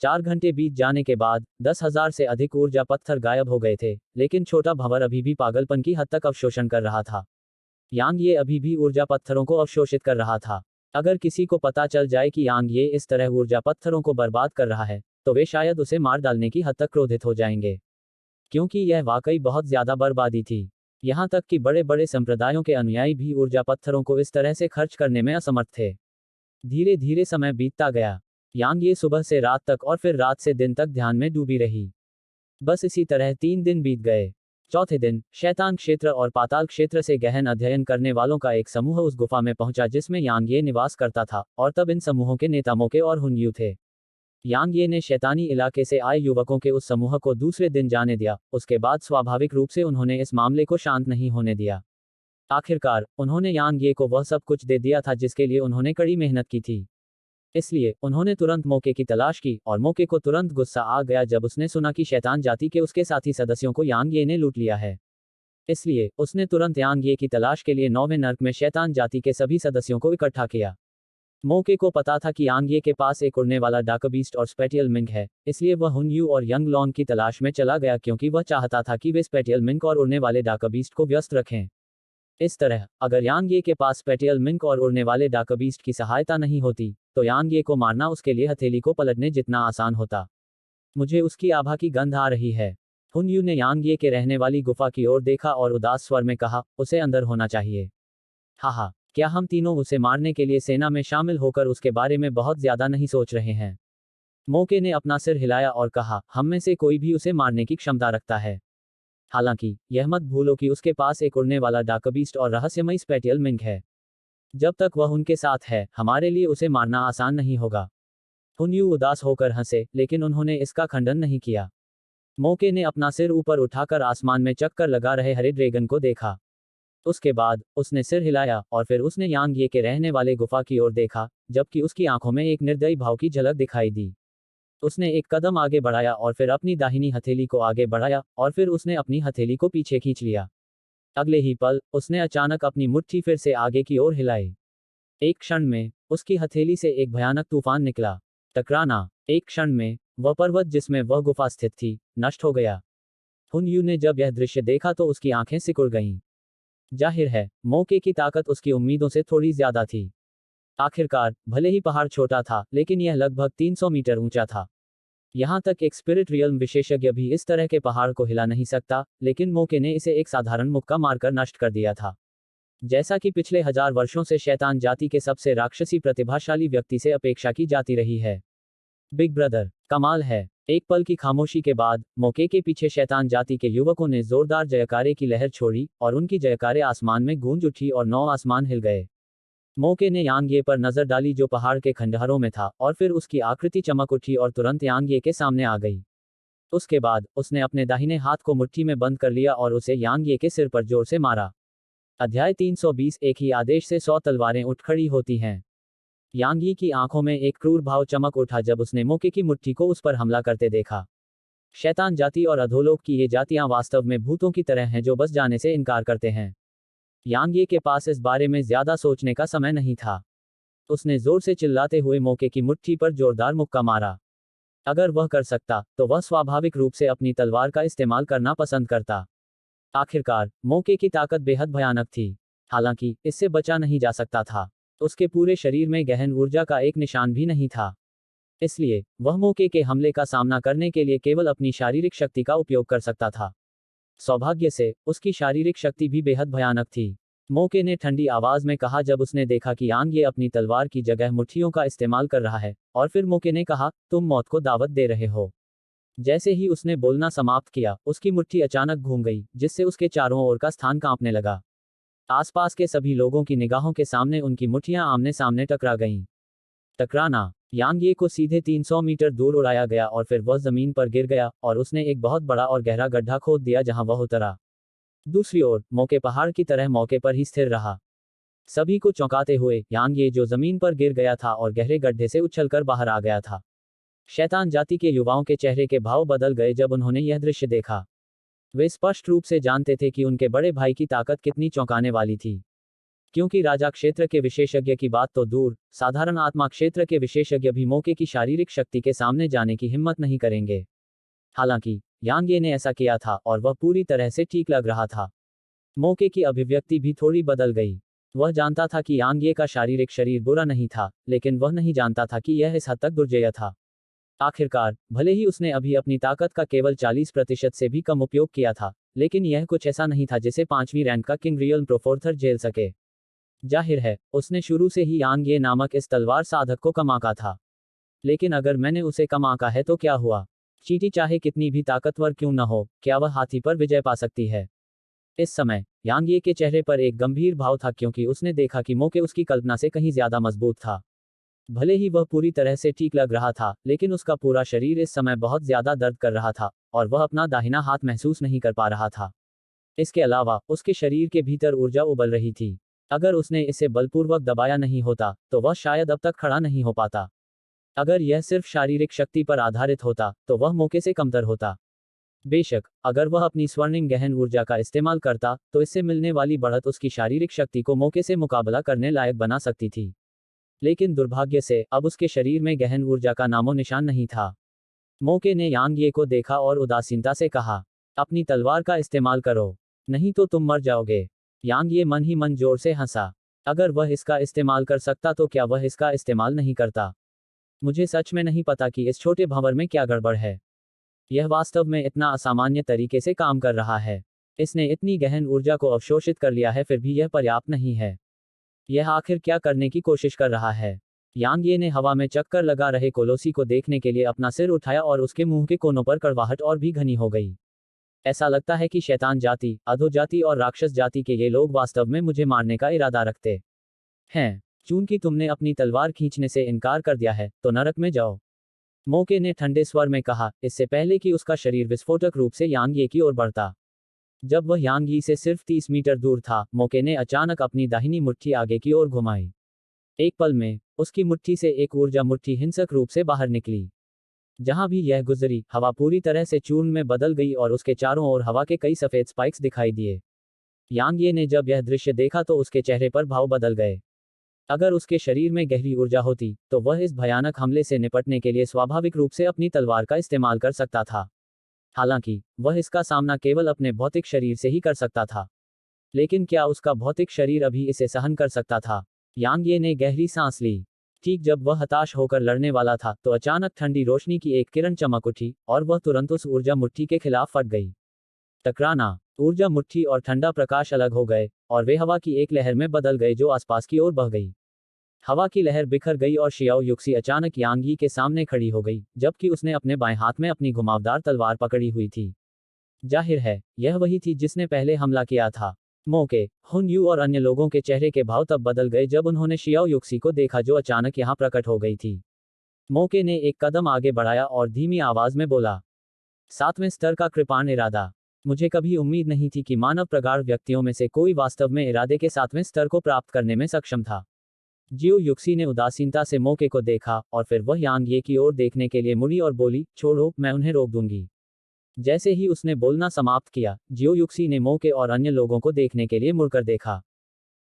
4 घंटे बीत जाने के बाद 10,000 से अधिक ऊर्जा पत्थर गायब हो गए थे, लेकिन छोटा भंवर अभी भी पागलपन की हद तक अवशोषण कर रहा था। यांग ये अभी भी ऊर्जा पत्थरों को अवशोषित कर रहा था। अगर किसी को पता चल जाए कि यांग ये इस तरह ऊर्जा पत्थरों को बर्बाद कर रहा है, तो वे शायद उसे मार डालने की हद तक क्रोधित हो जाएंगे। क्योंकि यह वाकई बहुत ज्यादा बर्बादी थी। यहाँ तक कि बड़े बड़े संप्रदायों के अनुयायी भी ऊर्जा पत्थरों को इस तरह से खर्च करने में असमर्थ थे। धीरे धीरे समय बीतता गया। यांग ये सुबह से रात तक और फिर रात से दिन तक ध्यान में डूबी रही। बस इसी तरह 3 दिन बीत गए। चौथे दिन, शैतान क्षेत्र और पाताल क्षेत्र से गहन अध्ययन करने वालों का एक समूह उस गुफा में पहुंचा जिसमें यांग ये निवास करता था, और तब इन समूहों के नेता मोके और हुनयू थे। यांग ये ने शैतानी इलाके से आए युवकों के उस समूह को दूसरे दिन जाने दिया। उसके बाद स्वाभाविक रूप से उन्होंने इस मामले को शांत नहीं होने दिया। आखिरकार उन्होंने यांग ये को वह सब कुछ दे दिया था जिसके लिए उन्होंने कड़ी मेहनत की थी। इसलिए उन्होंने तुरंत मौके की तलाश की, और मौके को तुरंत गुस्सा आ गया जब उसने सुना कि शैतान जाति के उसके साथी सदस्यों को यांग ये ने लूट लिया है। इसलिए उसने तुरंत यांग ये की तलाश के लिए 9वें नर्क में शैतान जाति के सभी सदस्यों को इकट्ठा किया। मौके को पता था कि यांग ये के पास एक उड़ने वाला डाकबीस्ट और स्पेटियल मिंक है, इसलिए वह हुनयू और यंग लॉन्ग की तलाश में चला गया क्योंकि वह चाहता था कि वे स्पेटियल मिंक और उड़ने वाले डाकबीस्ट को व्यस्त रखें। इस तरह, अगर यांग ये के पास स्पेटियल मिंक और उड़ने वाले डाकबीस्ट की सहायता नहीं होती, तो यांग ये को मारना उसके लिए हथेली को पलटने जितना आसान होता। मुझे उसकी आभा की गंध आ रही है। हुन यू ने यांग ये के रहने वाली गुफा की ओर देखा और उदास स्वर में कहा, उसे अंदर होना चाहिए। हाहा, क्या हम तीनों उसे मारने के लिए सेना में शामिल होकर उसके बारे में बहुत ज्यादा नहीं सोच रहे हैं? मोके ने अपना सिर हिलाया और कहा, हम में से कोई भी उसे मारने की क्षमता रखता है। हालांकि यह मत भूलो कि उसके पास एक उड़ने वाला डाकबीस्ट और रहस्यमयी स्पेटियल मिंक है। जब तक वह उनके साथ है, हमारे लिए उसे मारना आसान नहीं होगा। हुनयू उदास होकर हंसे, लेकिन उन्होंने इसका खंडन नहीं किया। मोके ने अपना सिर ऊपर उठाकर आसमान में चक्कर लगा रहे हरे ड्रैगन को देखा। उसके बाद उसने सिर हिलाया और फिर उसने यांग ये के रहने वाले गुफा की ओर देखा, जबकि उसकी आंखों में एक निर्दयी भाव की झलक दिखाई दी। उसने एक कदम आगे बढ़ाया और फिर अपनी दाहिनी हथेली को आगे बढ़ाया और फिर उसने अपनी हथेली को पीछे खींच लिया। अगले ही पल उसने अचानक अपनी मुट्ठी फिर से आगे की ओर हिलाई। एक क्षण में उसकी हथेली से एक भयानक तूफान निकला। टकराना। एक क्षण में वह पर्वत जिसमें वह गुफा स्थित थी, नष्ट हो गया। हुन यू ने जब यह दृश्य देखा तो उसकी आंखें सिकुड़ गईं। जाहिर है, मोके की ताकत उसकी उम्मीदों से थोड़ी ज्यादा थी। आखिरकार, भले ही पहाड़ छोटा था, लेकिन यह लगभग 300 मीटर ऊंचा था। यहां तक एक स्पिरिट रियल्म विशेषज्ञ भी इस तरह के पहाड़ को हिला नहीं सकता, लेकिन मोके ने इसे एक साधारण मुक्का मारकर नष्ट कर दिया था। जैसा कि पिछले 1000 वर्षों से शैतान जाति के सबसे राक्षसी प्रतिभाशाली व्यक्ति से अपेक्षा की जाती रही है। बिग ब्रदर, कमाल है। एक पल की खामोशी के बाद मोके के पीछे शैतान जाति के युवकों ने जोरदार जयकारे की लहर छोड़ी और उनकी जयकारे आसमान में गूंज उठी और 9 आसमान हिल गए। मोके ने यांग ये पर नजर डाली जो पहाड़ के खंडहरों में था और फिर उसकी आकृति चमक उठी और तुरंत यांग ये के सामने आ गई। उसके बाद उसने अपने दाहिने हाथ को मुट्ठी में बंद कर लिया और उसे यांग ये के सिर पर जोर से मारा। अध्याय 320। एक ही आदेश से 100 तलवारें उठ खड़ी होती हैं। यांग ये की आंखों में एक क्रूर भाव चमक उठा जब उसने मोके की मुट्ठी को उस पर हमला करते देखा। शैतान जाति और अधोलोक की ये जातियां वास्तव में भूतों की तरह हैं जो बस जाने से इनकार करते हैं। यांग ये के पास इस बारे में ज्यादा सोचने का समय नहीं था। उसने जोर से चिल्लाते हुए मोके की मुट्ठी पर जोरदार मुक्का मारा। अगर वह कर सकता, तो वह स्वाभाविक रूप से अपनी तलवार का इस्तेमाल करना पसंद करता। आखिरकार, मोके की ताकत बेहद भयानक थी। हालांकि, इससे बचा नहीं जा सकता था। उसके पूरे शरीर में गहन ऊर्जा का एक निशान भी नहीं था। इसलिए, वह मोके के हमले का सामना करने के लिए केवल अपनी शारीरिक शक्ति का उपयोग कर सकता था। सौभाग्य से, उसकी शारीरिक शक्ति भी बेहद भयानक थी। मोके ने ठंडी आवाज में कहा जब उसने देखा कि यांग ये अपनी तलवार की जगह मुट्ठियों का इस्तेमाल कर रहा है, और फिर मोके ने कहा, तुम मौत को दावत दे रहे हो। जैसे ही उसने बोलना समाप्त किया, उसकी मुट्ठी अचानक घूम गई, जिससे उसके चारों ओर का स्थान कांपने लगा। आसपास के सभी लोगों की निगाहों के सामने उनकी मुट्ठियां आमने सामने टकरा गईं। टकराना। यांग ये को सीधे 300 मीटर दूर उड़ाया गया और फिर वह जमीन पर गिर गया और उसने एक बहुत बड़ा और गहरा गड्ढा खोद दिया जहां वह उतरा। दूसरी ओर, मोके पहाड़ की तरह मौके पर ही स्थिर रहा। सभी को चौंकाते हुए, यांग ये जो जमीन पर गिर गया था और गहरे गड्ढे से उछलकर बाहर आ गया था। शैतान जाति के युवाओं के चेहरे के भाव बदल गए जब उन्होंने यह दृश्य देखा। वे स्पष्ट रूप से जानते थे कि उनके बड़े भाई की ताकत कितनी चौंकाने वाली थी। क्योंकि राजा क्षेत्र के विशेषज्ञ की बात तो दूर, साधारण आत्मा क्षेत्र के विशेषज्ञ भी मोके की शारीरिक शक्ति के सामने जाने की हिम्मत नहीं करेंगे। हालांकि, यांग ये ने ऐसा किया था और वह पूरी तरह से ठीक लग रहा था। मोके की अभिव्यक्ति भी थोड़ी बदल गई। वह जानता था कि यांग ये का शारीरिक शरीर बुरा नहीं था, लेकिन वह नहीं जानता था कि यह इस हद तक दुर्जय था। आखिरकार, भले ही उसने अभी अपनी ताकत का केवल 40% से भी कम उपयोग किया था, लेकिन यह कुछ ऐसा नहीं था जिसे 5वीं रैंक का किंग रियल प्रोफोर्थर झेल सके। जाहिर है, उसने शुरू से ही यांग ये नामक इस तलवार साधक को कम आंका था। लेकिन अगर मैंने उसे कम आंका है तो क्या हुआ? चींटी चाहे कितनी भी ताकतवर क्यों न हो, क्या वह हाथी पर विजय पा सकती है? इस समय, यांग ये के चेहरे पर एक गंभीर भाव था क्योंकि उसने देखा कि मोके उसकी कल्पना से कहीं ज्यादा मजबूत था। भले ही वह पूरी तरह से ठीक लग रहा था, लेकिन उसका पूरा शरीर इस समय बहुत ज्यादा दर्द कर रहा था, और वह अपना दाहिना हाथ महसूस नहीं कर पा रहा था। इसके अलावा, उसके शरीर के भीतर ऊर्जा उबल रही थी। अगर उसने इसे बलपूर्वक दबाया नहीं होता, तो वह शायद अब तक खड़ा नहीं हो पाता। अगर यह सिर्फ शारीरिक शक्ति पर आधारित होता, तो वह मोके से कमतर होता। बेशक, अगर वह अपनी स्वर्णिम गहन ऊर्जा का इस्तेमाल करता, तो इससे मिलने वाली बढ़त उसकी शारीरिक शक्ति को मोके से मुकाबला करने लायक बना सकती थी। लेकिन दुर्भाग्य से, अब उसके शरीर में गहन ऊर्जा का नामो निशान नहीं था। मोके ने यांग ये को देखा और उदासीनता से कहा, अपनी तलवार का इस्तेमाल करो, नहीं तो तुम मर जाओगे। यांग ये मन ही मन जोर से हंसा। अगर वह इसका इस्तेमाल कर सकता तो क्या वह इसका इस्तेमाल नहीं करता? मुझे सच में नहीं पता कि इस छोटे भंवर में क्या गड़बड़ है। यह वास्तव में इतना असामान्य तरीके से काम कर रहा है। इसने इतनी गहन ऊर्जा को अवशोषित कर लिया है, फिर भी यह पर्याप्त नहीं है। यह आखिर क्या करने की कोशिश कर रहा है? यांग ये ने हवा में चक्कर लगा रहे कोलोसी को देखने के लिए अपना सिर उठाया और उसके मुंह के कोनों पर कड़वाहट और भी घनी हो गई। ऐसा लगता है कि शैतान जाति, अधोजाति और राक्षस जाति के ये लोग वास्तव में मुझे मारने का इरादा रखते हैं। चूंकि तुमने अपनी तलवार खींचने से इनकार कर दिया है, तो नरक में जाओ, मोके ने ठंडे स्वर में कहा, इससे पहले कि उसका शरीर विस्फोटक रूप से यांग ये की ओर बढ़ता। जब वह यांग यी से सिर्फ 30 मीटर दूर था, मोके ने अचानक अपनी दाहिनी मुट्ठी आगे की ओर घुमाई। एक पल में उसकी मुट्ठी से एक ऊर्जा मुट्ठी हिंसक रूप से बाहर निकली। जहां भी यह गुजरी, हवा पूरी तरह से चूर्ण में बदल गई और उसके चारों ओर हवा के कई सफेद स्पाइक्स दिखाई दिए। यांग ये ने जब यह दृश्य देखा तो उसके चेहरे पर भाव बदल गए। अगर उसके शरीर में गहरी ऊर्जा होती, तो वह इस भयानक हमले से निपटने के लिए स्वाभाविक रूप से अपनी तलवार का इस्तेमाल कर सकता था। हालांकि वह इसका सामना केवल अपने भौतिक शरीर से ही कर सकता था। लेकिन क्या उसका भौतिक शरीर अभी इसे सहन कर सकता था? यांग ये ने गहरी सांस ली। ठीक जब वह हताश होकर लड़ने वाला था, तो अचानक ठंडी रोशनी की एक किरण चमक उठी और वह तुरंत उस ऊर्जा मुट्ठी के खिलाफ फट गई। टकराना। ऊर्जा मुट्ठी और ठंडा प्रकाश अलग हो गए और वे हवा की एक लहर में बदल गए जो आसपास की ओर बह गई। हवा की लहर बिखर गई और शियाओ युक्सी अचानक यांग यी के सामने खड़ी हो गई, जबकि उसने अपने बाएं हाथ में अपनी घुमावदार तलवार पकड़ी हुई थी। जाहिर है, यह वही थी जिसने पहले हमला किया था। मोके, हुन यू और अन्य लोगों के चेहरे के भाव तब बदल गए जब उन्होंने शियाओ युक्सी को देखा जो अचानक यहां प्रकट हो गई थी। मोके ने एक कदम आगे बढ़ाया और धीमी आवाज में बोला, 7वें स्तर का कृपाण इरादा। मुझे कभी उम्मीद नहीं थी कि मानव प्रगाढ़ व्यक्तियों में से कोई वास्तव में इरादे के 7वें स्तर को प्राप्त करने में सक्षम था। जियो युक्सी ने उदासीनता से मोके को देखा और फिर वह यांग ये की ओर देखने के लिए मुड़ी और बोली, छोड़ो, मैं उन्हें रोक दूंगी। जैसे ही उसने बोलना समाप्त किया, जियो युक्सी ने मोके और अन्य लोगों को देखने के लिए मुड़कर देखा।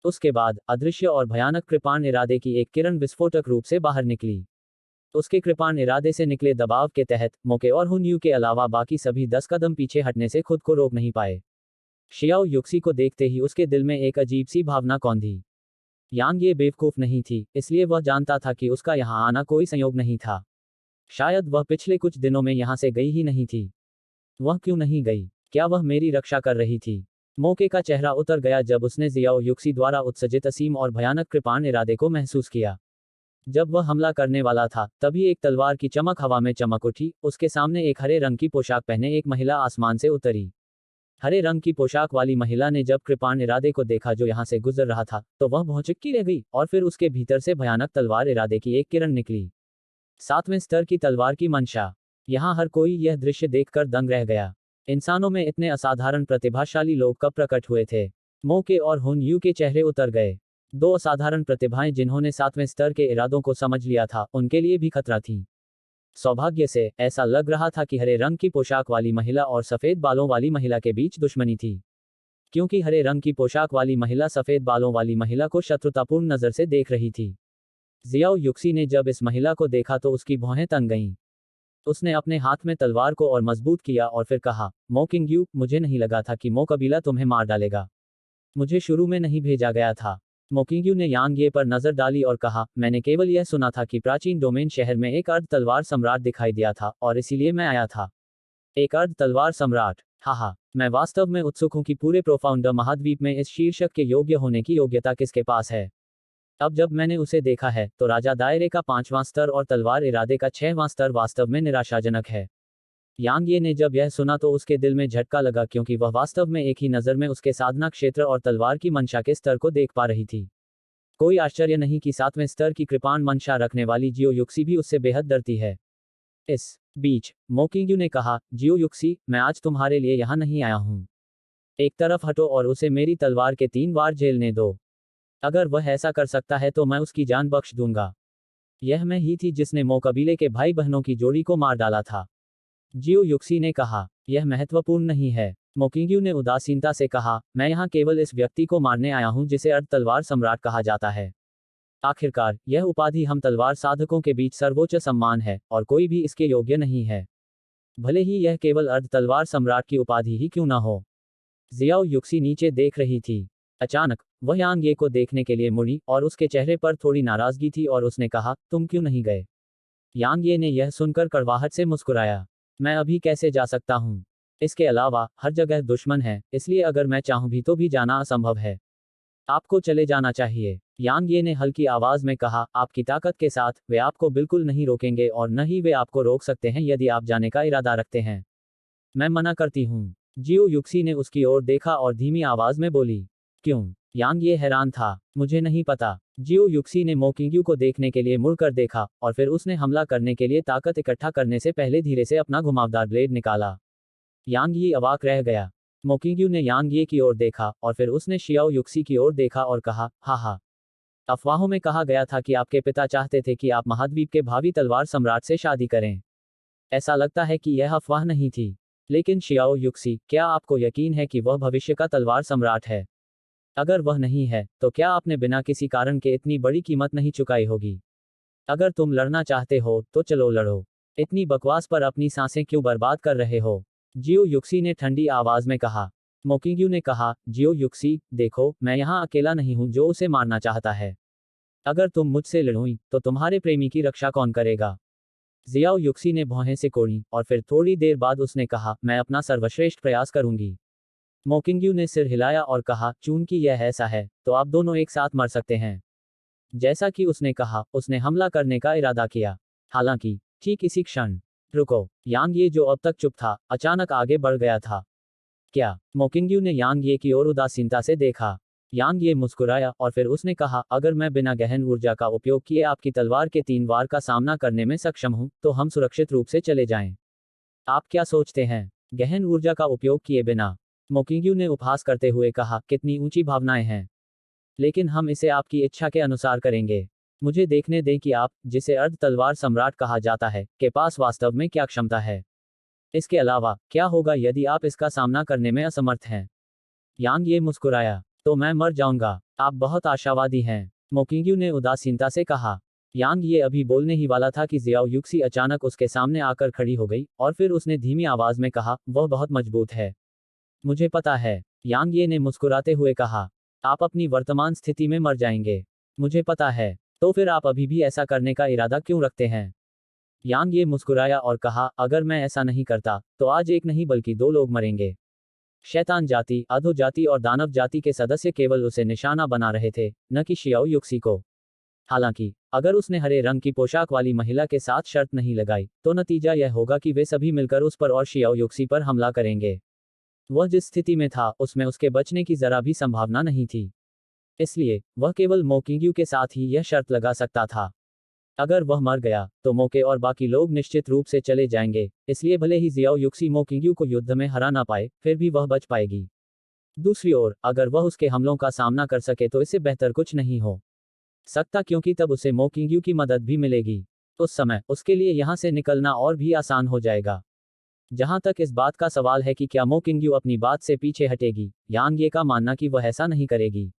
उसके बाद अदृश्य और भयानक कृपाण इरादे की एक किरण विस्फोटक रूप से बाहर निकली। उसके कृपाण इरादे से निकले दबाव के तहत मोके और हुनयू के अलावा बाकी सभी 10 कदम पीछे हटने से खुद को रोक नहीं पाए। शियाओ युक्सी को देखते ही उसके दिल में एक अजीब सी भावना कौंधी। यांग ये बेवकूफ नहीं थी, इसलिए वह जानता था कि उसका यहां आना कोई संयोग नहीं था। शायद वह पिछले कुछ दिनों में यहां से गई ही नहीं थी। वह क्यों नहीं गई? क्या वह मेरी रक्षा कर रही थी? मोके का चेहरा उतर गया जब उसने जियाओ युक्सी द्वारा उत्सर्जित असीम और भयानक कृपाण इरादे को महसूस किया। जब वह हमला करने वाला था, तभी एक तलवार की चमक हवा में चमक उठी। उसके सामने एक हरे रंग की पोशाक पहने एक महिला आसमान से उतरी। हरे रंग की पोशाक वाली महिला ने जब कृपाण इरादे को देखा जो यहां से गुजर रहा था, तो वह भौचक्की रह गई और फिर उसके भीतर से भयानक तलवार इरादे की एक किरण निकली। 7वें स्तर की तलवार की मंशा। यहां हर कोई यह दृश्य देखकर दंग रह गया। इंसानों में इतने असाधारण प्रतिभाशाली लोग कब प्रकट हुए थे? मोके और हुन यू के चेहरे उतर गए। दो असाधारण प्रतिभाएं जिन्होंने 7वें स्तर के इरादों को समझ लिया था, उनके लिए भी खतरा थी। सौभाग्य से, ऐसा लग रहा था कि हरे रंग की पोशाक वाली महिला और सफेद बालों वाली महिला के बीच दुश्मनी थी। क्योंकि हरे रंग की पोशाक वाली महिला सफेद बालों वाली महिला को शत्रुतापूर्ण नजर से देख रही थी। जियाओ युक्सी ने जब इस महिला को देखा तो उसकी भौहें तन गईं। उसने अपने हाथ में तलवार को और मजबूत किया और फिर कहा, मो किंगयू, मुझे नहीं लगा था कि मो कबीला तुम्हें मार डालेगा। मुझे शुरू में नहीं भेजा गया था। मो किंगयू ने यांग ये पर नजर डाली और कहा, मैंने केवल यह सुना था कि प्राचीन डोमेन शहर में एक अर्ध तलवार सम्राट दिखाई दिया था और इसीलिए मैं आया था। एक अर्ध तलवार सम्राट? हाहा, मैं वास्तव में उत्सुक हूं कि पूरे प्रोफाउंडर महाद्वीप में इस शीर्षक के योग्य होने की योग्यता किसके पास है। अब जब मैंने उसे देखा है, तो राजा दायरे का 5वां स्तर और तलवार इरादे का 6वां स्तर वास्तव में निराशाजनक है। यांग ये ने जब यह सुना तो उसके दिल में झटका लगा, क्योंकि वह वास्तव में एक ही नज़र में उसके साधना क्षेत्र और तलवार की मंशा के स्तर को देख पा रही थी। कोई आश्चर्य नहीं कि 7वें स्तर की कृपाण मंशा रखने वाली जियो युक्सी भी उससे बेहद डरती है। इस बीच मो किंगयू ने कहा, जियो युक्सी, मैं आज तुम्हारे लिए यहाँ नहीं आया हूँ। एक तरफ हटो और उसे मेरी तलवार के 3 वार झेलने दो। अगर वह ऐसा कर सकता है तो मैं उसकी जान बख्श दूंगा। यह मैं ही थी जिसने मो कबीले के भाई बहनों की जोड़ी को मार डाला था। जियो युक्सी ने कहा, यह महत्वपूर्ण नहीं है। मो किंगयू ने उदासीनता से कहा, मैं यहाँ केवल इस व्यक्ति को मारने आया हूँ जिसे अर्ध तलवार सम्राट कहा जाता है। आखिरकार, यह उपाधि हम तलवार साधकों के बीच सर्वोच्च सम्मान है और कोई भी इसके योग्य नहीं है। भले ही यह केवल अर्ध तलवार सम्राट की उपाधि ही क्यों ना हो। जियाओ युक्सी नीचे देख रही थी। अचानक वह यांग ये को देखने के लिए मुड़ी और उसके चेहरे पर थोड़ी नाराजगी थी और उसने कहा, तुम क्यों नहीं गए? यांग ये ने यह सुनकर कड़वाहट से मुस्कुराया। मैं अभी कैसे जा सकता हूँ? इसके अलावा हर जगह दुश्मन है, इसलिए अगर मैं चाहूँ भी तो भी जाना असंभव है। आपको चले जाना चाहिए। यांग ये ने हल्की आवाज में कहा, आपकी ताकत के साथ वे आपको बिल्कुल नहीं रोकेंगे और न ही वे आपको रोक सकते हैं यदि आप जाने का इरादा रखते हैं। मैं मना करती हूँ। जियो युक्सी ने उसकी ओर देखा और धीमी आवाज में बोली। क्यों? यांग ये हैरान था। मुझे नहीं पता। जियो युक्सी ने मोकिंग्यू को देखने के लिए मुड़कर देखा और फिर उसने हमला करने के लिए ताकत इकट्ठा करने से पहले धीरे से अपना घुमावदार ब्लेड निकाला। यांग ये अवाक रह गया। मोकिंग्यू ने यांग ये की ओर देखा और फिर उसने शियाओ युक्सी की ओर देखा और कहा, हा। अफवाहों में कहा गया था कि आपके पिता चाहते थे कि आप महाद्वीप के भावी तलवार सम्राट से शादी करें। ऐसा लगता है कि यह अफवाह नहीं थी। लेकिन शियाओ युक्सी, क्या आपको यकीन है कि वह भविष्य का तलवार सम्राट है? अगर वह नहीं है, तो क्या आपने बिना किसी कारण के इतनी बड़ी कीमत नहीं चुकाई होगी? अगर तुम लड़ना चाहते हो, तो चलो लड़ो। इतनी बकवास पर अपनी सांसें क्यों बर्बाद कर रहे हो? जियो युक्सी ने ठंडी आवाज में कहा। मोकिंग्यू ने कहा, जियो युक्सी, देखो, मैं यहाँ अकेला नहीं हूँ जो उसे मारना चाहता है। अगर तुम मुझसे लड़ोई, तो तुम्हारे प्रेमी की रक्षा कौन करेगा? जियाओ युक्सी ने भौहें से कोड़ी और फिर थोड़ी देर बाद उसने कहा, मैं अपना सर्वश्रेष्ठ प्रयास करूंगी। मोकिंग्यू ने सिर हिलाया और कहा, चूंकि यह ऐसा है, तो आप दोनों एक साथ मर सकते हैं। जैसा कि उसने कहा, उसने हमला करने का इरादा किया। हालांकि ठीक इसी क्षण, रुको, यांग ये जो अब तक चुप था, अचानक आगे बढ़ गया था। क्या? मोकिंग्यू ने यांग ये की ओर उदासीनता से देखा। यांग ये मुस्कुराया और फिर उसने कहा, अगर मैं बिना गहन ऊर्जा का उपयोग किए आपकी तलवार के 3 वार का सामना करने में सक्षम हूं, तो हम सुरक्षित रूप से चले जाएं। आप क्या सोचते हैं? गहन ऊर्जा का उपयोग किए बिना? मोकिंग्यू ने उपहास करते हुए कहा, कितनी ऊंची भावनाएं हैं। लेकिन हम इसे आपकी इच्छा के अनुसार करेंगे। मुझे देखने दें कि आप, जिसे अर्ध तलवार सम्राट कहा जाता है, के पास वास्तव में क्या क्षमता है। इसके अलावा, क्या होगा यदि आप इसका सामना करने में असमर्थ हैं? यांग ये मुस्कुराया। तो मैं मर जाऊंगा। आप बहुत आशावादी हैं। मोकिंग्यू ने उदासीनता से कहा। यांग ये अभी बोलने ही वाला था कि जियाओ युक्सी अचानक उसके सामने आकर खड़ी हो गई और फिर उसने धीमी आवाज में कहा, वह बहुत मजबूत है। मुझे पता है। यांग ये ने मुस्कुराते हुए कहा। आप अपनी वर्तमान स्थिति में मर जाएंगे। मुझे पता है। तो फिर आप अभी भी ऐसा करने का इरादा क्यों रखते हैं? यांग ये मुस्कुराया और कहा, अगर मैं ऐसा नहीं करता, तो आज एक नहीं बल्कि 2 लोग मरेंगे। शैतान जाति, अधो जाति और दानव जाति के सदस्य केवल उसे निशाना बना रहे थे, न कि शियाओ युक्सी को। हालांकि, अगर उसने हरे रंग की पोशाक वाली महिला के साथ शर्त नहीं लगाई, तो नतीजा यह होगा कि वे सभी मिलकर उस पर और शियाओ युक्सी पर हमला करेंगे। वह जिस स्थिति में था, उसमें उसके बचने की जरा भी संभावना नहीं थी। इसलिए, वह केवल मोकिंग्यू के साथ ही यह शर्त लगा सकता था। अगर वह मर गया, तो मोके और बाकी लोग निश्चित रूप से चले जाएंगे, इसलिए भले ही जियाओ युक्सी मोकिंग्यू को युद्ध में हरा ना पाए, फिर भी वह बच पाएगी। दूसरी ओर, अगर वह उसके हमलों का सामना कर सके तो इससे बेहतर कुछ नहीं हो सकता, क्योंकि तब उसे मोकिंग्यू की मदद भी मिलेगी। उस समय, उसके लिए यहाँ से निकलना और भी आसान हो जाएगा। जहां तक इस बात का सवाल है कि क्या मोकिंग्यू अपनी बात से पीछे हटेगी, यांग ये का मानना कि वह ऐसा नहीं करेगी।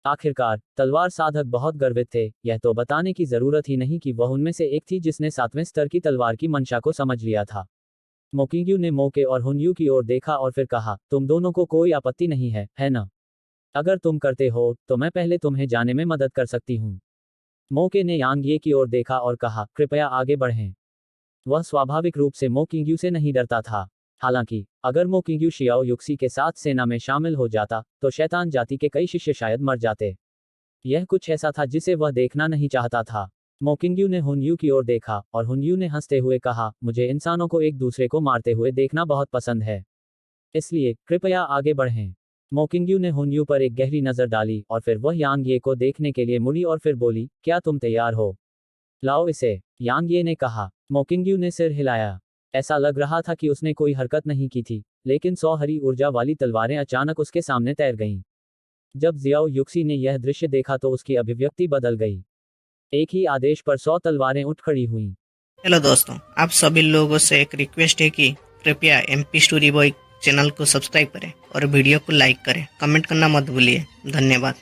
आखिरकार, तलवार साधक बहुत गर्वित थे, यह तो बताने की जरूरत ही नहीं कि वह उनमें से एक थी जिसने 7वें स्तर की तलवार की मंशा को समझ लिया था। मोकिंग्यू ने मोके और हुनयू की ओर देखा और फिर कहा, तुम दोनों को कोई आपत्ति नहीं है ना? अगर तुम करते हो, तो मैं पहले तुम्हें जाने में मदद कर सकती हूँ। मोके ने यांग ये की ओर देखा और कहा, कृपया आगे बढ़ें। वह स्वाभाविक रूप से मोकिंग्यू से नहीं डरता था। हालांकि, अगर मोकिंग्यू शियाओ युक्सी के साथ सेना में शामिल हो जाता, तो शैतान जाति के कई शिष्य शायद मर जाते। यह कुछ ऐसा था जिसे वह देखना नहीं चाहता था। मोकिंग्यू ने हुनयू की ओर देखा और हुनयू ने हंसते हुए कहा, मुझे इंसानों को एक दूसरे को मारते हुए देखना बहुत पसंद है। इसलिए, कृपया आगे बढ़ें। मोकिंग्यू ने हुनयू पर एक गहरी नजर डाली और फिर वह यांग ये को देखने के लिए मुड़ी और फिर बोली, क्या तुम तैयार हो? लाओ इसे, यांग ये ने कहा। मोकिंग्यू ने सिर हिलाया। ऐसा लग रहा था कि उसने कोई हरकत नहीं की थी, लेकिन 100 हरी ऊर्जा वाली तलवारें अचानक उसके सामने तैर गईं। जब जियाओ युक्सी ने यह दृश्य देखा तो उसकी अभिव्यक्ति बदल गई। एक ही आदेश पर 100 तलवारें उठ खड़ी हुईं। हेलो दोस्तों, आप सभी लोगों से एक रिक्वेस्ट है कि कृपया एमपी स्टोरी बॉय चैनल को सब्सक्राइब करें और वीडियो को लाइक करें। कमेंट करना मत भूलिए। धन्यवाद।